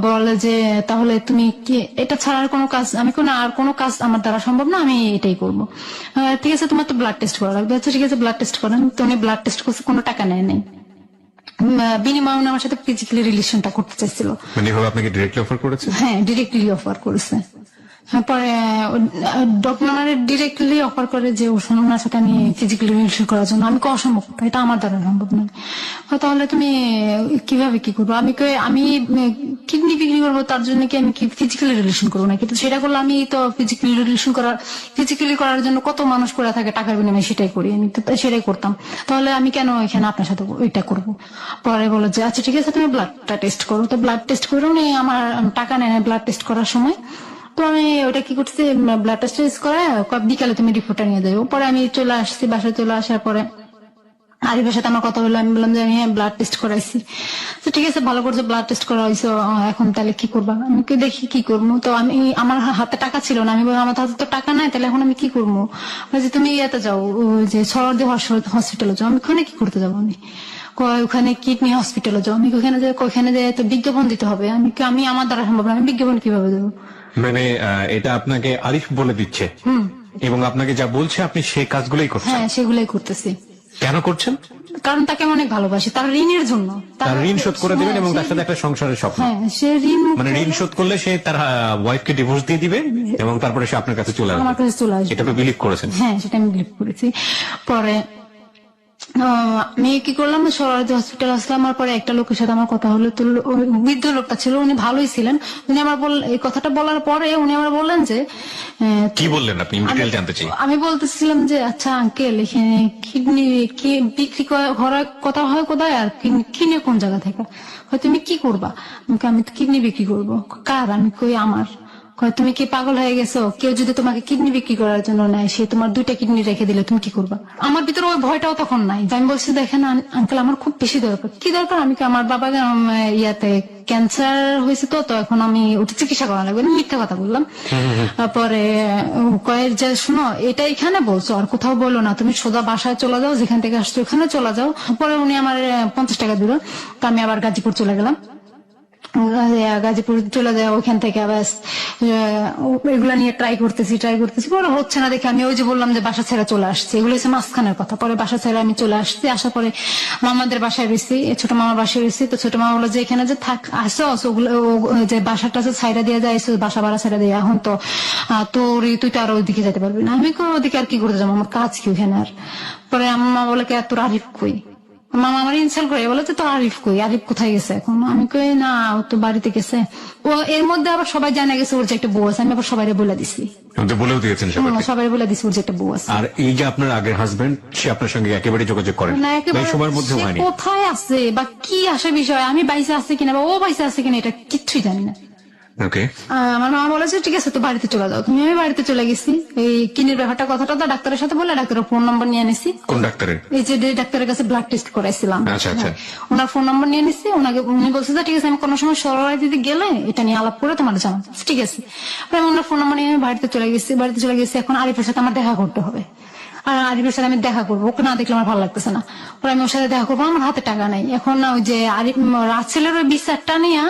বলে যে তাহলে তুমি কি এটা ছাড়া আর কোনো কাজ? আমি আর কোনো কাজ আমার দ্বারা সম্ভব না, আমি এটাই করবো। ঠিক আছে, তোমার তো ব্লাড টেস্ট করা লাগবে। আচ্ছা ঠিক আছে, ব্লাড টেস্ট করেন। তো উনি ব্লাড টেস্ট করছে, কোনো টাকা নেয় নাই। বিনিময়ে উনি আমার সাথে ফিজিক্যালি রিলেশনটা করতে চাইছিল। মানে আপনাকে ডিরেক্টলি অফার করেছে? হ্যাঁ, ডিরেক্টলি অফার করেছে। পরে ডক্টর ডিরেক্টলি অফার করে যে ওনার সাথে আমি ফিজিক্যালি রিলেশন করার জন্য। আমি অসম্ভব, এটা আমার দ্বারা সম্ভব নয়। তাহলে তুমি কিভাবে কি করবো? আমি কিডনি বিক্রি করবো, তার জন্য কি আমি ফিজিক্যালি রিলেশন করবো না? কিন্তু সেটা করলে আমি তো ফিজিক্যালি করার জন্য কত মানুষ করে থাকে টাকার বিনিময়ে, সেটাই করি। আমি তো সেটাই করতাম। তাহলে আমি কেন এখানে আপনার সাথে ওইটা করবো? পরে বলো যে আচ্ছা ঠিক আছে, তুমি ব্লাডটা টেস্ট করো। তো ব্লাড টেস্ট করে উনি আমার টাকা নেয় না ব্লাড টেস্ট করার সময়। তো আমি ওটা কি করছি, ব্লাড টেস্ট করে বিকালে তুমি রিপোর্টটা নিয়ে যাবো। পরে আমি চলে আসছি, বাসায় চলে আসার পরে আরিফের সাথে আমার কথা হলো, আমি বললাম যে আমি ব্লাড টেস্ট করাইছি। তো ঠিক আছে, ভালো করছো, ব্লাড টেস্ট করা হয়েছে, এখন তাহলে কি করবা? আমি কি দেখি কি করবো। তো আমি, আমার হাতে টাকা ছিল না, আমি বললাম আমার হাতে তো টাকা নাই, তাহলে এখন আমি কি করবো? যে তুমি ইয়েতে যাও, ওই যে সরদি হসপিটালে যাও। আমি ওখানে কি করতে যাবো? আমি কয় ওখানে কিডনি হসপিটালে যাও। আমি ওখানে যাই, ওখানে যাই তো বিজ্ঞাপন দিতে হবে। আমি আমার দ্বারা সম্ভব না, আমি বিজ্ঞাপন কিভাবে দেবো? মানে এটা আপনাকে আরিফ বলে দিচ্ছে এবং আপনাকে যা বলছে আপনি সেই কাজগুলোই করছেন? হ্যাঁ, সেগুলাই করতেছি। কেন করছেন? কারণ তাকে আমি অনেক ভালোবাসি, তার ঋণের জন্য। তার ঋণ শোধ করে দেবেন এবং তার সাথে একটা সংসারের স্বপ্ন। হ্যাঁ, সে ঋণ মানে ঋণ শোধ করলে সে তার ওয়াইফকে ডিভোর্স দিয়ে দিবে এবং তারপরে সে আপনার কাছে চলে আমার আসবে। কাছে চলে আসবে। এটা আপনি বিলিভ করেছেন? হ্যাঁ, সেটা আমি বিলিভ করেছি। পরে আমি কি করলাম, সরারদি হসপিটাল আসলাম। আমার পরে একটা লোকের সাথে আমার কথা হলো। তো ওই বৃদ্ধ লোকটা ছিল, উনি ভালোই ছিলেন। উনি আমার এই কথাটা বলার পরে উনি আমার বললেন যে কি বললেন আপনি? ডিটেইল জানতে চাই। আমি বলতেছিলাম যে আচ্ছা আঙ্কেল, এখানে কিডনি বিক্রি করার কথা হয় কোথায়, আর কিনে কোন জায়গা থেকে হয়, তুমি কি করবা? আমি তো কিডনি বিক্রি করবো। কার? আমি কই আমার। কয় তুমি কি পাগল হয়ে গেছো? কেউ যদি তোমাকে কিডনি বিক্রি করার জন্য নেয়, সে তোমার 2টা কিডনি রেখে দিলে তুমি কি করবা? আমার ভিতরে ওই ভয়টাও তখন নাই। আমি বলছি দেখেন আঙ্কেল, আমার খুব বেশি দরকার। কি দরকার? আমি আমার বাবাকে ইয়াতে ক্যান্সার হয়েছে, তো এখন আমি ওটা চিকিৎসা করা লাগবে। আমি মিথ্যা কথা বললাম। তারপরে কয়েক যে শুনো, এটা এখানে বলছো, আর কোথাও বলো না, তুমি সোজা বাসায় চলে যাও, যেখান থেকে আসছো ওখানে চলে যাও। পরে উনি আমার 50 টাকা দিল। তো আমি আবার গাজীপুর চলে গেলাম। গাজীপুর চলে যায়, ওইখান থেকে আবার এগুলা নিয়ে ট্রাই করতেছি পরে হচ্ছে না দেখে আমি ওই যে বললাম যে বাসা ছেড়ে চলে আসছি। এগুলো হচ্ছে মাঝখানের কথা। পরে বাসা ছেড়ে আমি চলে আসছি। আসার পরে মামাদের বাসায় রয়েছি, ছোট মামার বাসায় রয়েছি। তো ছোট মামা বললো যে এখানে যে থাক আসো, ওগুলো যে বাসাটা ছাইড়া দিয়ে যায়, বাসা ভাড়া ছেড়ে দিয়ে এখন তো তুই তো আর ওইদিকে যেতে পারবি না। আমি ওদিকে আর কি করতে যাবো, আমার কাজ কি ওখানে আর। পরে আম্মা বলে কে তোর আরিফ কই? মামা আমার ইনসাল্ট করে বলে যে তো আরিফ কই, আরিফ কোথায় গেছে এখন? আমি কই না, ও তো বাড়িতে গেছে। ও এর মধ্যে আবার সবাই জানা গেছে ওর যে একটা বউ আছে। আমি আবার সবাই বলে দিছি, বলেও দিয়েছেন সবাইকে? সবাই বলে দিছি ওর যে একটা বউ আছে। আর এই যে আপনার আগের হাজবেন্ড, সে আপনার সঙ্গে একেবারে যোগাযোগ করেন না, একেবারে এই সময়ের মধ্যে সে হয়নি? কোথায় আছে বা কি আসে বিষয়, আমি বাইসে আছে কিনা বা ও বাইসে আছে কিনা, এটা কিচ্ছুই জানি না। ওকে। আমার মামা বলেছে ঠিক আছে তো বাড়িতে চলে যাও তুমি। আমি বাড়িতে চলে গেছি। এই কিডনির ব্যাপারটা কথাটা তো ডাক্তারের সাথে বলে, ডাক্তারের ফোন নম্বর নিয়ে নিছি। কোন ডাক্তারের? এই যে ডাক্তারের কাছে ব্লাড টেস্ট করাইছিলাম। আচ্ছা আচ্ছা। ওনার ফোন নম্বর নিয়ে নিছি। উনি বলছে যে ঠিক আছে, আমি কোনো সময় সরাই দিতে গেলে এটা নিয়ে আলাপ করে তোমার জানাবো। ঠিক আছে। আমি ওনার ফোন নম্বর নিয়ে আমি বাড়িতে চলে গেছি। এখন আরিফের সাথে আমার দেখা করতে হবে। আর আরিফের সাথে আমি দেখা করবো, ওকে না দেখলে আমার ভালো লাগতেছে না। পরে আমি ওর সাথে দেখা করবো, আমার হাতে টাকা নাই। এখন না ওই যে আরিফ রাসেলের ওই বিচারটা নিয়ে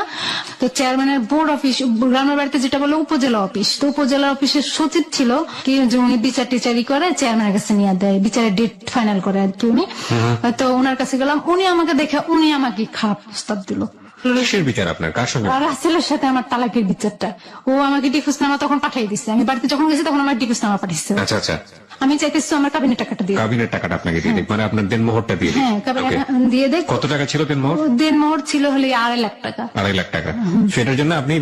তো চেয়ারম্যানের বোর্ড অফিস, গ্রামের বাড়িতে যেটা বলে উপজেলা অফিস, তো উপজেলা অফিসের সচিব ছিল কি, যে উনি বিচার টিচারি করে চেয়ারম্যানের কাছে নিয়ে দেয়, বিচারের ডেট ফাইনাল করে আর কি উনি। তো ওনার কাছে গেলাম, উনি আমাকে দেখে উনি আমাকে খারাপ প্রস্তাব দিল। কিসের বিচার আপনার? কার সঙ্গে? রাসেলের সাথে আমার তালাকের বিচারটা। ও আমাকে ডিভোর্সনামা তখন পাঠিয়ে দিচ্ছে। আমি বাড়িতে যখন গেছি তখন আমার ডিভোর্সনামা পাঠিয়েছে। আচ্ছা আচ্ছা। আমি চাইতেছি আমার কাবিনের টাকাটা দিয়ে। কাবিনের টাকাটা আপনাকে দিয়ে দিই, মানে আপনার দেনমোহরটা দিয়ে দিই? হ্যাঁ, কাবিনের দিয়ে দেয়। কত টাকা ছিল দেনমোহর? দেনমোহর ছিল হলে 2.5 লাখ টাকা। 2.5 লাখ টাকা। সেটার জন্য আপনি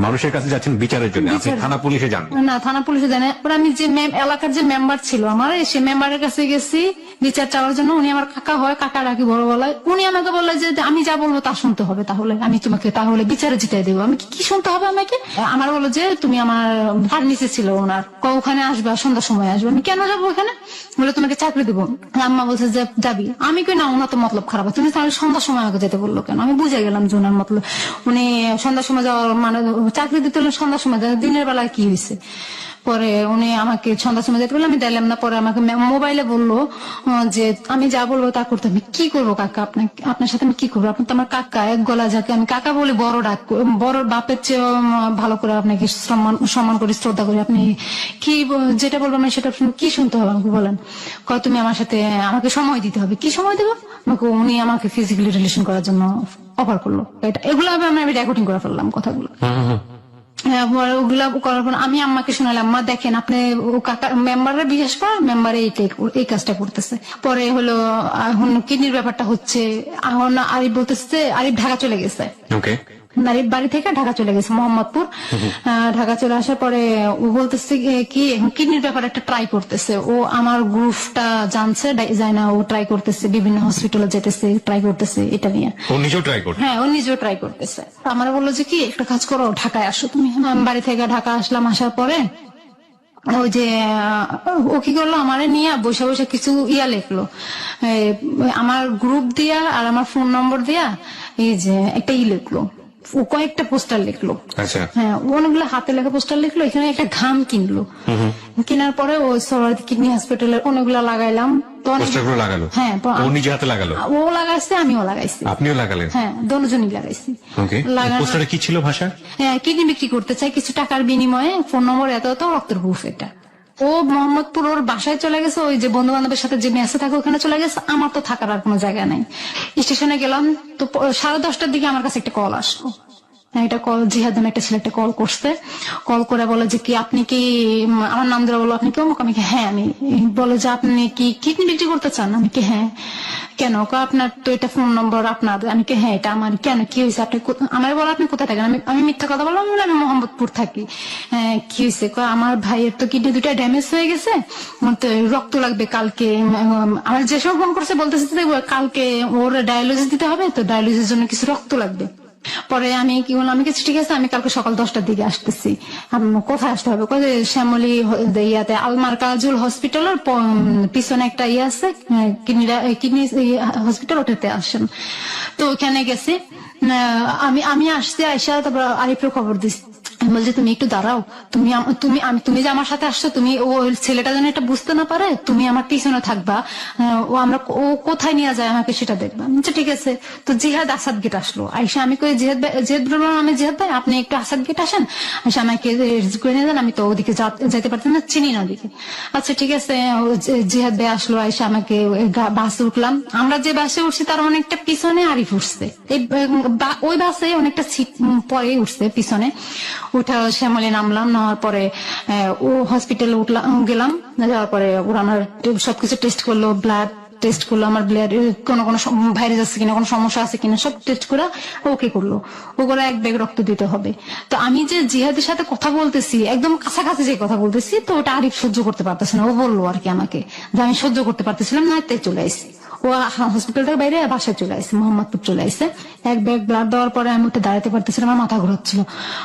মানুষের কাছে যাচ্ছেন বিচারের জন্য? আপনি থানা পুলিশে যান? না, থানা পুলিশে জানে। আমি যে এলাকার যে মেম্বার ছিল আমার, সে মেম্বারের কাছে গেছি বিচার চাওয়ার জন্য। উনি আমার কাকা হয়, কাকা রাখি বড় বলায়। উনি আমাকে বললো যে আমি যা বলবো তা শুনতে হবে, তাহলে আমি তোমাকে তাহলে বিচারে জিতাই দেবো। আমি কি শুনতে হবে আমাকে? আমার বললো যে তুমি আমার ভার নিচে ছিল ওনার, ওখানে আসবা, সন্ধ্যার সময় আসবে। আমি কেন যাবো ওখানে? বলে তোমাকে চাকরি দেবো। আম্মা বলছে যে যাবি। আমি কই না, ওনার তো মতলব খারাপ। তুমি তাহলে সন্ধ্যার সময় আমাকে যেতে বললো কেন? আমি বুঝে গেলাম যে ওনার মতলব উনি সন্ধ্যার সময় যাওয়ার মানে চাকরি দিতে হলে সন্ধ্যার সময় যায়, দিনের বেলায় কি হয়েছে? পরে উনি আমাকে সন্ধ্যার সময় যেতে বললো, আমি দিলাম না। পরে আমাকে মোবাইলে বললো যে আমি যা বলবো তা করতে। আমি কি করবো কাকা? আপনার সাথে আমি কি করবো? আপনি তো আমার কাকা, এক গলা যাকে আমি কাকা বলি, বড় ডাক, বড় বাপের চেয়ে ভালো করে আপনাকে সম্মান করি, শ্রদ্ধা করি। আপনি কি যেটা বলবো আমি সেটা কি শুনতে হবে আমাকে বলেন? তুমি আমার সাথে আমাকে সময় দিতে হবে। কি সময় দেবো আমাকে? উনি আমাকে ফিজিক্যালি রিলেশন করার জন্য অফার করলো। এগুলো আমি রেকর্ডিং করে ফেললাম কথাগুলো। ওগুলা করার পর আমি আম্মাকে শোনালাম, আম্মা দেখেন আপনি কাকা মেম্বাররা বিশেষ করে মেম্বারে এই কাজটা করতেছে। পরে হলো এখন কিডনির ব্যাপারটা হচ্ছে। এখন আরিফ বলতেছে, আরিফ ঢাকা চলে গেছে। ওকে। আরিফ বাড়ি থেকে ঢাকা চলে গেছে, মোহাম্মদপুর। ঢাকা চলে আসার পরে ও বলতেছে কি কিডনির ব্যাপারে একটা ট্রাই করতেছে। ও আমার গ্রুপটা জানছে, যায় না, ও ট্রাই করতেছে, বিভিন্ন হসপিটালে যেতেছে, ট্রাই করতেছে এটা নিয়ে। ও নিজেও ট্রাই করছে? হ্যাঁ, ও নিজেও ট্রাই করতেছে। আমার বললো যে কি একটা কাজ করো, ঢাকায় আসো তুমি। আমি বাড়ি থেকে ঢাকা আসলাম। আসার পরে ওই যে ও কি করলো, আমারে নিয়ে বসে বসে কিছু লিখলো, আমার গ্রুপ দিয়া আর আমার ফোন নম্বর দিয়া এই যে একটা লিখলো, ও কয়েকটা পোস্টার লিখলো। আচ্ছা। হ্যাঁ, অনেকগুলো হাতে লেখা পোস্টার লিখলো, এখানে একটা ঘাম কিনলো। কেনার পরে ও সরোয়ার্দী কিডনি হসপিটালের অনেকগুলো লাগাইলাম। তো পোস্টারগুলো লাগালো? হ্যাঁ, ও নিজে হাতে লাগালো? ও লাগাইছে, আমিও লাগাইছি। আপনিও লাগালেন? হ্যাঁ, দুজনই লাগাইছি। ওকে, পোস্টারে কি ছিল ভাষা? হ্যাঁ, কিডনি বিক্রি করতে চাই, কিছু টাকার বিনিময়ে ফোন নম্বর এত এত, রক্তের গ্রুপ এটা। ও মোহাম্মদপুর ওর বাসায় চলে গেছে, ওই যে বন্ধু বান্ধবের সাথে যে মেসে থাকে ওখানে চলে গেছে। আমার তো থাকার আর কোনো জায়গা নাই। স্টেশনে গেলাম তো 10:30টার দিকে আমার কাছে একটা কল আসলো। এটা কল জিহাদ নামে একটা ছেলে একটা কল করছে। কল করে বলে যে কি আপনি কি, আমার নাম ধরে বলো আপনি কি অমুক, আমি কি হ্যাঁ আমি। বলে যে আপনি কি কিডনি বিক্রি করতে চান, আমি কি হ্যাঁ। কেন, আপনার তো এটা ফোন নম্বর আপনার, আমি কি হ্যাঁ এটা আমার। কেন, কি হয়েছে, আপনি আমার বলো আপনি কোথায় থাকেন, আমি মিথ্যা কথা বললাম, আমি মোহাম্মদপুর থাকি। কি হয়েছে, আমার ভাইয়ের তো কিডনি দুটা ড্যামেজ হয়ে গেছে, তো রক্ত লাগবে কালকে। আমার যে সময় ফোন করছে বলতেছে কালকে ওর ডায়ালিসিস দিতে হবে, তো ডায়ালিসিসের জন্য কিছু রক্ত লাগবে। পরে আমি কি বললাম, আমি কিছু ঠিক আছে, আমি কালকে সকাল 10টার দিকে আসতেছি। কোথায় আসতে হবে, শ্যামলী ইয়াতে আলমার কাজুল হসপিটালের পিছনে একটা ইয়ে আছে, কিডনি হসপিটাল, ওটাতে আসেন। তো ওখানে গেছি, আমি আসছি, আইসা তারপর আরিফের খবর দিচ্ছি। আমি বলছি তুমি একটু দাঁড়াও, তুমি যে আমার সাথে আসছো, তুমি ও ছেলেটা যেন এটা বুঝতে না পারে, তুমি আমার পিছনে থাকবা, ও কোথায় নিয়ে যায় আমাকে সেটা দেখবা। আচ্ছা ঠিক আছে। তো জিহাদ আসাদ গেট আসলো, আইসা আমি কই জিহাদ বললাম, আমি জিহাদ ভাই আপনি একটু আসাদ গেট আসেন, আইসা আমাকে করে নিয়ে যান, আমি তো ওদিকে যেতে পারতাম না, চিনি না ওদিকে। আচ্ছা ঠিক আছে, জিহাদ ভাই আসলো, আইসা আমাকে বাসে উঠলাম। আমরা যে বাসে উঠছি তার অনেকটা পিছনে আরিফ উঠছে, ওই বাসে অনেকটা সিট পরে উঠছে পিছনে। উঠা শ্যামলে নামলাম, নেওয়ার পরে ও হসপিটালে গেলাম। যাওয়ার পরে ওরা আমার সবকিছু টেস্ট করলো, ব্লাড টেস্ট করলো, আমার ব্লাড কোনো ভাইরাস আছে কিনা, কোনো সমস্যা আছে কিনা, সব টেস্ট করে ওকে করলো। ও করে 1 ব্যাগ রক্ত দিতে হবে। তো আমি যে জিহাদের সাথে কথা বলতেছি, একদম কাছাকাছি যে কথা বলতেছি, তো ওটা আরিফ সহ্য করতে পারতেছে না। ও বললো আর কি আমাকে যে আমি সহ্য করতে পারতেছিলাম না, তাই চলে আসছি। ও হসপিটালটার বাইরে বাসায় চলে আসছে, মোহাম্মদপুর চলে আসছে। 1 ব্যাগ ব্লাড দেওয়ার পরে আমি ওটা দাঁড়াতে পারতেছিলাম, আমার মাথা ঘুরাচ্ছিল।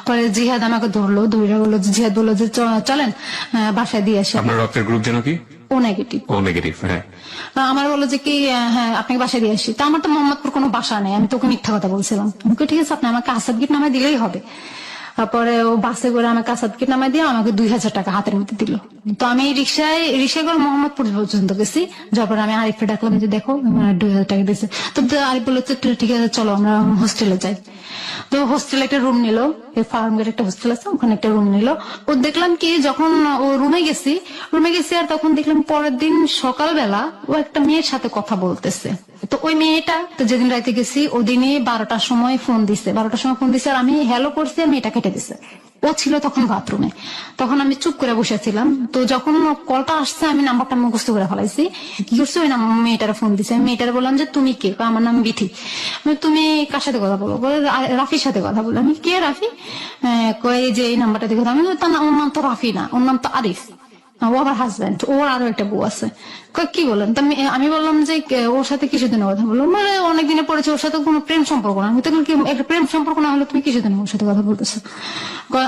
পরে জিহাদ আমাকে ধরলো, ধরে বললো, জিহাদ বললো যে চলেন বাসায় দিয়ে আসে। আপনার রক্তের গ্রুপ যেন কি? ও নেগেটিভ। ও নেগেটিভ, হ্যাঁ। আমার বললো যে কি হ্যাঁ আপনাকে বাসায় দিয়ে আসি। তা আমার তো মোহাম্মদপুর কোনো বাসা নেই, আমি তোকে মিথ্যা কথা বলছিলাম। ঠিক আছে, আপনি আমাকে আসাদ গেট নামায় দিলেই হবে। তারপরে ও বাসে করে আমাকে আসাদ গেট নামায় দিয়ে আমাকে 2000 টাকা হাতের মধ্যে দিল। তো আমি রিক্সায় করে মোহাম্মদপুর পর্যন্ত গেছি। যাওয়ার পরে আমি আরিফকে ডাকলাম যে দেখো 2000 টাকা দিয়েছে। তো আরিফ বললো ঠিক আছে চলো আমরা হোস্টেলে যাই। তো হোস্টেলে একটা রুম নিল, ফার্ম গেট একটা হোস্টেল আছে, ওখানে একটা রুম নিল। ও দেখলাম কি যখন ও রুমে গেছি আর তখন দেখলাম পরের দিন সকালবেলা ও একটা মেয়ের সাথে কথা বলতেছে। তো ওই মেয়েটা তো যেদিন রাতে গেছি ওদিনই 12টার সময় ফোন দিছে, আর আমি হ্যালো করছি, আর মেয়েটা কেটে দিছে। ও ছিল তখন বাথরুমে, তখন আমি চুপ করে বসেছিলাম। তো যখন কলটা আসছে আমি নাম্বারটা মুখস্থ করে ফেলাইছি। কি করছি, ওই মেয়েটার ফোন দিছে। আমি মেয়েটার বললাম যে তুমি কে? আমার নাম বিথি। তুমি কার সাথে কথা বলো? রাফির সাথে কথা বলো। আমি কে রাফি? কয়ে যে এই নাম্বারটা দেখো। আমি ওর নাম তো রাফি না, ওর নাম তো আরিফ, ও আমার হাজবেন্ড, ওর আরো একটা বউ আছে। কি বলেন? আমি বললাম যে ওর সাথে কিছুদিন কথা বললো, মানে অনেকদিনে পড়েছে, ওর সাথে কোনো প্রেম সম্পর্ক না। আমি তখন কি একটা প্রেম সম্পর্ক না হলে তুমি কিছুদিন ওর সাথে কথা বলতেছো?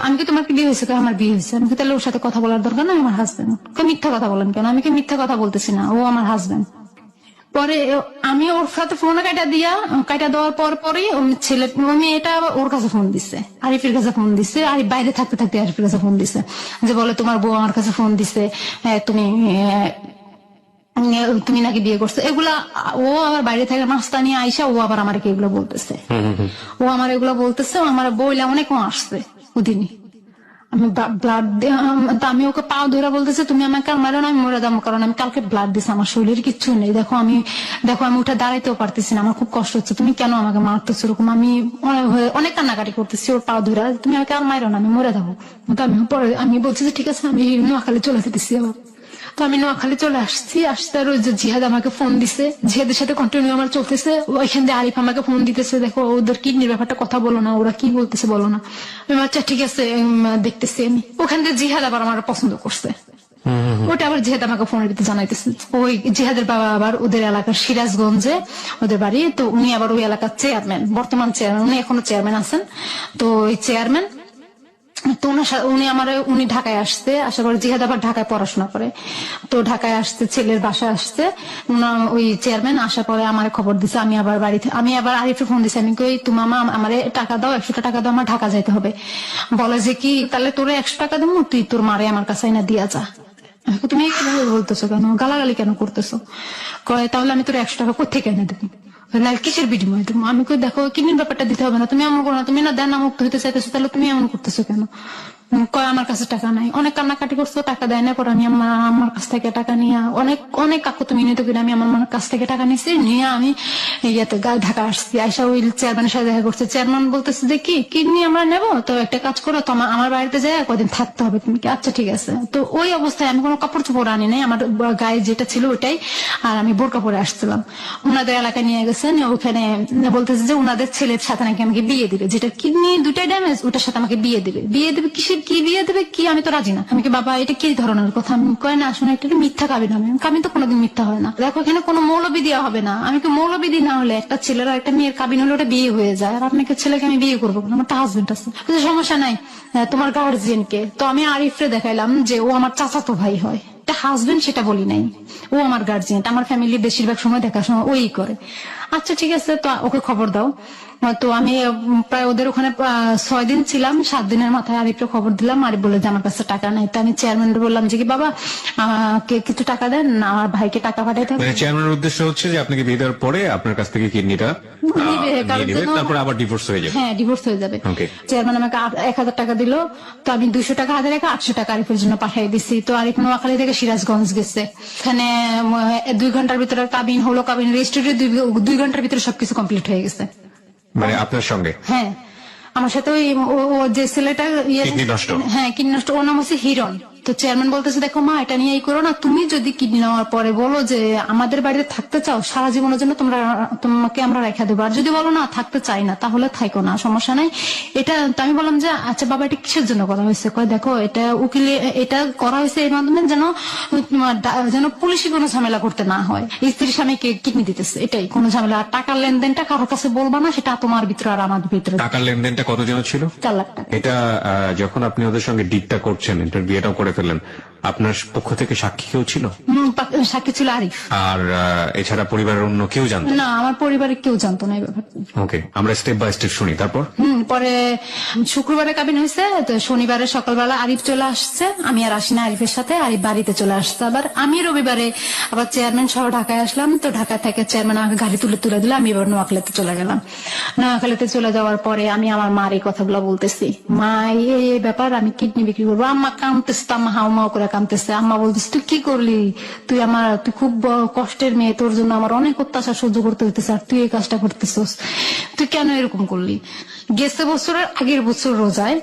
আমি কি তোমার কি বিয়ে হয়েছে? আমার বিয়ে হয়েছে। আমি কি তাহলে ওর সাথে কথা বলার দরকার না? আমার হাজবেন্ড। মিথ্যা কথা বলেন কেন? আমি কি মিথ্যা কথা বলতেছি না, ও আমার হাজবেন্ড। পরে আমি ওর সাথে ফোন কাটা দেওয়ার পরে মেয়েটা ওর কাছে ফোন দিছে, আরিফের কাছে ফোন দিছে। আরিফ বাইরে থাকতে আরিফের কাছে ফোন দিছে যে বলে তোমার বউ আমার কাছে ফোন দিছে, তুমি নাকি বিয়ে করছো। এগুলা ও আবার বাইরে থেকে নাস্তা নিয়ে আইসা ও আবার আমাকে এগুলো বলতেছে। ও আমার এগুলো বলতেছে, আমার বইলে অনেক আসছে ওদিনই। আমি ব্লাড আমি ওকে পাও ধরে বলতেছে তুমি আমাকে মারো না, আমি মরে যাবো, কারণ আমি কালকে ব্লাড দিছি, আমার শরীরের কিচ্ছু নেই। দেখো আমি উঠে দাঁড়াইতেও পারতেছি না, আমার খুব কষ্ট হচ্ছে, তুমি কেন আমাকে মারতেছো? এরকম আমি অনেক কান্নাকাটি করতেছি ওর পাও ধরে, তুমি আমাকে আর মারো না, আমি মরে যাবো। আমি বলছি যে ঠিক আছে, আমি নোয়াখালী চলে যেতেছি। আবার তো আমি নোয়াখালী চলে আসছি। আর ওই যে জিহাদ আমাকে ফোন দিছে, জিহাদের সাথে কন্টিনিউ আমার চলতেছে। ওইখান দিয়ে আরিফ আমাকে ফোন দিতেছে, দেখো ওদের কিডনির ব্যাপারটা কথা বলো না, ওরা কি বলতেছে বলো না। আমি আচ্ছা ঠিক আছে দেখতেছি। আমি ওখান দিয়ে জিহাদ আবার আমার পছন্দ করছে, ওটা আবার জিহাদ আমাকে ফোনের ভিতরে জানাইতেছে। ওই জিহাদের বাবা আবার ওদের এলাকার সিরাজগঞ্জে ওদের বাড়ি, তো উনি আবার ওই এলাকার চেয়ারম্যান, বর্তমান চেয়ারম্যান, উনি এখনো চেয়ারম্যান আছেন। তো ওই চেয়ারম্যান তো উনি ঢাকায় আসছে, আসার পরে জিহাদ আবার ঢাকায় পড়াশোনা করে। তো ঢাকায় আসছে, ছেলের বাসায় আসছে, ওই চেয়ারম্যান আসার পরে আমার খবর দিছে। আমি আবার আরিফে ফোন দিছি, আমি কই তুমি মামা আমার টাকা দাও, 100 টাকা দাও, আমার ঢাকা যাইতে হবে। বলে যে কি তাহলে তোরে 100 টাকা দেবো, তুই তোর মারে আমার কাছে না দিয়া যা। তুমি কিভাবে বলতেছো, কেন গালাগালি কেন করতেছো? কয় তাহলে আমি তোর 100 টাকা কোথেকে এনে দেবো, কিসের বিনিময় দেবো? আমি কই দেখো কিডনির ব্যাপারটা দিতে হবে না, তুমি এমন করো না, তুমি না দেন মুক্ত হইতে চাইতেছো, তাহলে তুমি এমন করতেছো কেন? কয় আমার কাছে টাকা নাই। অনেক কান্নাকাটি করছো, টাকা দেয় না। পরে আমি আমার কাছ থেকে টাকা নিয়ে অনেক কাকু তুমি নিতে করে আমি আমার কাছ থেকে টাকা নিয়েছি, নিয়ে আমি ঢাকা আসছি। আইসা ওই চেয়ারম্যানের সাথে দেখা করছে। চেয়ারম্যান বলতেছে যে কি কিডনি আমরা নেবো, তো একটা কাজ করো, তো আমার বাড়িতে যাই কদিন থাকতে হবে তুমি কি? আচ্ছা ঠিক আছে। তো ওই অবস্থায় আমি কোনো কাপড় চোপড় আনি নাই, আমার গায়ে যেটা ছিল ওটাই, আর আমি বোরকা পরে আসছিলাম। ওনাদের এলাকায় নিয়ে গেছেন, ওখানে বলতেছে যে ওনাদের ছেলের সাথে নাকি আমাকে বিয়ে দিবে, যেটা কিডনি দুটাই ড্যামেজ, ওটার সাথে আমাকে বিয়ে দিবে। কিসের কি বিয়ে দেবে কি? আমি তো রাজি না। আমি কি বাবা এটা কি ধরনের কথা? আমি কয় না আসলে একটা মিথ্যা কাবিন হবে। কাবিন তো কোনোদিন মিথ্যা হয় না। দেখো এখানে কোনো মৌলবি দেওয়া হবে না। আমি কি মৌলবি না হলে একটা ছেলের আর একটা মেয়ের কাবিন হলে ওটা বিয়ে হয়ে যায়, আর আপনাকে ছেলেকে আমি বিয়ে করবো না, আমার তো হাজবেন্ড আছে। সমস্যা নাই, তোমার গার্জিয়ান কে? তো আমি আরিফরে দেখাইলাম যে ও আমার চাচাতো ভাই হয়, হাজবেন্ড সেটা বলি নাই, ও আমার গার্জিয়ান, আমার ফ্যামিলি বেশিরভাগ সময় দেখাশোনা ওই করে। আচ্ছা ঠিক আছে, তো ওকে খবর দাও। তো আমি প্রায় ওদের ওখানে 6 দিন ছিলাম। 7 দিনের মাথায় আরিফকে খবর দিলাম। আরিফ বলে যে আমার কাছে টাকা নাই। তো আমি চেয়ারম্যানকে বললাম যে কি বাবা আমাকে কিছু টাকা দেন, আমার ভাইকে টাকা পাঠাইতে হবে। চেয়ারম্যানের উদ্দেশ্য হচ্ছে যে আপনাকে বিয়ে দেওয়ার পরে আপনার কাছ থেকে কিডনিটা তারপর আবার ডিভোর্স হয়ে যাবে। হ্যাঁ, ডিভোর্স হয়ে যাবে। চেয়ারম্যান আমাকে 1000 টাকা দিল। তো আমি 200 টাকা হাতে রেখে 800 টাকা আরিফের জন্য পাঠিয়ে দিছি। তো আরিফ নোয়াখালী থেকে সিরাজগঞ্জ গেছে। এখানে 2 ঘন্টার ভিতরে কাবিন হলো, কাবিন রেজিস্ট্রি 2 ঘন্টার ভিতরে সবকিছু কমপ্লিট হয়ে গেছে। মানে আপনার সঙ্গে? হ্যাঁ, আমার সাথে ওই যে ছেলেটা কিডনি নষ্ট, হ্যাঁ কিডনি নষ্ট, ওর নাম হচ্ছে হিরণ। তো চেয়ারম্যান বলতেছে দেখো মা এটা নিয়ে এই করো না, তুমি যদি কিডনি নেওয়ার পরে বলো যে আমাদের বাড়িতে থাকতে চাও, সারা জীবনের জন্য তোমাকে আমরা রেখে দেবো, আর যদি বলো না থাকতে চাই না তাহলে থাইকো না, সমস্যা নাই। এটা তো আমি বললাম যে আচ্ছা বাবা এটা কিসের জন্য করা হয়েছে? কয় দেখো এটা উকিলে এটা করা হয়েছে এই মাধ্যমে যেন পুলিশি কোনো ঝামেলা করতে না হয়। স্ত্রীর স্বামীকে কিডনি দিতেছে, এটাই কোনো ঝামেলা। আর টাকার লেনদেনটা কারোর কাছে বলবা না, সেটা তোমার ভিতরে আর আমার ভিতরে। টাকার লেনদেনটা কত জন ছিল? 4 লাখ টাকা। এটা যখন আপনি ওদের সঙ্গে ডিটটা করছেন, বিয়েটাও করে ফেললেন, আপনার পক্ষ থেকে সাক্ষী কেউ ছিল? সাক্ষী ছিল আরিফ। আর এছাড়া পরিবারের অন্য কেউ জানতো না? আমার পরিবারের কেউ জানতো না এই ব্যাপারটা। ওকে, আমরা স্টেপ বাই স্টেপ শুনি। তারপর পরে শুক্রবারে কাবিন হয়েছে, তো শনিবারে সকালবেলা আরিফ চলে আসছে, আমি আর আসি না আরিফের সাথে, আরিফ বাড়িতে চলে আসছে। আবার আমি রবিবারে আবার চেয়ারম্যান সহ ঢাকায় আসলাম। তো ঢাকা থেকে চেয়ারম্যান আমাকে গাড়ি তুলে দিল, আমি এবার নোয়াখালীতে চলে গেলাম। নোয়াখালীতে চলে যাওয়ার পরে আমি আমার মার এই কথাগুলো বলতেছি, মা এই ব্যাপার, আমি কিডনি বিক্রি করবো। আম্মা কাঁদতেছে, আম্মা হাউমাউ করে কাঁদতেছে। আম্মা বলতেছে তুই কি করলি, তুই খুব কষ্টের মেয়ে, তোর জন্য আমার অনেক অত্যাচার সহ্য করতে হইতেছে, আর তুই এই কাজটা করতেছিস, তুই কেন এরকম করলি? গেছে বছরের আগের বছর রোজায়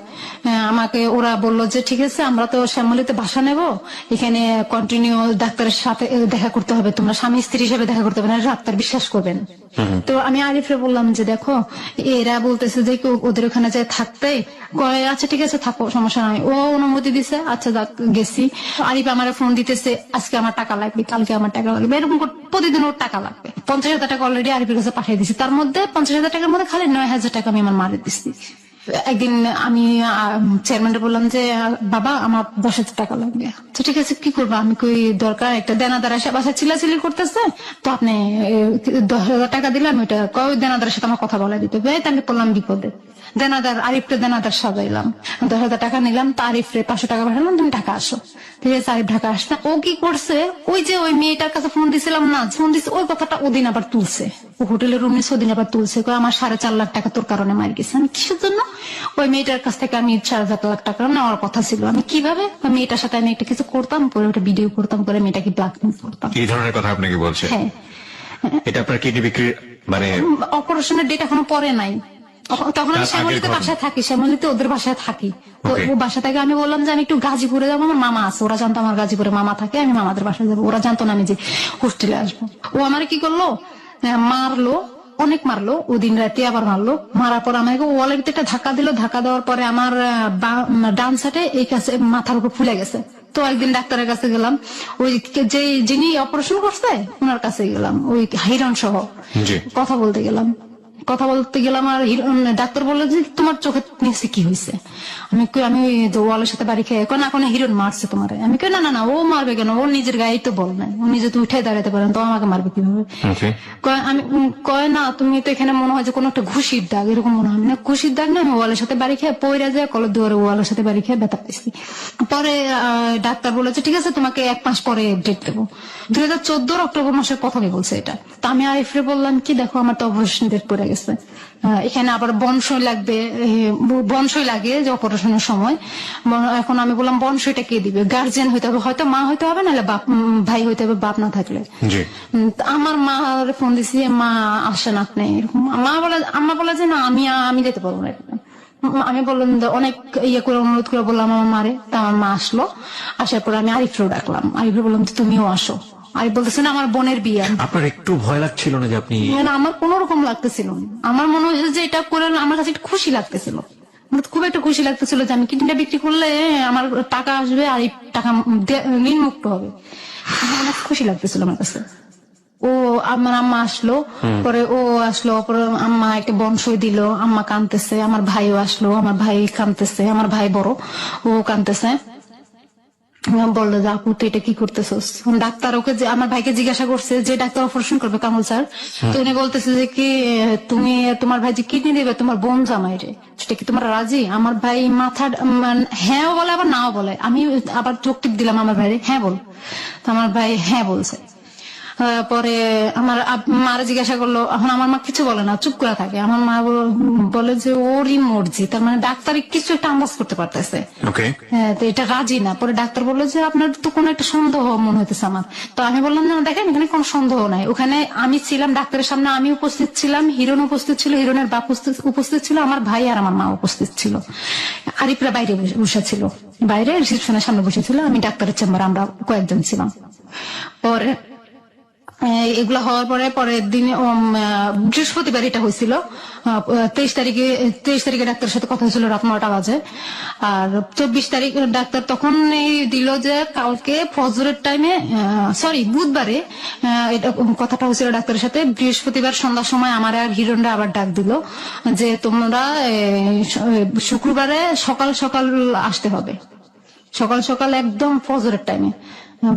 আমাকে ওরা বললো যে ঠিক আছে আমরা তো শ্যামলীতে বাসা নেব, এখানে কন্টিনিউ ডাক্তারের সাথে দেখা করতে হবে, তোমরা স্বামী স্ত্রী হিসেবে দেখা করতে হবে না, ডাক্তার বিশ্বাস করবেন। তো আমি আরিফরে বললাম যে দেখো এরা বলতেছে যে ওদের ওখানে যায় থাকতে, আচ্ছা ঠিক আছে থাকো, সমস্যা নাই। ও অনুমতি দিছে, আচ্ছা গেছি। আরিফ আমার ফোন দিতেছে, আজকে আমার টাকা লাগবে, কালকে আমার টাকা লাগবে, এরকম প্রতিদিন ওর টাকা লাগবে। 50,000 টাকা অলরেডি আরিফের কাছে পাঠিয়ে দিছি। তার মধ্যে 50,000 টাকার মধ্যে খালি 9,000 টাকা আমি আমার মারে দিচ্ছি। একদিন আমি চেয়ারম্যানকে বললাম যে বাবা আমার 10,000 টাকা লাগবে। তো ঠিক আছে কি করবো? আমি কই দরকার একটা দেনাদার এসে বাসা চিল্লাচিল্লি করতেছে, তো আপনি 10,000 টাকা দিলাম, ওইটা কয় দেনাদারের সাথে আমার কথা বলা দিতে হবে। আমি পড়লাম বিপদে। দেনাদার আরিফরে দেনাদার সাজাইলাম, 10,000 টাকা নিলাম, তা আরিফরে 500 টাকা পাঠালাম, তুমি ঢাকা আসো। ঠিক আছে, আরিফ ঢাকা আসছে। ও কি করছে, ওই যে ওই মেয়েটার কাছে ফোন দিছিলাম না, ফোন দিচ্ছে, ওই কথাটা ওদিন আবার তুলছে, ও হোটেলের রুম নিচ্ছে, ওদিন আবার তুলছে, আমার 4.5 লাখ টাকা তোর কারণে মার গেছে। আমি কিসের জন্য? ওই মেয়েটার কাছ থেকে আমি 4.5 লাখ টাকা নেওয়ার কথা ছিল। আমি কিভাবে ওই মেয়েটার সাথে আমি একটা কিছু করতাম, পরে ওটা ভিডিও করতাম, করে মেয়েটাকে ব্ল্যাকমেল করতাম। এই ধরনের কথা আপনাকে বলছে? হ্যাঁ। এটা আপনার কিডনি বিক্রি মানে অপারেশনের ডেট এখনো পরে নাই। তখন আমি শ্যামলীতে বাসায় থাকি, শ্যামলীতে ওদের বাসায় থাকি। তো ও বাসা থেকে আমি বললাম যে আমি একটু গাজীপুরে যাবো, আমার মামা আছে, ওরা জানতো আমার গাজীপুরে মামা থাকে, আমি মামাদের বাসায় যাবো। ওরা জানতো না আমি যে হোস্টেলে আসবো। ও আমার কি করলো, মারলো, অনেক মারলো, ও দিন রাতে আবার মারলো। মারার পর আমাকে ওয়ালের ভিতরে একটা ধাক্কা দিল। ধাক্কা দেওয়ার পরে আমার ডান সাইডে এই কাছে মাথার উপর ফুলে গেছে। তো একদিন ডাক্তারের কাছে গেলাম, ওই যে যিনি অপারেশন করছে ওনার কাছে গেলাম, ওই হিরণ সহ কথা বলতে গেলাম। কথা বলতে গেলাম আর ডাক্তার বললো যে তোমার চোখের নিচে কি হয়েছে। আমি ওয়ালের সাথে বাড়ি খেয়ে না কোনো হিরণ মারছে তোমার। আমি কই না ও মারবে কেন, ও নিজের গায়ে তো বল না, ও নিজে তো উঠে দাঁড়াতে পারেন, তো আমাকে মারবে কিভাবে। আমি কয় না তুমি তো এখানে মনে হয় যে কোনো একটা ঘুষির দাগ, এরকম মনে হয় না। ঘুষির দাগ না, আমি ওয়ালের সাথে বাড়ি খেয়ে পয়রা যায় কলের দুয়ারে ওয়ালের সাথে বাড়ি খেয়ে ব্যথা পেয়েছি। পরে ডাক্তার বলেছে ঠিক আছে তোমাকে 1 মাস পরে ডেট দেবো। 2014 অক্টোবর মাসের প্রথমে বলছে এটা। তো আমি আরিফরে বললাম কি দেখো আমার তো অপারেশন ডেট পড়ে গেছে, এখানে আবার বনসই লাগবে, বনসই লাগে যে অপারেশনের সময়। এখন আমি বললাম বনসইটা কে দিবে, গার্জিয়ান হইতে হবে, হয়তো মা হইতে হবে নাহলে ভাই হইতে হবে, বাপ না থাকলে। আমার মা ফোন দিছি, মা আসেন আপনি, এরকম আম্মা বলে যে না আমি যেতে পারবো না। আমি বললাম অনেক ইয়ে করে অনুরোধ করে বললাম আমার মারে। তা আমার মা আসলো, আসার পর আমি আরিফরেও ডাকলাম, আরিফরে বললাম তুমিও আসো। আরিফ বলতেছে না আমার বোনের বিয়ে। আপনার একটু ভয় লাগছিল না যে আপনি? না আমার কোন রকম লাগতেছিল না, আমার মনে হয়েছে যে এটা করে আমার কাছে একটু খুশি লাগতেছিল, খুব একটা খুশি লাগতেছিল যে আমি কিডনিটা বিক্রি করলে আমার টাকা আসবে আর এই টাকা ঋণ মুক্ত হবে, অনেক খুশি লাগতেছিল আমার কাছে। ও আমার আম্মা আসলো, পরে ও আসলো, পরে আম্মা একটা বনসই দিল, আম্মা কাঁদতেছে, আমার ভাইও আসলো, আমার ভাই কাঁদতেছে, আমার ভাই বড়, ও কাঁদতেছে। বললো যে আপু তুই এটা কি করতেছস। ডাক্তার ওকে আমার ভাইকে জিজ্ঞাসা করছে যে ডাক্তার অপারেশন করবে কামল স্যার, তো উনি বলতেছে যে কি তুমি তোমার ভাই যে কিডনি দেবে তোমার বোন জামাই রে, সেটা কি তোমরা রাজি? আমার ভাই মাথা হ্যাঁ বলে আবার নাও বলে। আমি আবার চোখ টিপ দিলাম আমার ভাইরে, হ্যাঁ বল। তো আমার ভাই হ্যাঁ বলছে। পরে আমার মারা জিজ্ঞাসা করলো, এখন আমার মা কিছু বলে না, চুপ করে থাকে। আমার মা বলে যে ওরই মর্জি, তার মানে ডাক্তার কিছু একটা আন্দাজ করতে পারতেছে, হ্যাঁ তো এটা রাজি না। পরে ডাক্তার বললো যে আপনার তো কোনো একটা সন্দেহ মনে হইতেছে আমার। তো আমি বললাম না দেখেন এখানে কোনো সন্দেহ নাই, ওখানে আমি ছিলাম ডাক্তারের সামনে, আমি উপস্থিত ছিলাম, হিরণ উপস্থিত ছিল, হিরণের বাপ উপস্থিত ছিল, আমার ভাই আর আমার মা উপস্থিত ছিল, আরিফরা বাইরে বসে ছিল, বাইরে রিসেপশনের সামনে বসেছিল, আমি ডাক্তারের চেম্বারে আমরা কয়েকজন ছিলাম। পরে এগুলা হওয়ার পরে পরের দিন বৃহস্পতিবার এটা হয়েছিল, 23 তারিখে ডাক্তারের সাথে কথা হয়েছিল রাত 9টা বাজে। আর 24 তারিখ ডাক্তার তখন দিল যে কালকে ফজরের টাইমে, সরি বুধবারে এটা কথাটা হয়েছিল ডাক্তারের সাথে। বৃহস্পতিবার সন্ধ্যার সময় আমার আর হিরণরা আবার ডাক দিল যে তোমরা শুক্রবারে সকাল সকাল আসতে হবে, সকাল সকাল একদম ফজরের টাইমে।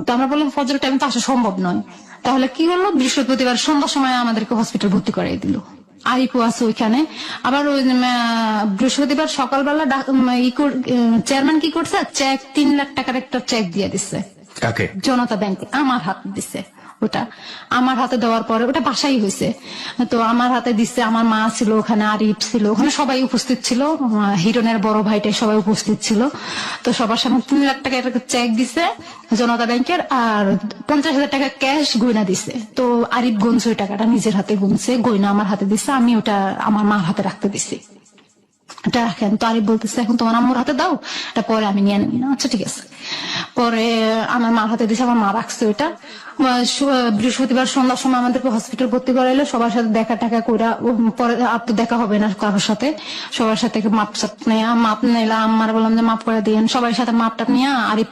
তো আমরা বললাম ফজরের টাইমে তো আসা সম্ভব নয়। তাহলে কি হলো, বৃহস্পতিবার সন্ধ্যার সময় আমাদেরকে হসপিটাল ভর্তি করাই দিল। আরিফও আছে ওইখানে। আবার ওই বৃহস্পতিবার সকালবেলা চেয়ারম্যান কি করছে, চেক 3 লাখ টাকার একটা চেক দিয়ে দিচ্ছে জনতা ব্যাংকে, আমার হাত দিচ্ছে। ওটা আমার হাতে দেওয়ার পরে ওটা বাসাই হয়েছে, তো আমার হাতে দিচ্ছে। আমার মা ছিল ওখানে, আরিফ ছিল ওখানে, সবাই উপস্থিত ছিল, হিরণের বড় ভাইটাই সবাই উপস্থিত ছিল। তো সবার সামনে 3 লাখ টাকা একটা চেক দিছে জনতা ব্যাংকের, আর 50,000 টাকা ক্যাশ গয়না দিছে। তো আরিফ গুনছে ওই টাকাটা, নিজের হাতে গুনছে, গয়না আমার হাতে দিছে, আমি ওটা আমার মার হাতে রাখতে দিছি। এটা রাখেন। তো আরিফ বলতেছে এখন তোমার আম্মুর হাতে দাও, এটা পরে আমি নিয়ে নেবি না। আচ্ছা ঠিক আছে। পরে আমার মার হাতে দিছে, আমার মা রাখছে ওইটা। বৃহস্পতিবার সন্ধ্যার সময় আমাদেরকে হসপিটাল ভর্তি করাইলো, সবার সাথে দেখা টাকা কইরা, পরে আর তো দেখা হবে না কারোর সাথে, সবার সাথে মাপ নিলাম। আমার বললাম যে মাপ করে দিয়েন, সবার সাথে মাপটা নিয়ে আরিফ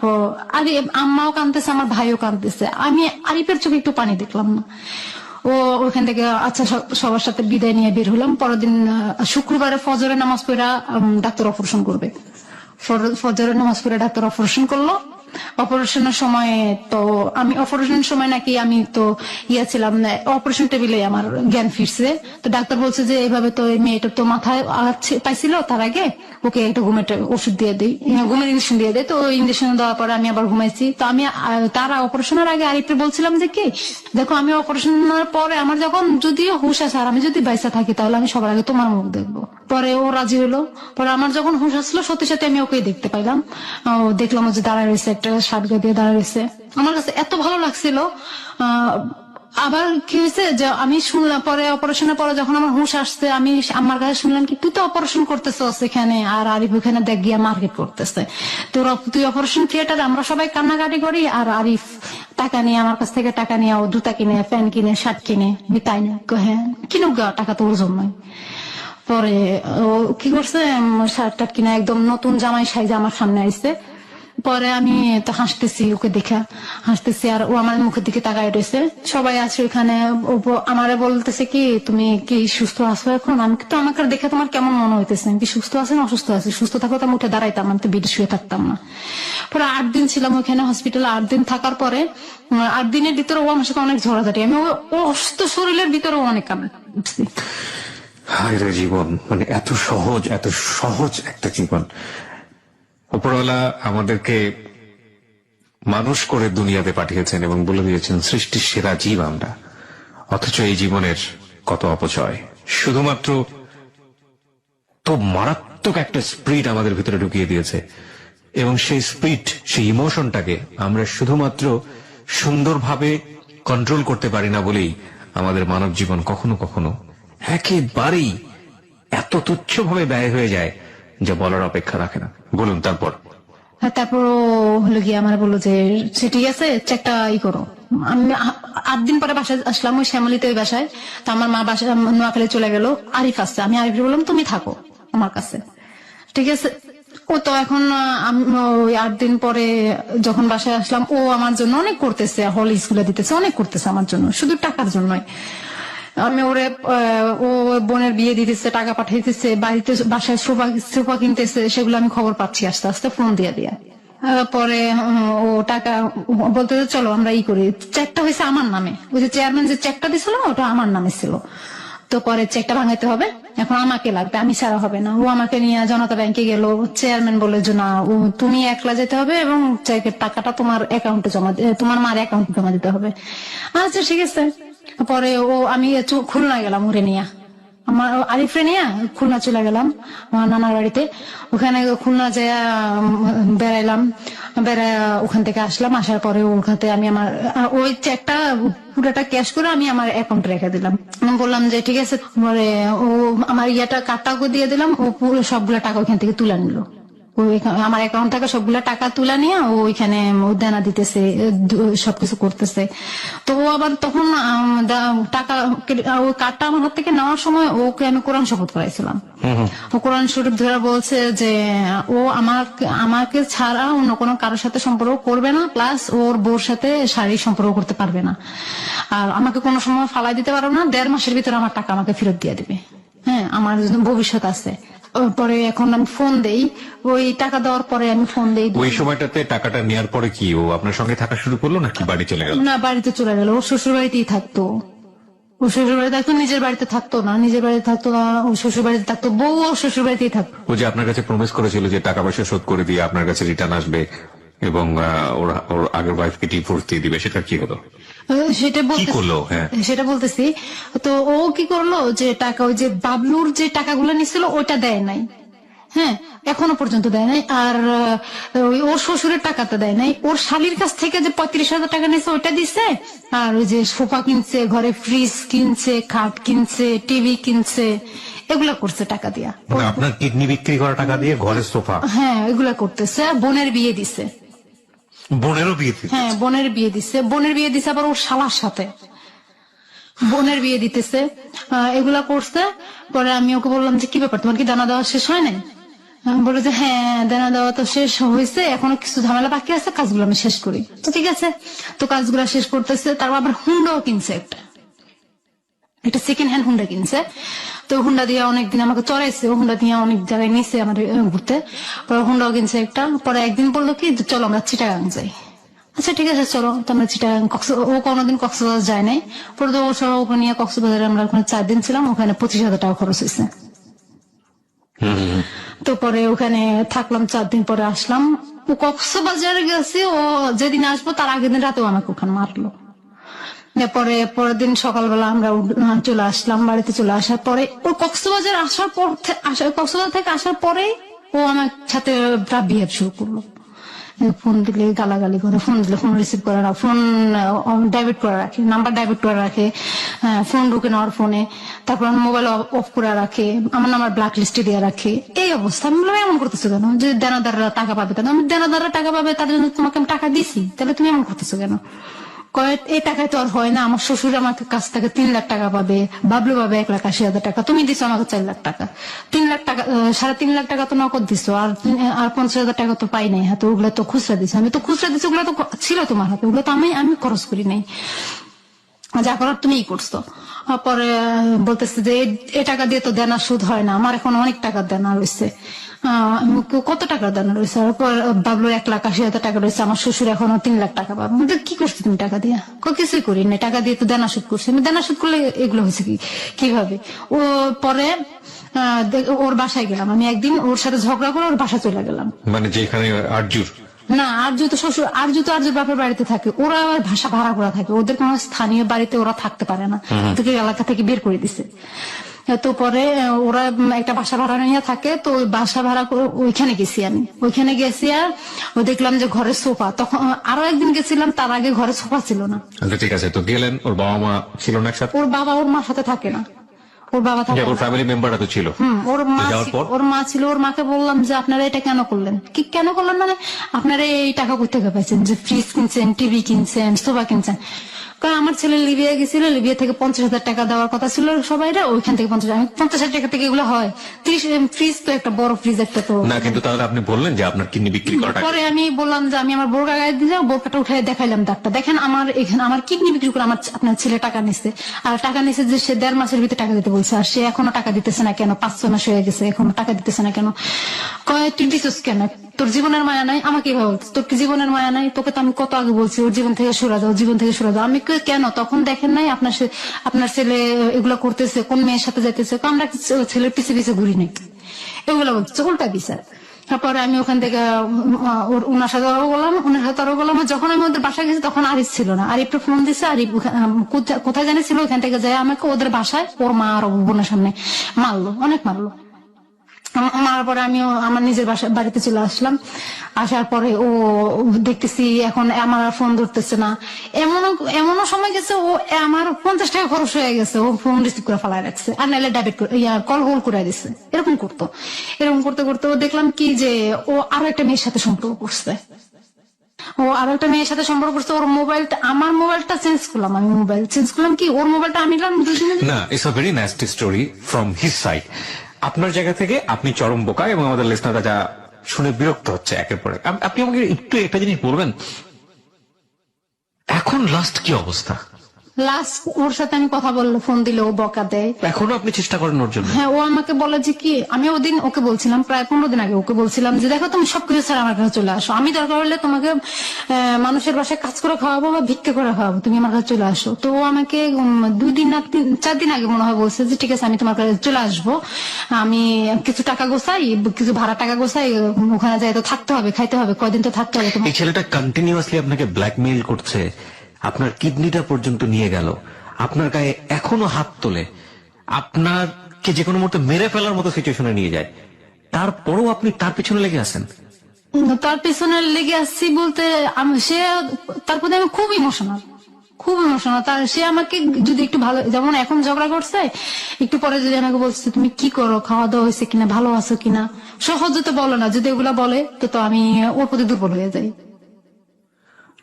আম্মাও কাঁদতেছে, আমার ভাইও কাঁদতেছে। আমি আরিফের চোখে একটু পানি দেখলাম না। ও ওখান থেকে আচ্ছা সবার সাথে বিদায় নিয়ে বের হলাম। পরের দিন শুক্রবারে ফজরের নামাজ পড়া ডাক্তার অপারেশন করবে, ফজরের নামাজ পড়ে ডাক্তার অপারেশন করলো। অপারেশনের সময় তো আমি অপারেশনের সময় নাকি আমি তো ছিলাম অপারেশন টেবিলে, আমার জ্ঞান ফিরছে। তো ডাক্তার বলছে যে এইভাবে তো মেয়েটার তো মাথায় আঘাত পাইছিল, তার আগে ওকে একটা ঘুমের ওষুধ দিয়ে দিই, ঘুমের ইঞ্জেকশন দিয়ে দেয়। তো ওই ইঞ্জেকশন দেওয়ার পরে আমি আবার ঘুমাইছি। তো আমি তারা অপারেশনের আগে আরেকটা বলছিলাম যে কি দেখো আমি অপারেশনের পরে আমার যখন যদিও হুশ আছে আর আমি যদি বাইসা থাকি তাহলে আমি সবার আগে তোমার মুখ দেখবো। পরে ও রাজি হলো। পরে আমার যখন হুশ আসলো সত্যি সাথে আমি ওকে দেখতে পাইলাম, দেখলাম যে দাঁড়ায় রয়েছে, একটা শার্ট দিয়ে দাঁড়ায় রয়েছে। আমার কাছে এত ভালো লাগছিল। আবার কি হয়েছে যে আমি শুনলাম পরে অপারেশনের পরে যখন আমার হুঁশ আসছে, আমি আমার কাছে শুনলাম কি তুই তো অপারেশন করতেছস এখানে, আর আরিফ ওখানে দেখ গিয়া মার্কেট করতেছে। তো তুই অপারেশন থিয়েটারে, আমরা সবাই কান্নাকাটি করি, আর আরিফ টাকা নিয়ে আমার কাছ থেকে টাকা নিয়ে ও জুতা কিনে, প্যান্ট কিনে, শার্ট কিনে। তাই না? হ্যাঁ কিনুক গা, টাকা তো ওর জন্যই। পরে ও কি করছে, শার্ট টাট কিনে একদম নতুন জামাই সাইজে আমার সামনে আসছে। পরে আমি তো হাসতেছি ওকে দেখা, হাসতেছি আর ও আমার মুখের দিকে তাকায় রয়েছে। সবাই আছে ওখানে, আমারে বলতেছে কি তুমি কি সুস্থ আছো এখন? আমি তো আমাকে দেখে তোমার কেমন মনে হইতেছে, আমি কি সুস্থ আছি না অসুস্থ আছি? সুস্থ থাকলে তো আমি উঠে দাঁড়াইতাম, আমি তো বেডে শুয়ে থাকতাম না। পরে 8 দিন ছিলাম ওখানে হসপিটালে। 8 দিন থাকার পরে 8 দিনের ভিতরে ও আমার সাথে অনেক ঝগড়াঝাটি, আমি ও অসুস্থ শরীরের ভিতরে অনেক কাঁদছি। হায় রে জীবন, মানে এত সহজ একটা জীবন। উপরওয়ালা আমাদেরকে মানুষ করে দুনিয়াতে পাঠিয়েছেন এবং বলে দিয়েছেন সৃষ্টির সেরা জীব আমরা, অথচ এই জীবনের কত অপচয়। শুধুমাত্র তো মারাত্মক একটা স্পিরিট আমাদের ভিতরে ঢুকিয়ে দিয়েছে, এবং সেই স্পিরিট, সেই ইমোশনটাকে আমরা শুধুমাত্র সুন্দরভাবে কন্ট্রোল করতে পারি না বলেই আমাদের মানব জীবন কখনো কখনো একেবারেই এত তুচ্ছভাবে ব্যয় হয়ে যায় যা বলার অপেক্ষা রাখে না। বলুন তারপর। তারপর ও হলো গিয়ে আমার বললো যে ঠিক আছে চেকটা করো। আমি 8 দিন পরে বাসায় আসলাম, ওই শ্যামলিতে ওই বাসায়। তো আমার মা বাসায় নোয়াখালী চলে গেল, আরিফ আসছে। আমি আরিফ বললাম তুমি থাকো আমার কাছে, ঠিক আছে। ও তো এখন ওই 8 দিন পরে যখন বাসায় আসলাম, ও আমার জন্য অনেক করতেছে, হল স্কুলে দিতেছে, অনেক করতেছে আমার জন্য, শুধু টাকার জন্যই। আমি ওরে ও বোনের বিয়ে দিতেছে, টাকা পাঠাইতেছে, বাড়িতে বাসায় সোফা কিনতেছে, সেগুলো আমি খবর পাচ্ছি আস্তে আস্তে ফোন দিয়ে। পরে ও টাকা বলতে চলো আমরা করি। চেকটা হয়েছে আমার নামে, ওই যে চেয়ারম্যান যে চেকটা দিছিল ওটা আমার নামে ছিল। তো পরে চেকটা ভাঙাইতে হবে, এখন আমাকে লাগবে, আমি ছাড়া হবে না। ও আমাকে নিয়ে জনতা ব্যাংকে গেল। চেয়ারম্যান বলে যে না, তুমি একলা যেতে হবে এবং চেকের টাকাটা তোমার অ্যাকাউন্টে তোমার মার অ্যাকাউন্টে জমা দিতে হবে। আচ্ছা ঠিক আছে। পরে আমি খুলনা গেলাম ওরে নিয়ে, আমার আরিফরে নিয়ে খুলনা চলে গেলাম আমার নানার বাড়িতে। ওখানে খুলনা যায় বেড়াইলাম, ওখান থেকে আসলাম। আসার পরে ওখানে আমি আমার ওই চেকটা পুরোটা ক্যাশ করে আমি আমার অ্যাকাউন্টে রেখে দিলাম। আমি বললাম যে ঠিক আছে, পরে ও আমার কার্ডটাকে দিয়ে দিলাম। ও পুরো সবগুলা টাকা ওইখান থেকে তুলে নিল। আমার অ্যাকাউন্ট থেকে সবগুলা টাকা তুলে নিয়ে ও ওইখানে দেনা দিতেছে, সবকিছু করতেছে। তো ও আবার তখন টাকা ওই কার্ডটা আমার হাত থেকে নেওয়ার সময় ওকে আমি কোরআন শপথ করাইছিলাম। ও কোরআন শরীফ ধরে বলছে যে ও আমাকে ছাড়া অন্য কোনো কারোর সাথে সম্পর্ক করবে না, প্লাস ওর বউর সাথে শারীরিক সম্পর্ক করতে পারবে না, আর আমাকে কোনো সময় ফালাই দিতে পারবে না। 1.5 মাসের ভিতরে আমার টাকা আমাকে ফেরত দিয়ে দিবে। হ্যাঁ, আমার ভবিষ্যৎ আছে। পরে এখন আমি ফোন দেই, ওই টাকা দেওয়ার পরে আমি ফোন দেই। ওই সময়টাতে টাকাটা নেওয়ার পরে কি ও আপনার সঙ্গে থাকা শুরু করলো নাকি বাড়ি চলে গেল? না, বাড়িতে চলে গেল। ও শ্বশুর বাড়িতেই থাকতো। ও শ্বশুর বাড়িতে থাকতো, নিজের বাড়িতে থাকতো না। নিজের বাড়িতে থাকতো না, ও শ্বশুর বাড়িতে থাকতো। বউ ও শ্বশুর বাড়িতেই থাকতো। ও যে আপনার কাছে প্রমিস করেছিল যে টাকা পয়সা শোধ করে দিয়ে আপনার কাছে রিটার্ন আসবে এবং ওর আগের ওয়াইফকে ডিভোর্স দিয়ে দিবে, সেটা কি হলো? সেটা বলতেছি। তো ও কি করলো যে টাকা, ওই যে বাবলুর যে টাকাগুলো নিছিল ওইটা দেয় নাই। হ্যাঁ, এখনো পর্যন্ত দেয় নাই। আর ওর শ্বশুরের টাকাটা দেয় নাই। ওর শালির কাছ থেকে যে 35,000 টাকা নিয়েছে ওইটা দিছে। আর ওই যে সোফা কিনছে, ঘরে ফ্রিজ কিনছে, খাট কিনছে, টিভি কিনছে, এগুলা করছে টাকা দিয়া। আপনার কিডনি বিক্রি করা টাকা দিয়ে ঘরের সোফা, হ্যাঁ এগুলা করতেছে। বোনের বিয়ে দিছে। বোনেরও বিয়ে দিচ্ছে? হ্যাঁ, বোনের বিয়ে দিছে। বোনের বিয়ে দিছে আবার ওর শালার সাথে, বোনের বিয়ে দিতেছে, এগুলা করছে। পরে আমি ওকে বললাম যে কি ব্যাপার, তোমার কি দানা দেওয়া শেষ হয় নাই? বলে যে হ্যাঁ দানা দেওয়া তো শেষ হয়েছে, এখনো কিছু ঝামেলা বাকি আছে, কাজগুলো আমি শেষ করি। তো ঠিক আছে, তো কাজগুলো শেষ করতেছে। তারপর আবার হুন্ডাও কিনছে, একটা সেকেন্ড হ্যান্ড হুন্ডা কিনছে। তো হুন্ডা দিয়ে অনেকদিন আমাকে চড়াইছে, হুন্ডা দিয়ে অনেক জায়গায় নিয়েছে আমার ঘুরতে। পরে হুন্ডাও কিনছে একটা। পরে একদিন বললো কি চলো আমরা চিটাগাং যাই। আচ্ছা ঠিক আছে চলো। তো আমরা চিটাগাং, ও কোনোদিন কক্সবাজার যায় নাই। পরে তো ওকে নিয়ে কক্সবাজারে আমরা ওখানে 4 দিন ছিলাম। ওখানে 25,000 টাকা খরচ হয়েছে। তো পরে ওখানে থাকলাম 4 দিন, পরে আসলাম। ও কক্সবাজারে গেছি, ও যেদিন আসবো তার আগের দিন রাতেও আমাকে ওখানে মারলো। পরে পরের দিন সকালবেলা আমরা চলে আসলাম, বাড়িতে চলে আসার পরে ও কক্সবাজার থেকে আসার পরে ও আমার সাথে বিহেভ শুরু করলো। ফোন দিলে গালাগালি করে, ফোন দিলে ফোন রিসিভ করে না, ফোন ডাইভার্ট করে রাখে, নাম্বার ডাইভার্ট করে রাখে, ফোন ঢুকে নেওয়ার ফোনে। তারপর মোবাইল অফ করে রাখে, আমার নাম্বার ব্ল্যাক লিস্টে দিয়ে রাখে। এই অবস্থা। আমি বললাম এমন করতেছো কেন? যে দেনাদাররা টাকা পাবে, কেন আমি দেনাদাররা টাকা পাবে তাদের জন্য তোমাকে আমি টাকা দিছি, তাহলে তুমি এমন করতেছো কেন? এই টাকায় তো আর হয় না, আমার শ্বশুর আমার কাছ থেকে 3 লাখ টাকা পাবে, বাবলু পাবে 1,80,000 টাকা, তুমি দিছো আমাকে 4 লাখ টাকা, 3 লাখ টাকা 3.5 লাখ টাকা তো নগদ দিছো, আর 50,000 টাকা তো পাই নাই হাতে, ওগুলো তো খুচরা দিছো, আমি তো খুচরা দিচ্ছি, ওগুলো তো ছিল তোমার হাতে, ওগুলো তো আমি খরচ করি নাই, যা করার তুমিই করছো। পরে বলতেছে যে এই টাকা দিয়ে তো দেনা সুদ হয় না, আমার এখন অনেক টাকা দেনা রয়েছে। কত টাকা দেনা রয়েছে? বাবলুর 1,80,000 টাকা রয়েছে, আমার শ্বশুর এখনো 3 লাখ টাকা পাবে। কি করছো তুমি টাকা দিয়ে? কিছুই করি না, টাকা দিয়ে তো দেনা সুদ করছি। আমি দেনা সুদ করলে এগুলো হয়েছে কিভাবে? ও পরে ওর বাসায় গেলাম, আমি একদিন ওর সাথে ঝগড়া করে ওর বাসা চলে গেলাম। মানে যেখানে আরজুর না, আরজু তো শ্বশুর, আরজু বাপের বাড়িতে থাকে, ওরা আবার ভাষা ভাড়া করা থাকে, ওদের কোনো স্থানীয় বাড়িতে ওরা থাকতে পারে না, ওদেরকে এলাকা থেকে বের করে দিছে। তো পরে ওরা একটা বাসা ভাড়া নিয়ে থাকে, তো ওই বাসা ভাড়া করে ওইখানে গেছি আমি, ওইখানে গেছি আর ওই দেখলাম যে ঘরে সোফা, তখন আরো একদিন গেছিলাম, তার আগে ঘরে সোফা ছিল না। আচ্ছা ঠিক আছে, তো গেলেন, ওর বাবা মা ছিল না একসাথে? ওর বাবা ওর মার সাথে থাকে না, ওর বাবা থাকে, ওর ফ্যামিলি মেম্বাররা তো ছিল। ওর মা ছিল, ওর মাকে বললাম যে আপনারা এটা কেন করলেন? কি কেন করলেন মানে, আপনারা এই টাকা কোথা থেকে পাইছেন যে ফ্রিজ কিনছেন, টিভি কিনছেন, সোফা কিনছেন? কারণ আমার ছেলে লিবিয়া গেছিল, লিবিয়া থেকে 50,000 টাকা দেওয়ার কথা ছিল সবাইরা, ওইখান থেকে 50,000 টাকা থেকে এগুলো হয়? 30 ফ্রিজ তো একটা বড় ফ্রিজ একটা তো না, কিন্তু তাহলে আপনি বললেন যে আপনার কিডনি বিক্রি করা টাকা। পরে আমি বললাম যে আমি আমার বোরকা গায়ে দিয়ে বোরকাটা উঠে দেখাইলাম ডাক্তার, দেখেন আমার এখানে আমার কিডনি বিক্রি করে আপনার ছেলে টাকা নিচ্ছে, আর টাকা নিচ্ছে যে সে 1.5 মাসের ভিতরে টাকা দিতে বলছে, আর সে এখনো টাকা দিতেছে না কেন? 5-6 মাস হয়ে গেছে, এখনো টাকা দিতেছে না কেন? কয় তুই দিছিস কেন? তোর জীবনের মায়া নাই? আমাকে এভাবে বলছে, তোর কি জীবনের মায়া নাই? তোকে তো আমি কত আগে বলছি ওর জীবন থেকে সরে যাও, জীবন থেকে সরে যাও। আমি কেন? তখন দেখেন নাই আপনার ছেলে এগুলো করতেছে, কোন মেয়ের সাথে যাইতেছে? আমরা ছেলের পিছে পিছে ঘুরি নাই, এগুলো বলছে উল্টা বিচার। তারপরে আমি ওখান থেকে ওনার সাথে আরো বললাম, যখন আমি ওদের বাসায় গেছি তখন আরিফ ছিল না, আরিফটা ফোন দিচ্ছে, আরিফ কোথায় জানি ছিল, ওখান থেকে যায় আমাকে ওদের বাসায় ওর মা আর বোনের সামনে মারলো, অনেক মারলো। মারার পরে আমি আমার নিজের বাড়িতে চলে আসলাম, আসার পরে ও দেখতেছি এখন আমার আর ফোন ধরতেছে না, এমনও সময় গেছে ও আমার 50 টাকা খরচ হয়ে গেছে, ও ফোন রিসিভ করে ফেলায় রাখছে, আর নাইলে ডেবিট কল হোল করে দিচ্ছে, এরকম করতে করতে ও দেখলাম কি যে ও আরো একটা মেয়ের সাথে সম্পর্ক করছে, ওর মোবাইলটা, আমার মোবাইলটা চেঞ্জ করলাম, আমি মোবাইল চেঞ্জ করলাম কি ওর মোবাইলটা আমি নিলাম 2 দিনের। না, it's a very nasty story from his side. আপনার জায়গা থেকে আপনি চরম বোকা, এবং আমাদের লিসনাররা যা শুনে বিরক্ত হচ্ছে একের পরে। আপনি আমাকে একটু একটা জিনিস বলবেন, এখন লাস্ট কি অবস্থা? লাস্ট ওর সাথে আমি কথা বললে ফোন দিলে ও বকা দেয়, এখনো আপনি চেষ্টা করেন ওর জন্য? হ্যাঁ, ও আমাকে বলে যে কি, আমি ওদিন ওকে বলছিলাম, প্রায় 15 দিন আগে ওকে বলছিলাম যে দেখো তুমি সবকিছু ছাড়া আমার কাছে চলে আসো, আমি দরকার হলে তোমাকে মানুষের বাসায় কাজ করে খাওয়াবো বা ভিক্ষা করে খাওয়াবো, তুমি আমার কাছে চলে আসো। তো ও আমাকে 2 দিন না 4 দিন আগে মনে হয় বলছে যে ঠিক আছে আমি তোমার কাছে চলে আসবো, আমি কিছু টাকা গোছাই, কিছু ভাড়া টাকা গোছাই, ওখানে যাই তো থাকতে হবে, খাইতে হবে, কয়দিন তো থাকতে হবে। এই ছেলেটা কন্টিনিউয়াসলি আপনাকে ব্ল্যাকমেইল করছে, আপনার কিডনিটা পর্যন্ত নিয়ে গেল, আপনার গায়ে এখনো হাত তোলে, আপনাকে যে কোনো মুহূর্তে মেরে ফেলার মতো সিচুয়েশনে নিয়ে যায়, তারপরও আপনি তার পিছনে লেগে আছেন। তার পিছনে লেগে আসছি বলতে তার প্রতি আমি খুব ইমোশনাল, তার সে আমাকে যদি একটু ভালো, যেমন এখন ঝগড়া করছে, একটু পরে যদি আমাকে বলছে তুমি কি করো, খাওয়া দাওয়া হয়েছে কিনা, ভালো আছো কিনা, সহজে তো বলো না, যদি এগুলা বলে তো আমি ওর প্রতি দুর্বল হয়ে যাই।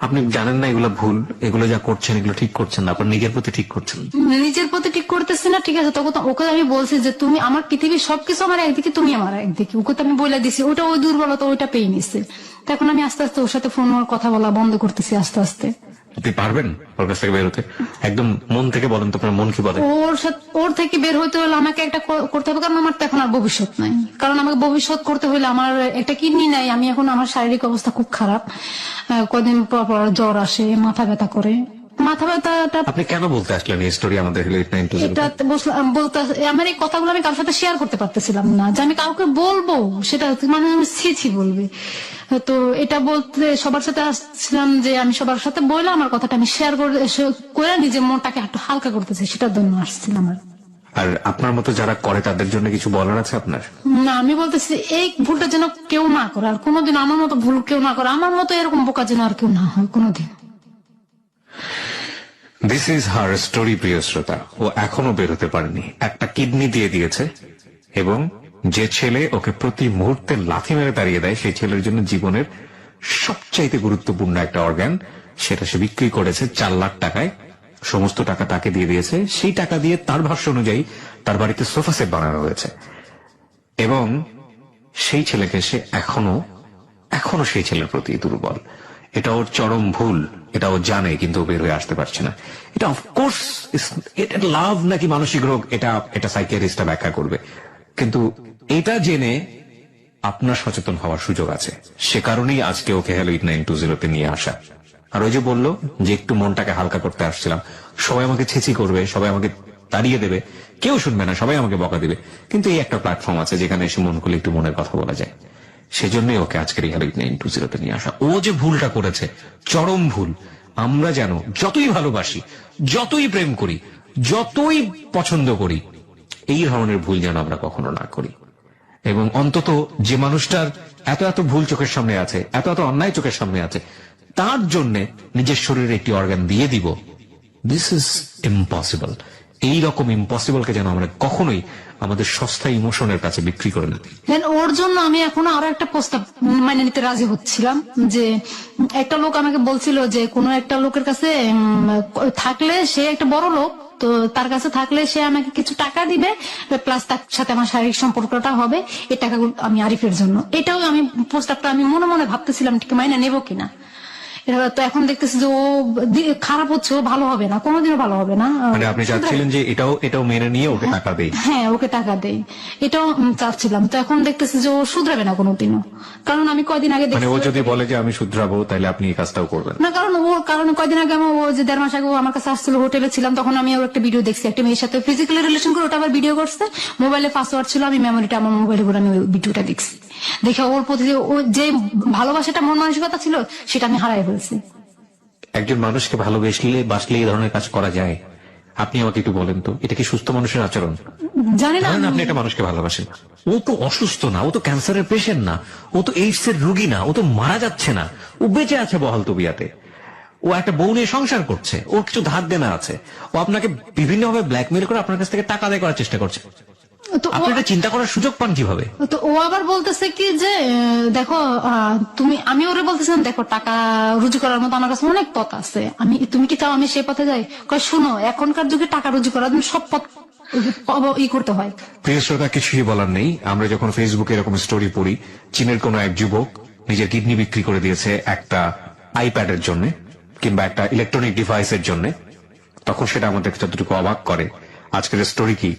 আপনি জানেন না এগুলো ভুল, এগুলো যা করছেন এগুলো ঠিক করছেন না, আপনার নিজের প্রতি ঠিক করছেন, নিজের প্রতি ঠিক করতেছি না, ঠিক আছে। তখন ওকে আমি বলছি যে তুমি আমার পৃথিবীর সবকিছু আমার একদিকে, তুমি আমার একদিকে, ওকে তো আমি বলে দিছি, ওটা ওই দুর্বলতা ওইটা পেয়ে নিচ্ছে। তখন আমি আস্তে আস্তে ওর সাথে ফোন কথা বলা বন্ধ করতেছি আস্তে আস্তে। আপনি পারবেন ওর কাছ থেকে বের হতে? একদম মন থেকে বলেন তো, আপনার মন কি বলে? ওর থেকে বের হইতে হলে আমাকে একটা করতে হবে, কারণ আমার তো এখন আর ভবিষ্যৎ নাই, কারণ আমাকে ভবিষ্যৎ করতে হলে আমার একটা কিডনি নাই, আমি এখন আমার শারীরিক অবস্থা খুব খারাপ, কদিন পর জ্বর আসে, মাথা ব্যথা করে, মাথা ব্যথাটা। আপনি কেন বলতে আসলেন এই স্টোরি আমাদের? এটা বলতে আমার এই কথাগুলো আমি কারোর সাথে শেয়ার করতে পারতেছিলাম না, যে আমি কাউকে বলবো, সেটা মানে আমি ছি বলবে, তো এটা বলতে সবার সাথে আসছিলাম যে আমি সবার সাথে বললাম আমার কথাটা আমি শেয়ার করে নিজের মনটাকে একটু হালকা করতেছি, সেটার জন্য আসছিলাম। আর আপনার মতো যারা করে তাদের জন্য কিছু বলার আছে আপনার? না, আমি বলতেছি এই ভুলটা যেন কেউ না করে, আর কোনোদিন আমার মতো ভুল কেউ না করে, আমার মতো এরকম বোকা যেন আর কেউ না হয় কোনোদিন। দিস ইজ হার স্টোরি, প্রিয় শ্রোতা। ও এখনো বের হতে পারেনি, একটা কিডনি দিয়ে দিয়েছে, এবং যে ছেলে ওকে প্রতি মুহূর্তে লাথি মেরে দাঁড়িয়ে দেয়, সেই ছেলের জন্য জীবনের সবচাইতে গুরুত্বপূর্ণ একটা অর্গান সেটা সে বিক্রি করেছে 4 লাখ টাকায়, সমস্ত টাকা তাকে দিয়ে দিয়েছে। সেই টাকা দিয়ে তার ভাষ্য অনুযায়ী তার বাড়িতে সোফা সেট বানানো হয়েছে, এবং সেই ছেলেকে সে এখনো সেই ছেলের প্রতি দুর্বল। এটা ওর চরম ভুল, এটা ও জানে, কিন্তু ও বের হয়ে আসতে পারছে না। এটা অফকোর্স এটা লাভ নাকি মানসিক রোগ, এটা সাইকিয়াট্রিস্টরা ব্যাখ্যা করবে, কিন্তু এটা জেনে আপনার সচেতন হওয়ার সুযোগ আছে। সে কারণেই আজকে ওকে হ্যালো 8920 তে নিয়ে আসা। আর ওই যে বললো যে একটু মনটাকে হালকা করতে আসছিলাম, সবাই আমাকে ছেঁচি করবে, সবাই আমাকে তাড়িয়ে দেবে, কেউ শুনবে না, সবাই আমাকে বকা দিবে, কিন্তু এই একটা প্ল্যাটফর্ম আছে যেখানে এসে মন করলে একটু মনের কথা বলা যায়। সেজন্যই ওকে আজকের হ্যালো 8920 তে নিয়ে আসা। ও যে ভুলটা করেছে, চরম ভুল, আমরা যেন যতই ভালোবাসি, যতই প্রেম করি, যতই পছন্দ করি, এই ধরনের ভুল যেন আমরা কখনো না করি। এবং অন্তত যে মানুষটার এত এত ভুল চোখের সামনে আছে, এত এত অন্যায় চোখের সামনে আছে, তার জন্য নিজের শরীরে একটি অর্গান দিয়ে দিব, দিস ইজ ইম্পসিবল। এই রকম ইম্পসিবলকে যেন আমরা কখনোই আমাদের সস্তা ইমোশনের কাছে বিক্রি করে না দিই। দেন ওর জন্য আমি এখনো আরো একটা প্রস্তাব মানে নিতে রাজি হচ্ছিলাম, যে একটা লোক আমাকে বলছিল যে কোনো একটা লোকের কাছে থাকলে, সে একটা বড় লোক, তো তার কাছে থাকলে সে আমাকে কিছু টাকা দিবে, প্লাস তার সাথে আমার শারীরিক সম্পর্কটা হবে, এই টাকাগুলো আমি আরিফের জন্য। এটাও আমি প্রস্তাবটা আমি মনে মনে ভাবতেছিলাম ঠিক মাইনা নেবো কিনা। তো এখন দেখতেছি যে ও খারাপ হচ্ছে, ও ভালো হবে না, কোনোদিনও ভালো হবে না। মানে আপনি চাচ্ছিলেন যে এটাও মেনে নিয়ে ওকে টাকা দেই? হ্যাঁ, ওকে টাকা দেই, এটাও চাচ্ছিলাম। তো এখন দেখতেছি যে ও শুধরাবে না কোনোদিনও, কারণ আমি কয়দিন আগে মানে ও যদি বলে যে আমি শুধরাবো, তাহলে আপনি এই কাজটাও করবেন না? কারণ কয়দিন আগে ও যে 1.5 মাস আগে ও আমার কাছে আসছিল, হোটেলে ছিলাম, তখন আমি ওর একটা ভিডিও দেখছি, একটা মেয়ের সাথে ফিজিক্যালি রিলেশন করে, ওটা আবার ভিডিও করছে, মোবাইলে পাসওয়ার্ড ছিল, আমি মেমোরিটা আমার মোবাইলে করে আমি ওই ভিডিওটা দেখছি, দেখে ওর প্রতি ও যে ভালোবাসাটা, মন মানসিকতা ছিল, সেটা আমি হারাই ফেলছি। একজন মানুষকে বাসলে এই ধরনের কাজ করা যায়? আপনি আমাকে একটু বলেন তো, এটা কি সুস্থ মানুষের আচরণ? জানি না। আপনি একটা মানুষকে ভালোবাসেন, ও তো অসুস্থ না, ও তো ক্যান্সারের পেশেন্ট না, ও তো এইডস এর রোগী না, ও তো মারা যাচ্ছে না, ও বেঁচে আছে বহাল তবিয়াতে, ও একটা বউ নিয়ে সংসার করছে, ওর কিছু ধার দেনা আছে, ও আপনাকে বিভিন্নভাবে ব্ল্যাকমেল করে আপনার কাছ থেকে টাকা আদায় করার চেষ্টা করছে। তো আপনি এটা চিন্তা করার সুযোগ পান কিভাবে? তো ও আবার বলতেছে কি যে দেখো, আমি ওরে বলতেছিলাম, দেখো টাকা রুজি করার মতো আমার কাছে অনেক পথ আছে, তুমি কি চাও আমি সেই পথে যাই? শুনো, এখনকার যুগে টাকা রুজি করার জন্য সব পথ করতে হয়। প্রিয় শ্রোতা, কিছুই বলার নেই। আমরা যখন ফেসবুকে এরকম স্টোরি পড়ি, চীনের কোন এক যুবক নিজের কিডনি বিক্রি করে দিয়েছে একটা আইপ্যাডের জন্য কিংবা একটা ইলেকট্রনিক ডিভাইসের জন্য, তখন সেটা আমাদের যতটুকু অবাক করে। আজকের স্টোরি কি,